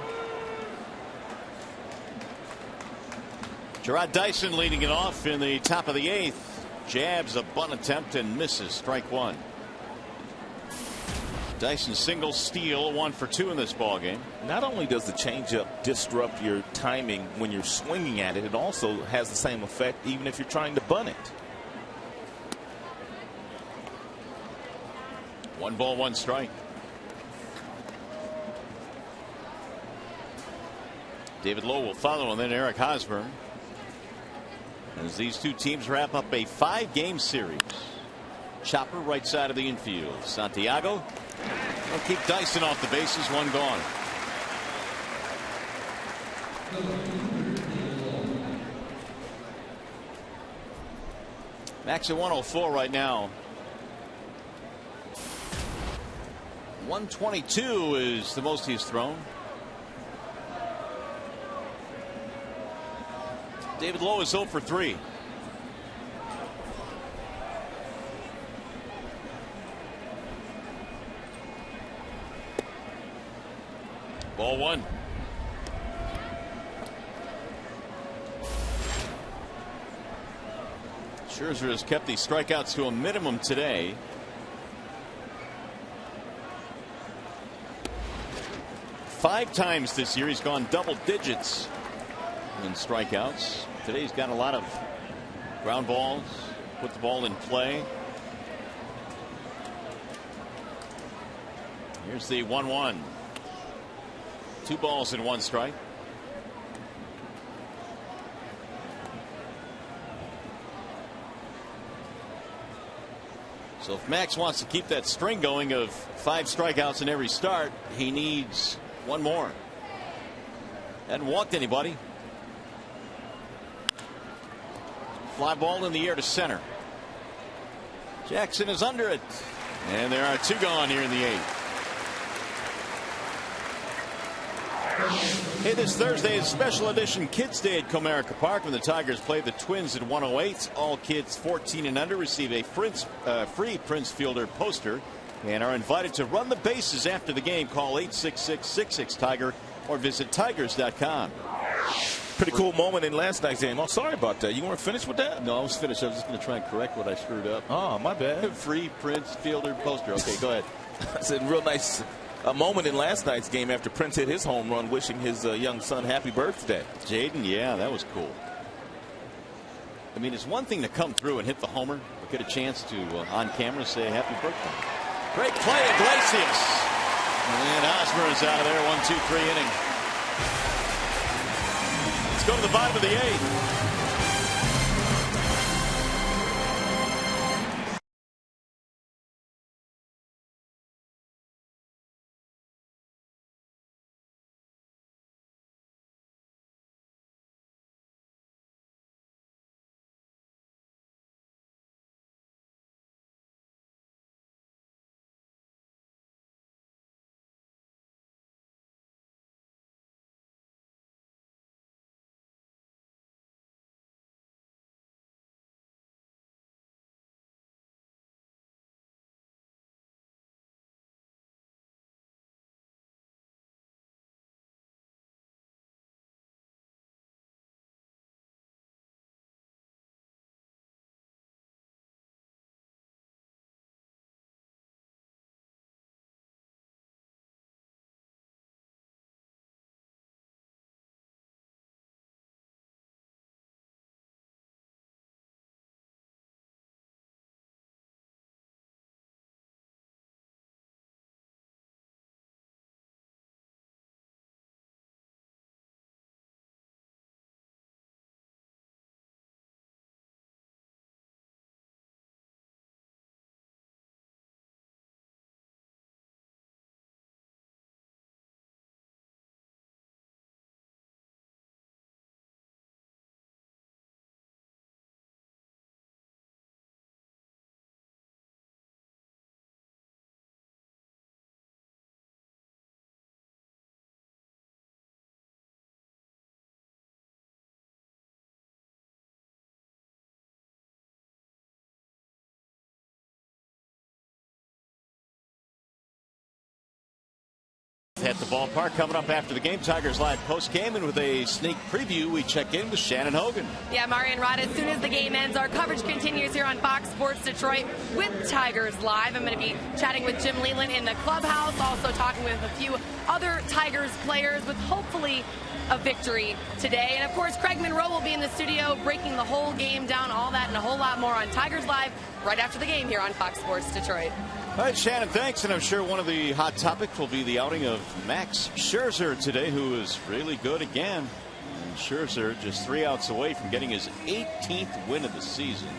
Gerard Dyson leading it off in the top of the 8th. Jabs a bunt attempt and misses. Strike 1. Dyson single steal, 1 for 2 in this ball game. Not only does the changeup disrupt your timing when you're swinging at it, it also has the same effect even if you're trying to bunt it. 1 ball, 1 strike. David Lowe will follow, and then Eric Hosmer, as these 2 teams wrap up a 5-game series. Chopper right side of the infield. Santiago will keep Dyson off the bases. 1 gone. Max at 104 right now. 122 is the most he's thrown. David Lowe is 0 for 3. Ball 1. Scherzer has kept these strikeouts to a minimum today. Five times this year he's gone double digits in strikeouts. Today he's got a lot of ground balls, put the ball in play. Here's the 1-1. 2 balls and 1 strike. So if Max wants to keep that string going of 5 strikeouts in every start, he needs 1 more. Hadn't walked anybody. Fly ball in the air to center. Jackson is under it. And there are 2 gone here in the 8th. Hey, this Thursday is special edition Kids Day at Comerica Park when the Tigers play the Twins at 108. All kids 14 and under receive a free Prince Fielder poster and are invited to run the bases after the game. Call 866-66-TIGER or visit tigers.com. Pretty cool moment in last night's game. Oh, sorry about that. You weren't finished with that? No, I was finished. I was just going to try and correct what I screwed up. Oh, my bad. Free Prince Fielder poster. Okay, go ahead. I said real nice moment in last night's game after Prince hit his home run, wishing his young son happy birthday. Jaden, yeah, that was cool. I mean, it's one thing to come through and hit the homer, but get a chance to on camera say happy birthday. Great play, Iglesias. And Hosmer is out of there. 1-2-3 inning. Let's go to the bottom of the 8th. at the ballpark. Coming up after the game, Tigers Live post-game, and with a sneak preview, we check in with Shannon Hogan. Yeah, Marion Rod, as soon as the game ends, our coverage continues here on Fox Sports Detroit with Tigers Live. I'm going to be chatting with Jim Leland in the clubhouse, also talking with a few other Tigers players with hopefully a victory today. And, of course, Craig Monroe will be in the studio breaking the whole game down, all that and a whole lot more on Tigers Live right after the game here on Fox Sports Detroit. All right, Shannon, thanks. And I'm sure one of the hot topics will be the outing of Max Scherzer today, who is really good again. And Scherzer just 3 outs away from getting his 18th win of the season.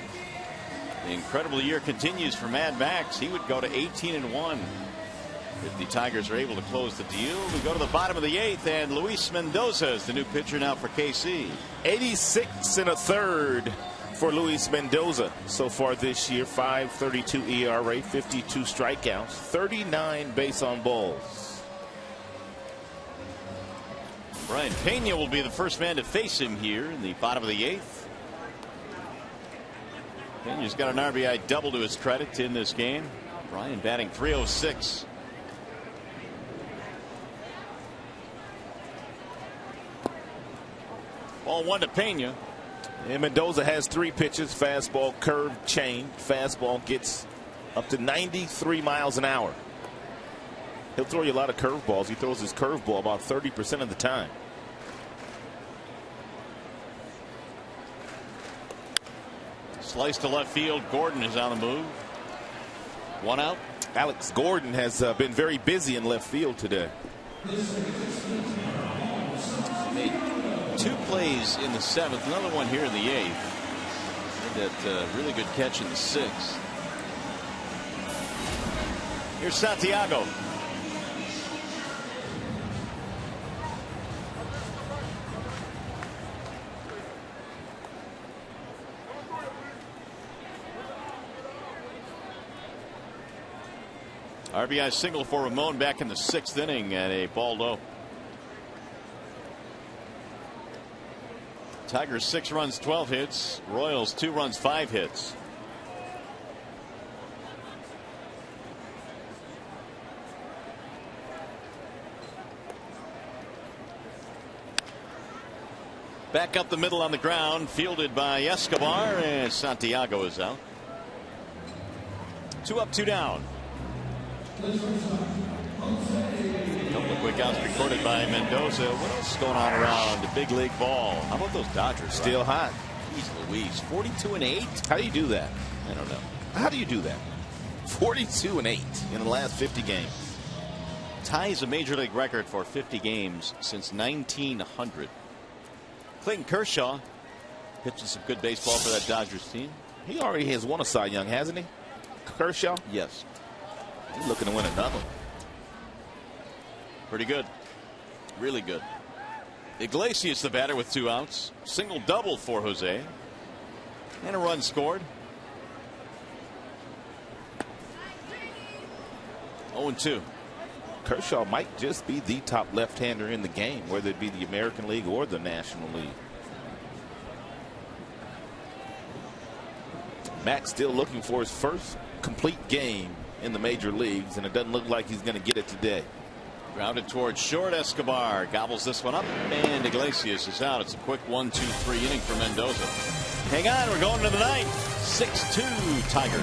The incredible year continues for Mad Max. He would go to 18-1 if the Tigers are able to close the deal. We go to the bottom of the 8th, and Luis Mendoza is the new pitcher now for KC. 86 1/3 for Luis Mendoza so far this year. 5.32 ERA, 52 strikeouts, 39 base on balls. Brian Pena will be the first man to face him here in the bottom of the 8th. Pena's got an RBI double to his credit in this game. Brian batting .306. Ball 1 to Pena. And Mendoza has 3 pitches: fastball, curve, change. Fastball gets up to 93 miles an hour. He'll throw you a lot of curveballs. He throws his curveball about 30% of the time. Slice to left field. Gordon is on the move. 1 out. Alex Gordon has been very busy in left field today. He made 2 plays in the 7th, another one here in the 8th. That really good catch in the 6th. Here's Santiago. RBI single for Ramon back in the 6th inning and a ball low. Tigers 6 runs, 12 hits. Royals 2 runs, 5 hits. Back up the middle on the ground, fielded by Escobar, and Santiago is out. 2 up, 2 down. A couple of quick outs recorded by Mendoza. What else is going on around the big league ball? How about those Dodgers? Still hot. Jeez Louise. 42-8. How do you do that? I don't know. How do you do that? 42-8 in the last 50 games. Ties a major league record for 50 games since 1900. Clayton Kershaw pitching some good baseball for that Dodgers team. He already has won a Cy Young, hasn't he? Kershaw? Yes. He's looking to win another. Pretty good. Really good. Iglesias the batter with 2 outs. Single double for Jose. And a run scored. 0-2. Kershaw might just be the top left-hander in the game, whether it be the American League or the National League. Max still looking for his first complete game in the major leagues, and it doesn't look like he's going to get it today. Grounded towards short. Escobar gobbles this one up, and Iglesias is out. It's a quick 1-2-3 inning for Mendoza. Hang on, we're going to the 9th. 6-2 Tigers.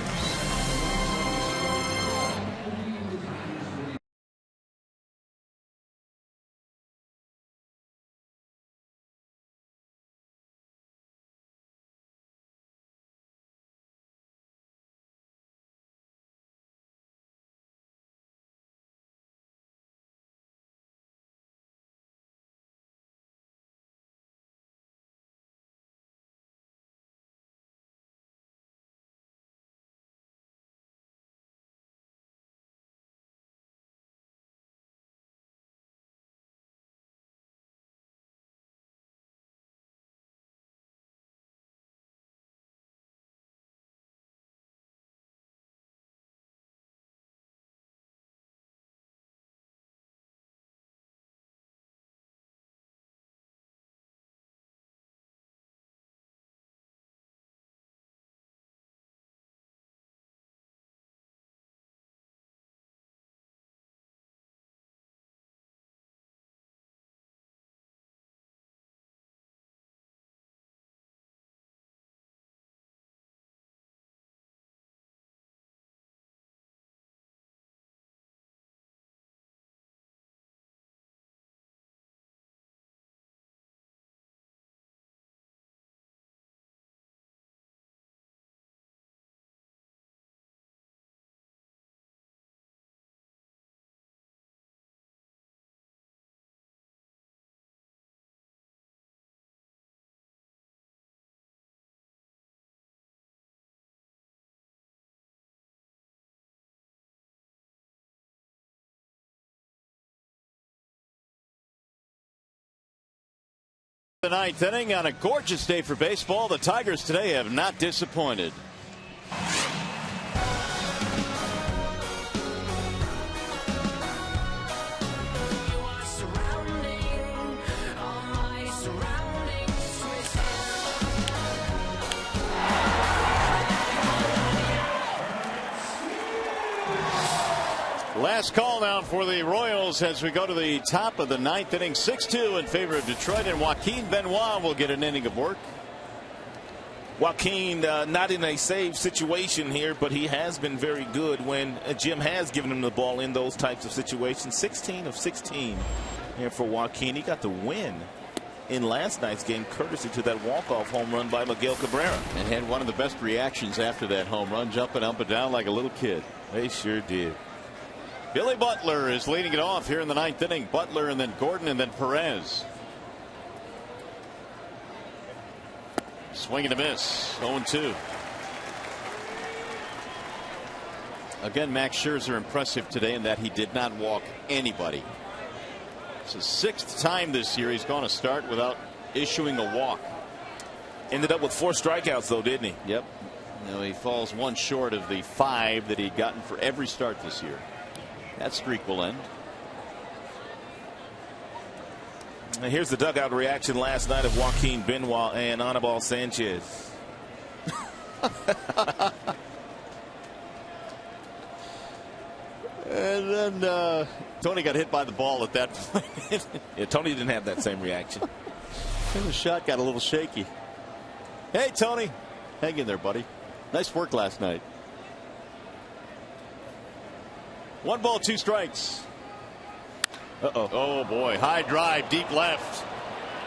The ninth inning on a gorgeous day for baseball. The Tigers today have not disappointed. Last call now for the Royals as we go to the top of the ninth inning. 6-2 in favor of Detroit, and Joaquin Benoit will get an inning of work. Joaquin not in a save situation here, but he has been very good when Jim has given him the ball in those types of situations. 16 of 16 here for Joaquin. He got the win in last night's game courtesy to that walk-off home run by Miguel Cabrera. And had one of the best reactions after that home run, jumping up and down like a little kid. They sure did. Billy Butler is leading it off here in the ninth inning. Butler and then Gordon and then Perez. Swing and a miss. 0-2. Again, Max Scherzer impressive today in that he did not walk anybody. It's his 6th time this year he's gone a start without issuing a walk. Ended up with 4 strikeouts though, didn't he? Yep. You know, he falls one short of the 5 that he'd gotten for every start this year. That streak will end. And here's the dugout reaction last night of Joaquin Benoit and Anibal Sanchez. And then Tony got hit by the ball at that point. Yeah, Tony didn't have that same reaction. The shot got a little shaky. Hey, Tony. Hang in there, buddy. Nice work last night. 1 ball, 2 strikes. Oh, boy. High drive, deep left.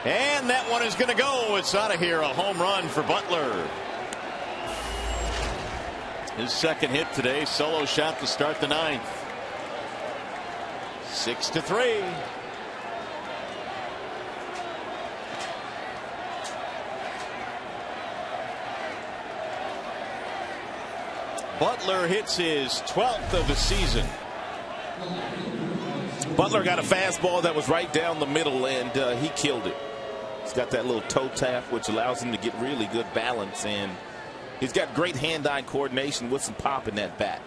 And that one is going to go. It's out of here. A home run for Butler. His 2nd hit today. Solo shot to start the 9th. 6-3. Butler hits his 12th of the season. Butler got a fastball that was right down the middle, and he killed it. He's got that little toe tap, which allows him to get really good balance, and he's got great hand-eye coordination with some pop in that bat.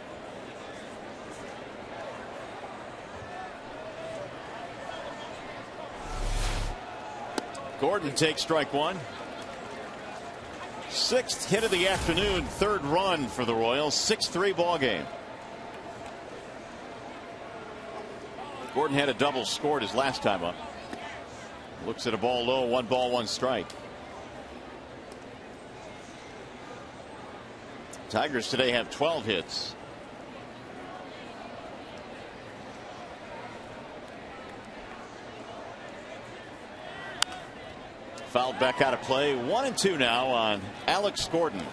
Gordon takes strike 1. 6th hit of the afternoon, 3rd run for the Royals. 6-3 ball game. Gordon had a double scored his last time up. Looks at a ball low. 1 ball, 1 strike. Tigers today have 12 hits. Fouled back out of play. 1-2 now on Alex Gordon.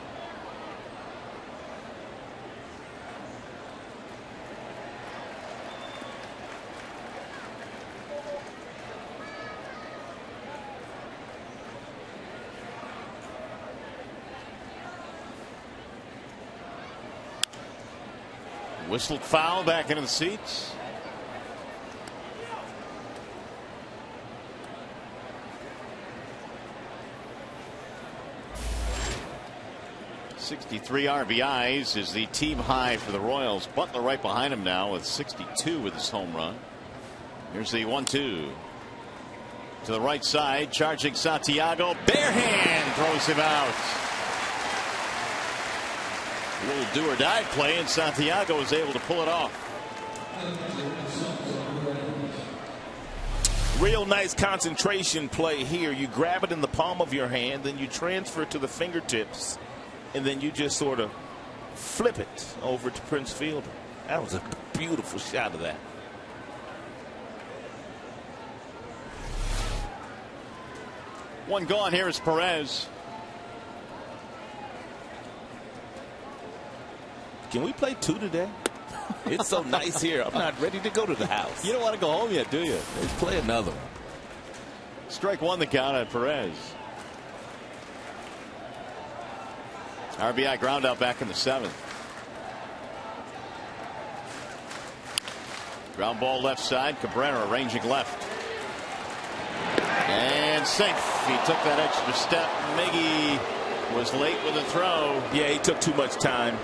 Whistled foul, back into the seats. .63 RBIs is the team high for the Royals. Butler right behind him now with 62 with his home run. Here's the 1-2 to the right side, charging Santiago. Bare hand throws him out. A little do or die play, and Santiago is able to pull it off. Real nice concentration play here. You grab it in the palm of your hand, then you transfer it to the fingertips, and then you just sort of flip it over to Prince Fielder. That was a beautiful shot of that. One gone. Here is Perez. Can we play 2 today? It's so nice here. I'm not ready to go to the house. You don't want to go home yet, do you? Let's play another one. Strike 1 the count on Perez. RBI ground out back in the 7th. Ground ball left side. Cabrera ranging left. And safe. He took that extra step. Miggy was late with a throw. Yeah, he took too much time.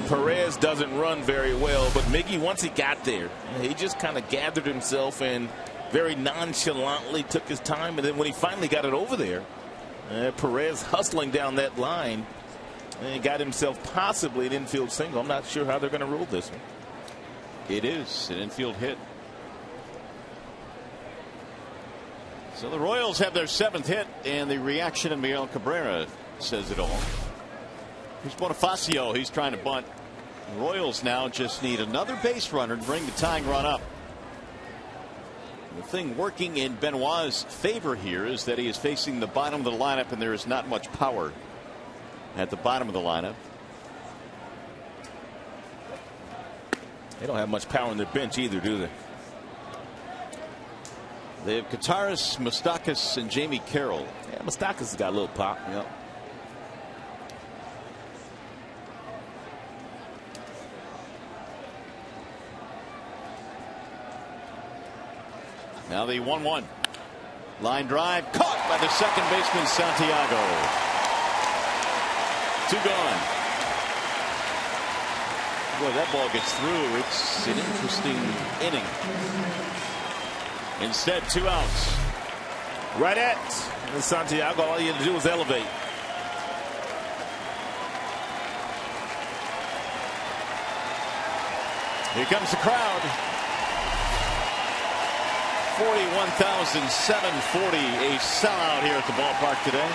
Perez doesn't run very well, but Miggy, once he got there, he just kind of gathered himself and very nonchalantly took his time. And then when he finally got it over there, Perez hustling down that line and got himself possibly an infield single. I'm not sure how they're going to rule this one. It is an infield hit. So the Royals have their 7th hit, and the reaction of Miguel Cabrera says it all. Here's Bonifacio. He's trying to bunt. The Royals now just need another base runner to bring the tying run up. The thing working in Benoit's favor here is that he is facing the bottom of the lineup, and there is not much power at the bottom of the lineup. They don't have much power on their bench either, do they? They have Kataris, Moustakas, and Jamie Carroll. Yeah, Moustakas has got a little pop. Yep. Now the 1-1. Line drive caught by the second baseman Santiago. 2 gone. Boy, that ball gets through. It's an interesting inning. Instead, 2 outs. Right at Santiago. All you had to do was elevate. Here comes the crowd. 41,740, a sellout here at the ballpark today.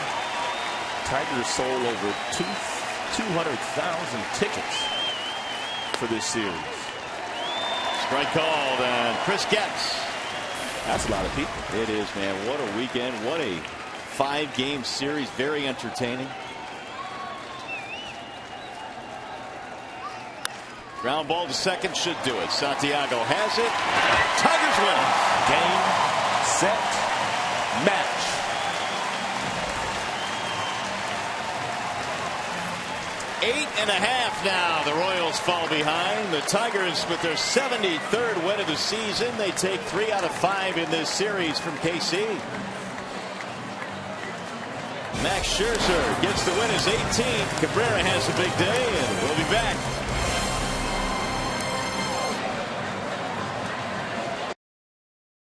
Tigers sold over 200,000 tickets for this series. Strike called, and Chris Getz. That's a lot of people. It is, man. What a weekend. What a 5-game series. Very entertaining. Ground ball to second should do it. Santiago has it. Tigers win. Game, set, match. Eight and a half now. The Royals fall behind. The Tigers with their 73rd win of the season. They take 3 out of 5 in this series from KC. Max Scherzer gets the win his 18th. Cabrera has a big day, and we'll be back.